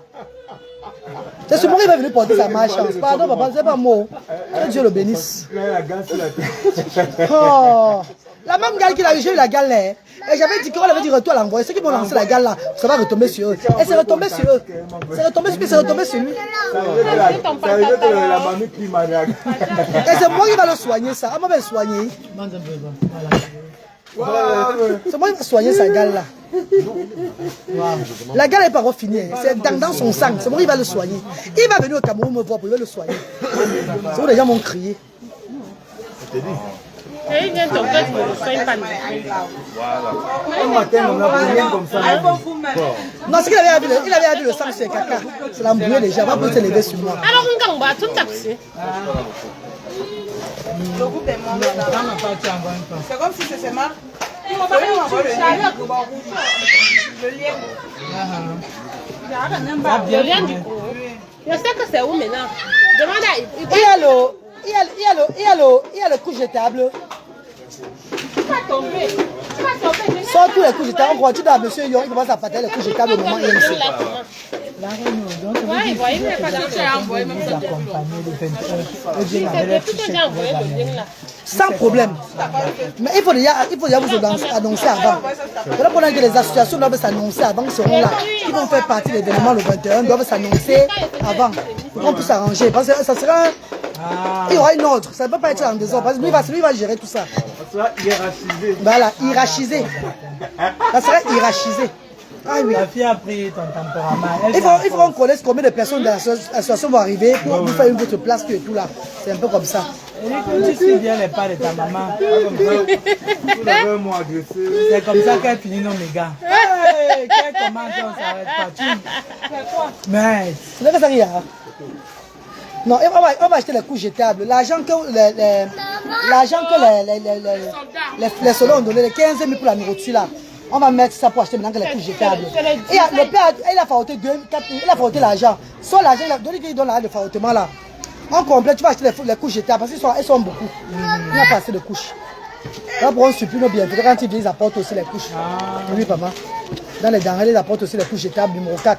C'est ce moment il va venir porter sa malchance. Pardon, papa, c'est pas moi. Que Dieu le bénisse. Oh. La même gale qui a eu la gale là. Et j'avais dit qu'on avait dit retour à l'envoyer. Ceux qui vont lancer la gale là, ça va retomber sur eux. Et c'est retombé sur eux. C'est retombé sur lui, c'est retombé sur lui. Et c'est moi qui va le soigner ça. Moi, je vais le soigner. C'est moi qui vais soigner sa gale là. La gale n'est pas refinie. C'est dans son sang. C'est moi qui va le soigner. Il va venir au Cameroun me voir pour le soigner. C'est où les gens m'ont crié. Et il vient ton cœur, tu ne le soignes pas. Un matin, on a rien comme ça. Non, c'est qu'il avait vu le sang sur les caca. C'est l'embrouillé déjà. Va peut se lever sur moi. Alors, on va tout taxer. Le groupe des membres, c'est comme si c'est seulement. Le lien du coup. Je sais que c'est où maintenant. Demande à. Il y a le couche jetable. Tu vas tomber. Sors tous les couches jetables. On continue à monsieur Young. Il commence à partager les couches jetables au moment où il y a Ouais, voyez, mais pas sans problème. Mais il faut déjà vous annoncer avant. Voilà pendant que les associations doivent s'annoncer avant, ils seront là. Ils vont faire partie de l'événement le 21, doivent s'annoncer avant. Pour qu'on puisse s'arranger. Parce que ça sera. Il y aura une autre. Ça ne peut pas être en désordre. Parce que lui va gérer tout ça. Ça sera hiérarchisé. Voilà, hiérarchisé. Ça sera hiérarchisé. Ah oui. La fille a pris ton tempérament. Il faut qu'on connaisse combien de personnes de l'association vont arriver pour vous faire une autre place et tout là. C'est un peu comme ça. Tu sais bien les pas de ta maman. C'est comme ça qu'elle finit nos mégas. Quelle commande on s'arrête pas. Mais c'est pas ça qu'il y a. Non, on va acheter les couches jetables. L'argent que les soldats ont donné, les 15 000 pour la nourriture là. On va mettre ça pour acheter maintenant que les couches jetables. Et le père, il a failloté 2, 4, il a failloté l'argent. Soit l'argent, il donne l'argent de faillotement là. En complet, tu vas acheter les couches jetables parce qu'elles sont beaucoup. Il n'y a pas assez de couches. Là, pour un supplice, bien, quand ils viennent, ils apportent aussi les couches. Oui, papa. Dans les denrées, ils apportent aussi les couches jetables numéro 4.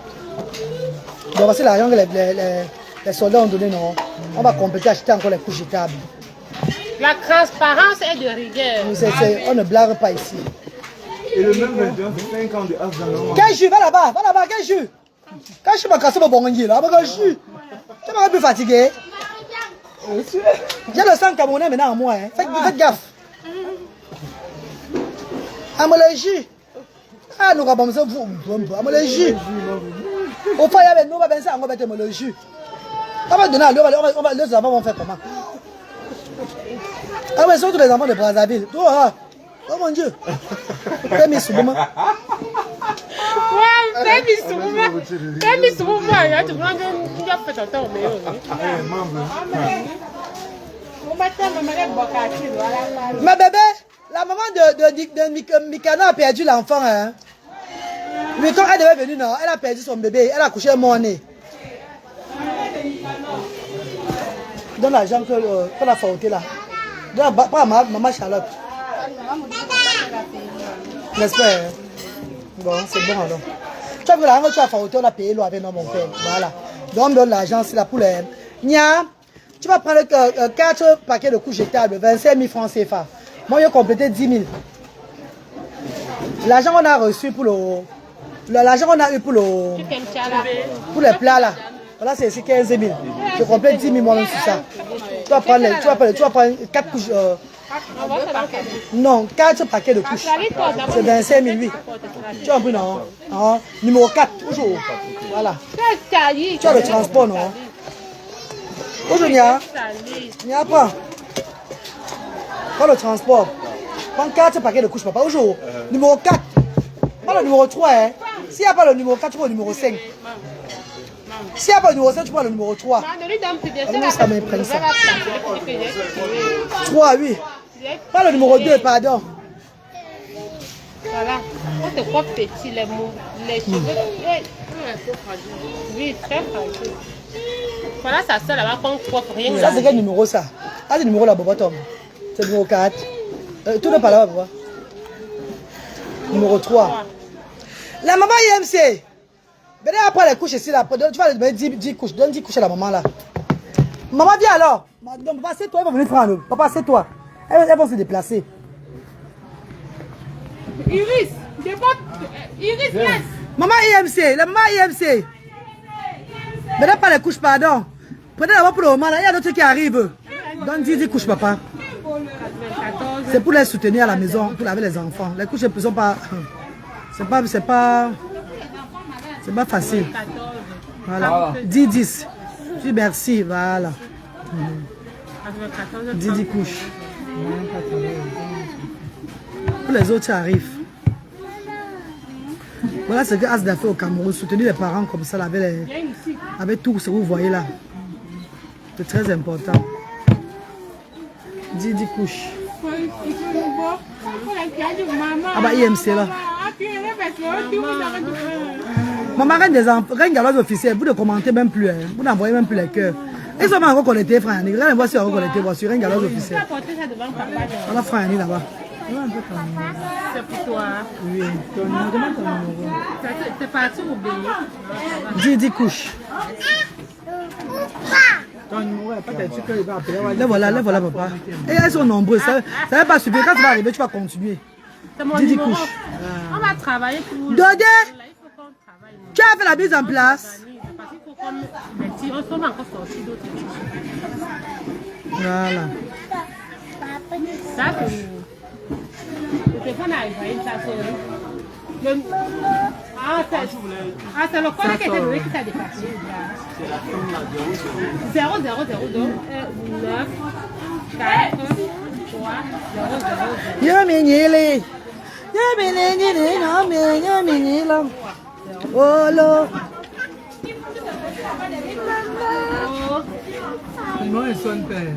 Donc, voici l'argent que les soldats ont donné, non. On va compléter, acheter encore les couches jetables. La transparence est de rigueur. On ne blague pas ici. Et le même 21, 5 ans de As dans le monde. Quel jus, va là-bas, quel jus. Quand je suis cassé mon bon là, quel jus. Tu m'as plus fatigué. J'ai le sang camerounais maintenant en moi. Hein. Faites gaffe. Amo le jus. Ah, nous avons besoin de vous. Amo le jus. Au fond, il y avait nous, on va penser à mettre le jus. On va donner à lui, les enfants vont faire comment? Ah, mais surtout les enfants de Brazzaville. Oh mon Dieu. Fais mes sous-moments. Ouais, fais Miss Rouma. Tu prends tu as fait ton temps au meilleur. Ma bébé, la maman de Mikano a perdu l'enfant. Hein. Mais quand elle devait venir, non, elle a perdu son bébé. Elle a couché mon nez. Donne l'argent qu'on a fauté là. Donne pas maman Charlotte. N'est-ce pas? Bon, c'est bon alors. Tu as vu l'argent que tu as fauté, on a payé l'eau avec mon père. Voilà. Donc on donne l'argent, c'est là pour les... Nia, tu vas prendre 4 paquets de couches jetables, 25 000 francs CFA. Moi, j'ai complété 10 000. L'argent qu'on a reçu pour le... L'argent qu'on a eu pour les plats là. Voilà, c'est 15 000. Je complète 10 000 moi-même sur ça. Tu vas prendre 4 couches. Non, 4 paquets de couches. C'est 25 000, oui. Tu as pris, non? Numéro 4, toujours. Voilà. Tu as le transport, non? Aujourd'hui, il n'y a pas. Prends le transport. Prends 4 paquets de couches, papa. Aujourd'hui, numéro 4. Pas le numéro 3, hein. S'il n'y a pas le numéro 4, tu prends le numéro 5. S'il n'y a pas le numéro 5, tu prends le numéro 3. Alors, ça m'imprègne ça. 3, oui. Pas le numéro 2, pardon. Voilà. On te croit petit, les cheveux. Oui, très fragile. Voilà, ça sert là-bas qu'on croit rien. Ça, c'est quel numéro ça? Ah, c'est le numéro là-bas, Tom. C'est le numéro 4. Tout n'est pas là-bas, papa. Numéro 3. La maman IMC. Venez après les couches ici là. Tu vas donner 10 couches. Donne 10 couches à la maman là. Maman, viens alors. Non, papa, c'est toi, elle va venir prendre. Papa, c'est toi. Elles vont se déplacer. Iris, Iris, yes. Maman IMC, la maman IMC. Venez pas les couches, pardon. Prenez d'abord pour le moment là. Il y a d'autres qui arrivent. Donne 10 couches, papa. C'est pour les soutenir à la maison, pour laver les enfants. Les couches ne sont pas... C'est pas facile. Voilà. 10. Je dis merci, voilà. 10 couches. Pour les autres, ça arrive. Voilà ce que Asda fait au Cameroun. Soutenir les parents comme ça, avec tout ce que vous voyez là. C'est très important. 10 couches. Ah bah IMC là. Maman, reine galloise officielle, vous ne commentez même plus, hein. Vous n'envoyez même plus les cœurs. Ils sont encore connectés, frère Yannick. Regardez, voici encore connectés, voici reine galloise officielle. On a frère Yannick là-bas. C'est pour toi. Oui. C'est parti pour baigner. 10 couches. Les voilà, papa. Et elles sont nombreuses. Ça ne va pas suffire. Quand ça va arriver, tu vas continuer. C'est mon 10 numéro. couches. On va travailler pour... Dodé, tu as fait la mise en place. Parce qu'il faut comme... On peut encore sortir d'autres tissus. Voilà. Ça, c'est... Le téléphone a envoyé ça sur... c'est le code qui était donné qui t'a dépassé. 0, 0, 0, 2, 9, 4, 3, 0, 0, 0. Yaminili. Oh là. Comment elle sonne, père?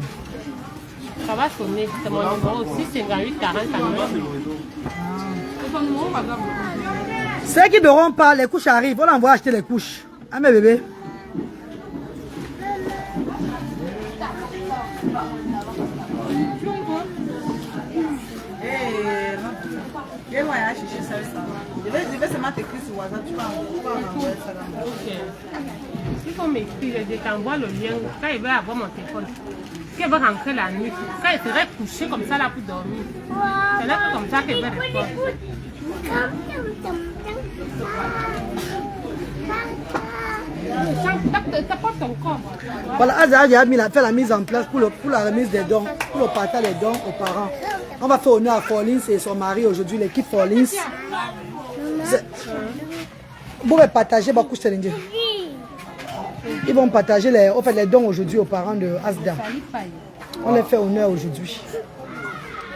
Ça va sonner, c'est mon numéro aussi, c'est 28 40 Ceux qui ne dorment pas, les couches arrivent. On envoie acheter les couches. Ah mes bébés. Je vais seulement t'écrire sur WhatsApp, tu vas envoyer ça là. Ok. Il faut m'écrire, je t'envoie le lien. Quand il va avoir mon téléphone, quand il va rentrer la nuit, quand il serait couché comme ça là pour dormir, c'est là comme ça qu'il va répondre. Voilà, Azar a fait la mise en place pour la remise des dons, pour le partage des dons aux parents. On va faire honneur à Forlins et son mari aujourd'hui, l'équipe Forlins. Vous pouvez partager beaucoup de Sénégal. Ils vont partager les dons aujourd'hui aux parents de Asda. On les fait honneur aujourd'hui.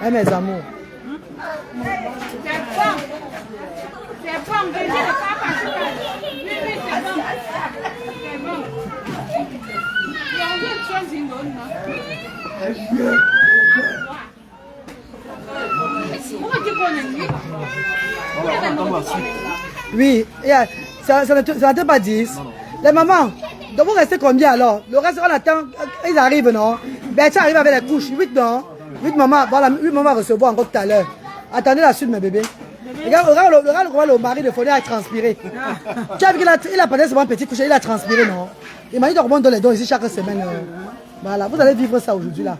Hein, mes amours. C'est bon, venez ne pas Oui, ça n'atteint pas 10. Les mamans, donc vous restez combien alors? Le reste, on attend, ils arrivent, non? Ben, tu arrives avec les couches, 8 non? 8 mamans, voilà, 8 mamans recevoir encore tout à l'heure. Attendez la suite, mes bébés. Regarde le mari de Folia a transpiré. Tu as vu qu'il a pas seulement petit couche, il a transpiré, non? Il m'a dit de remonter les dons ici chaque semaine. Voilà, vous allez vivre ça aujourd'hui là.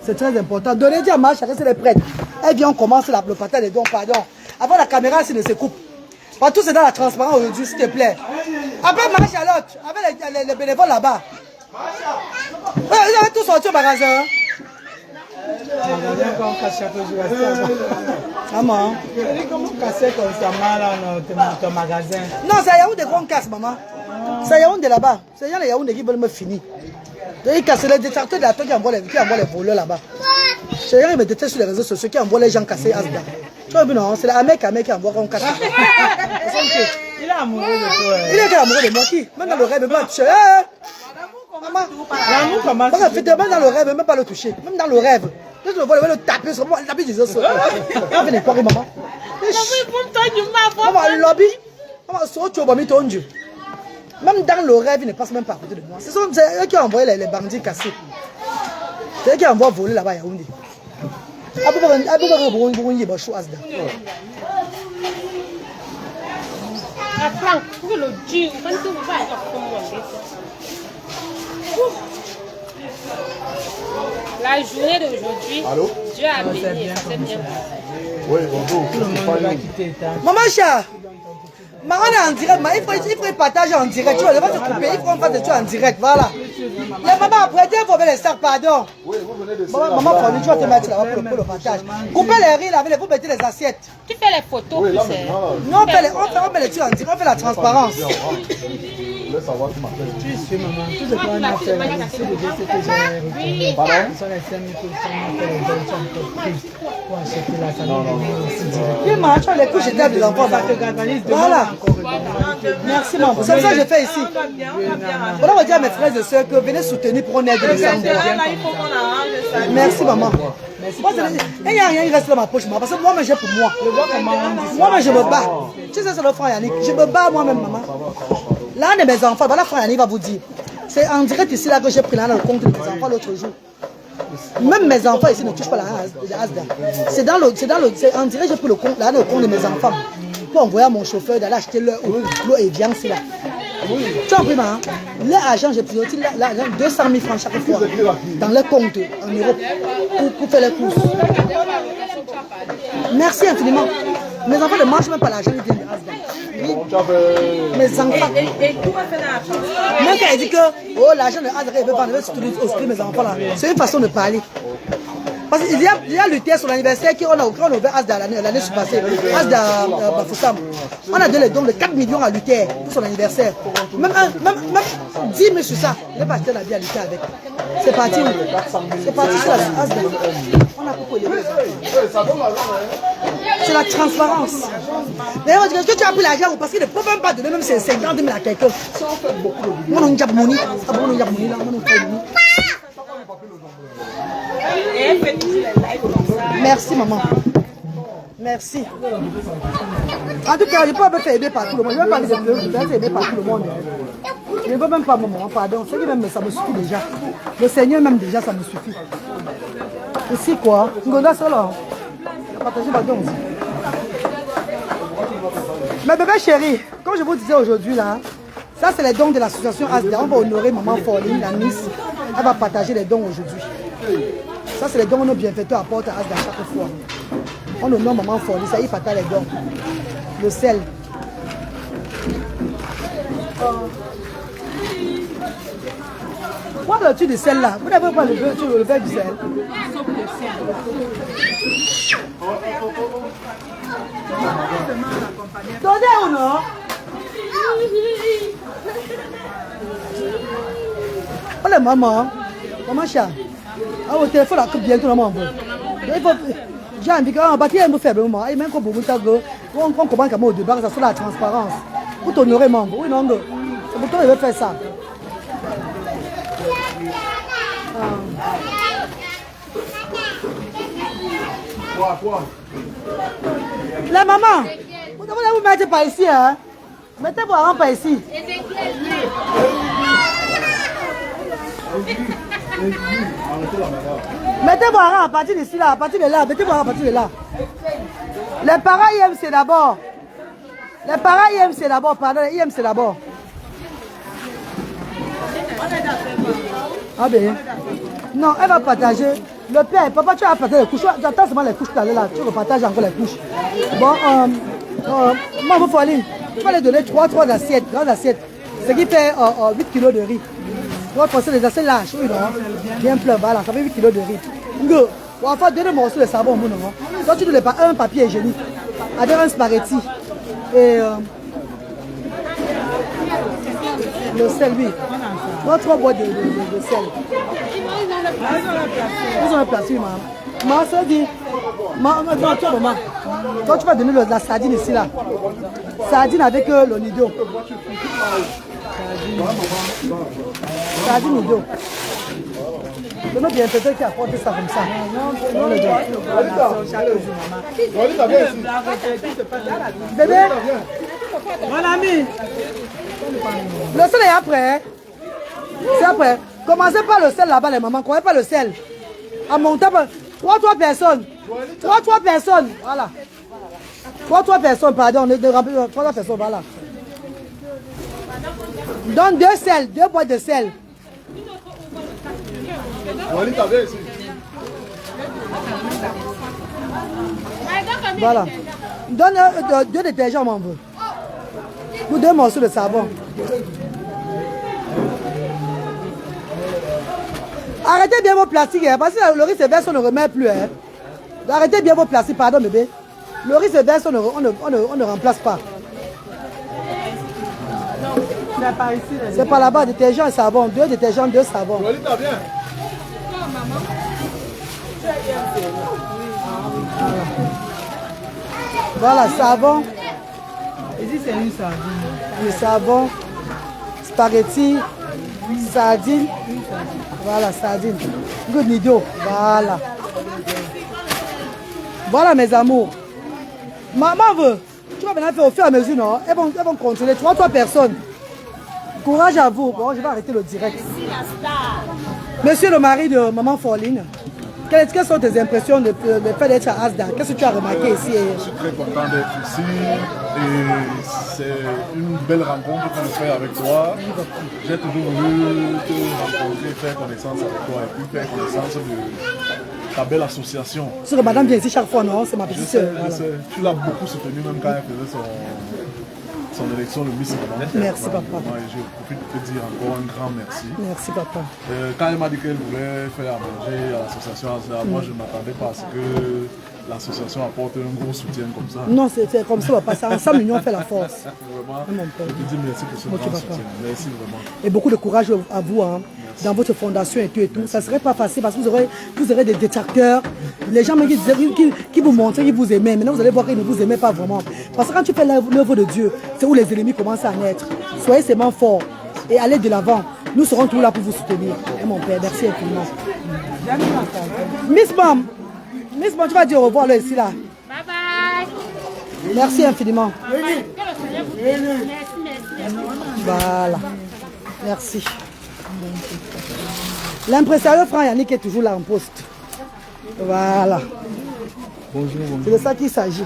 C'est très important. Donnez dire à ma chacun, c'est les prêtres. Elle vient, on commence le partage des dons, pardon. Avant la caméra, s'il ne se coupe. Partout, c'est dans la transparence aujourd'hui, s'il te plaît. Après, Marie-Charlotte, avec les bénévoles là-bas. Ils avaient tous sorti au magasin. Maman. Comment casser constamment là ton magasin? Non, c'est à Yaoundé qu'on casse, maman. C'est à Yaoundé là-bas. C'est les Yaoundé qui veulent me finir. Ils cassent les détracteurs de la qui envoient les voleurs là-bas. C'est les gens qui me détestent sur les réseaux sociaux qui envoient les gens casser Asda. Tu vois, non, c'est la mec qui envoie qu'on casse. Il est amoureux de toi. Il est amoureux de moi qui? Même dans le rêve, même pas touché. Maman. L'amour commence. Même dans le rêve, même pas le toucher. Même dans le rêve. Je le vois, le taper sur moi, le taper des os. On fait des quoi, maman? Maman, le lobby. Maman, sur tu vas mettre ton Dieu. Même dans le rêve, il ne passe même pas à côté de moi. C'est eux qui ont envoyé les bandits cassés. C'est eux qui envoient voler là-bas à Yaoundé. La journée d'aujourd'hui, Dieu a béni. C'est bien. Oui, bonjour. Tout le monde va quitter. Maman chat, maman est en direct, il faut partager en direct. Tu vois, il va se couper, il faut qu'on fasse des trucs en direct. Voilà. Les mamans, après, il faut faire les sacs, pardon. Oui, vous venez de Maman, tu vas te mettre là-bas pour le partage. Coupez les riz là, vous mettez les assiettes. Tu fais les photos, Oui, là puis c'est... Non, on met les trucs en direct, on fait la transparence. Je voulais savoir qui m'appelle. Tu suis maman. Tout ce qu'on a fait ici, le geste que j'ai reçu. Pardon? Ce sont les scènes que tu as fait les dons, tu as entrepris pour acheter la famille. Non. Puis, maman, tu as les couches, j'étais des enfants. Voilà. Merci, maman. C'est ça que je fais ici. On va dire à mes frères et sœurs que venez soutenir pour qu'on aide les enfants. Merci, maman. Il n'y a rien qui reste dans ma poche, maman. Parce que moi-même, j'ai pour moi. Moi-même, je me bats. Tu sais, c'est le frère Yannick. Je me bats moi-même, maman. L'un de mes enfants, voilà, frère Yannick va vous dire. C'est en direct ici là que j'ai pris là dans le compte de mes enfants l'autre jour. Même mes enfants ici ne touchent pas la Asda. C'est en direct, j'ai pris le compte là dans le compte de mes enfants. Pour envoyer à mon chauffeur d'aller acheter l'eau et viande, c'est là. Tu as compris, maman? L'argent, j'ai pris 200 000 francs chaque fois dans les comptes en Europe pour faire les courses. Merci infiniment. Mes enfants ne mangent même pas l'argent de Asda. Oui. Mes enfants. Et tout va faire la France. Même quand elle dit que l'argent de Asda, il veut vendre, il veut aussi mes enfants là. C'est une façon de parler. Parce qu'il y a lutté sur l'anniversaire qu'on a ouvert Asda l'année passée. Asda Bafoussam. On a donné les dons de 4 millions à Luther pour son anniversaire. Même 10 000 sur ça. Il n'a pas acheté la vie à Luther avec. C'est parti. C'est parti sur la Asda. On a beaucoup élevé. C'est la transparence. D'ailleurs, est-ce que tu as pris l'argent parce qu'il ne peut même pas donner même 50 000 à quelqu'un. Mon nom est Mouni. Merci maman. Merci. En tout cas, je ne peux pas faire aider par tout le monde. Je ne vais pas faire aider par tout le monde. Je ne veux même pas maman, pardon. Ce qui même ça me suffit déjà. Le Seigneur même déjà ça me suffit. Ici quoi? Ngoda solo. Partagez ma don. Mes bébés chéris, comme je vous disais aujourd'hui là, ça c'est les dons de l'association Asda. On va honorer maman Forline, la Nice. Elle va partager les dons aujourd'hui. Ça, c'est les dons que nos bienfaiteurs apportent à Asda chaque fois. On honore maman Forli, ça y partage les dons. Le sel. Pourquoi le tu de sel là? Vous n'avez pas le verre du sel? Donnez ou non? Oh la maman. Maman chat. Ah, au téléphone, là, que bientôt, maman. J'ai envie qu'on bâtit un peu faiblement. Et même quand vous on commence comme au débat, ça soit la transparence. Vous t'honorez, maman. Oui, non, c'est pourquoi il veut faire ça. La maman, vous ne vous mettez pas ici, hein? Mettez vos parents pas ici. Mettez vos parents à partir d'ici là, à partir de là, mettez vos parents à partir de là. Les parents IMC d'abord. Les parents IMC d'abord, pardon, les IMC d'abord. Ah ben, non, elle va partager. Le père, papa, tu vas partager les couches. J'attends seulement les couches là, tu repartages encore les couches. Bon, moi, vous Foline, tu vas les donner 3 assiettes, grandes assiettes. Ce qui fait 8 kilos de riz. Tu vas passer les assiettes lâches, oui, non? Bien plein, voilà, ça fait 8 kilos de riz. Go, on va faire 2 morceaux de savon, mon nom. Toi, tu donnes un papier hygiénique, avec un spaghetti. Et le sel, oui. 3 boîtes de sel. Ils ont un placé, maman. Maman, ça dit. Maman, toi, tu vas donner la sardine ici, là. Sardine avec le nido. Sardine nido. C'est notre bienfaiteur qui a apporté ça comme ça. Bébé, mon ami, le sel est après. C'est après. Commencez par le sel là-bas, les mamans. Commencez par le sel. À monter par 3 personnes. 3 personnes. Voilà. 3 personnes, pardon. 3 personnes, voilà. Donne 2 sels, 2 boîtes de sel. Voilà. Donne 2 détergents, m'en veut. Ou 2 morceaux de savon. Arrêtez bien vos plastiques, hein, parce que le riz c'est verse, on ne remet plus. Hein. Arrêtez bien vos plastiques, pardon bébé. Le riz c'est verse, on ne remplace pas. C'est pas là-bas, détergent et savon. 2 détergents, 2 savons. Voilà, savon. Ici c'est une sardine. Le savon, spaghetti, sardine. Voilà, sardine. Good nido. Voilà. Voilà mes amours. Maman veut. Tu vas maintenant faire au fur et à mesure, non? Elles vont contrôler 3 personnes. Courage à vous. Bon, je vais arrêter le direct. Monsieur le mari de maman Foline, quelles sont tes impressions de fait d'être à Asda? Qu'est-ce que tu as remarqué ici? Je suis très content d'être ici et c'est une belle rencontre qu'on fait avec toi. J'ai toujours voulu te rencontrer, faire connaissance avec toi et puis faire connaissance de ta belle association. Parce que madame vient ici chaque fois, non? C'est ma petite soeur. Je sais. Tu l'as beaucoup soutenu même quand elle faisait son élection le Miss Maman. Merci papa. Moi, je profite de te dire encore un grand merci. Merci papa. Quand elle m'a dit qu'elle voulait faire à manger à l'association Asda, moi je ne m'attendais pas à ce que l'association apporte un gros soutien comme ça. Non, c'est comme ça, papa. Ensemble, l'union fait la force. Vraiment, je te dis merci pour ce grand soutien. Merci vraiment. Et beaucoup de courage à vous, hein, dans votre fondation et tout et tout. Ça ne serait pas facile parce que vous aurez des détracteurs. Les gens qui vous montraient qu'ils vous aimaient. Maintenant, vous allez voir qu'ils ne vous aimaient pas vraiment. Parce que quand tu fais l'œuvre de Dieu, c'est où les ennemis commencent à naître. Soyez seulement forts et allez de l'avant. Nous serons toujours là pour vous soutenir. Et mon père, merci infiniment. Miss Mom, tu vas dire au revoir là, ici là. Bye bye. Merci infiniment. Voilà. Merci. L'impresario Franck Yannick est toujours là en poste. Voilà. Bonjour. C'est de ça qu'il s'agit.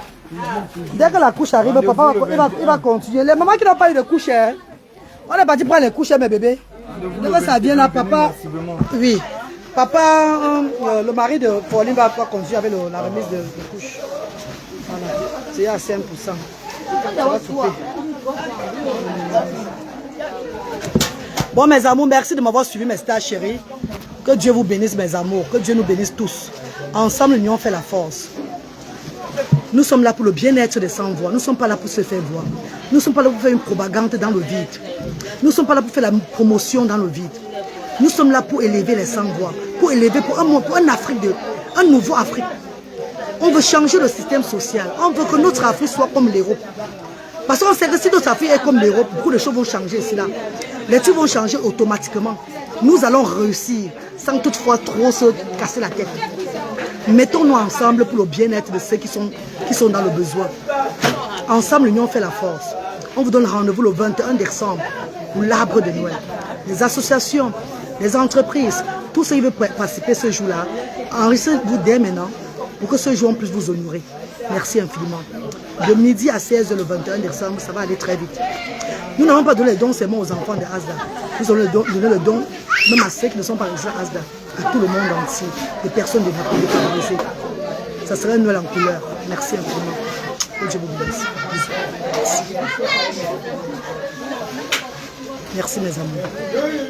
Dès que la couche arrive, papa il va continuer. Les mamans qui n'ont pas eu de couche, hein, on est parti prendre les couches, mes bébés. Dès que ça vient là, papa. Oui. Papa, le mari de Pauline va continuer avec la remise de couche. Voilà. C'est à 5%. Ça va souper. Bon, mes amours, merci de m'avoir suivi, mes stars chéris. Que Dieu vous bénisse, mes amours. Que Dieu nous bénisse tous. Ensemble, l'union fait la force. Nous sommes là pour le bien-être des sans-voix. Nous ne sommes pas là pour se faire voir. Nous ne sommes pas là pour faire une propagande dans le vide. Nous ne sommes pas là pour faire la promotion dans le vide. Nous sommes là pour élever les sans-voix. Pour élever pour un Afrique, un nouveau Afrique. On veut changer le système social. On veut que notre Afrique soit comme l'Europe. Parce qu'on sait que si notre Afrique est comme l'Europe, beaucoup de choses vont changer ici là. Les trucs vont changer automatiquement. Nous allons réussir sans toutefois trop se casser la tête. Mettons-nous ensemble pour le bien-être de ceux qui sont dans le besoin. Ensemble, l'union fait la force. On vous donne rendez-vous le 21 décembre pour l'arbre de Noël. Les associations, les entreprises, tous ceux qui veulent participer ce jour-là, enregistrez-vous dès maintenant pour que ce jour on puisse vous honorer. Merci infiniment. De midi à 16h le 21 décembre, ça va aller très vite. Nous n'avons pas donné le don seulement aux enfants de Asda. Nous allons donner le don même à ceux qui ne sont pas restés à Asda, à tout le monde entier, les personnes défavorisées. Ça sera une Noël en couleur. Merci infiniment. Que Dieu vous bénisse. Merci mes amis.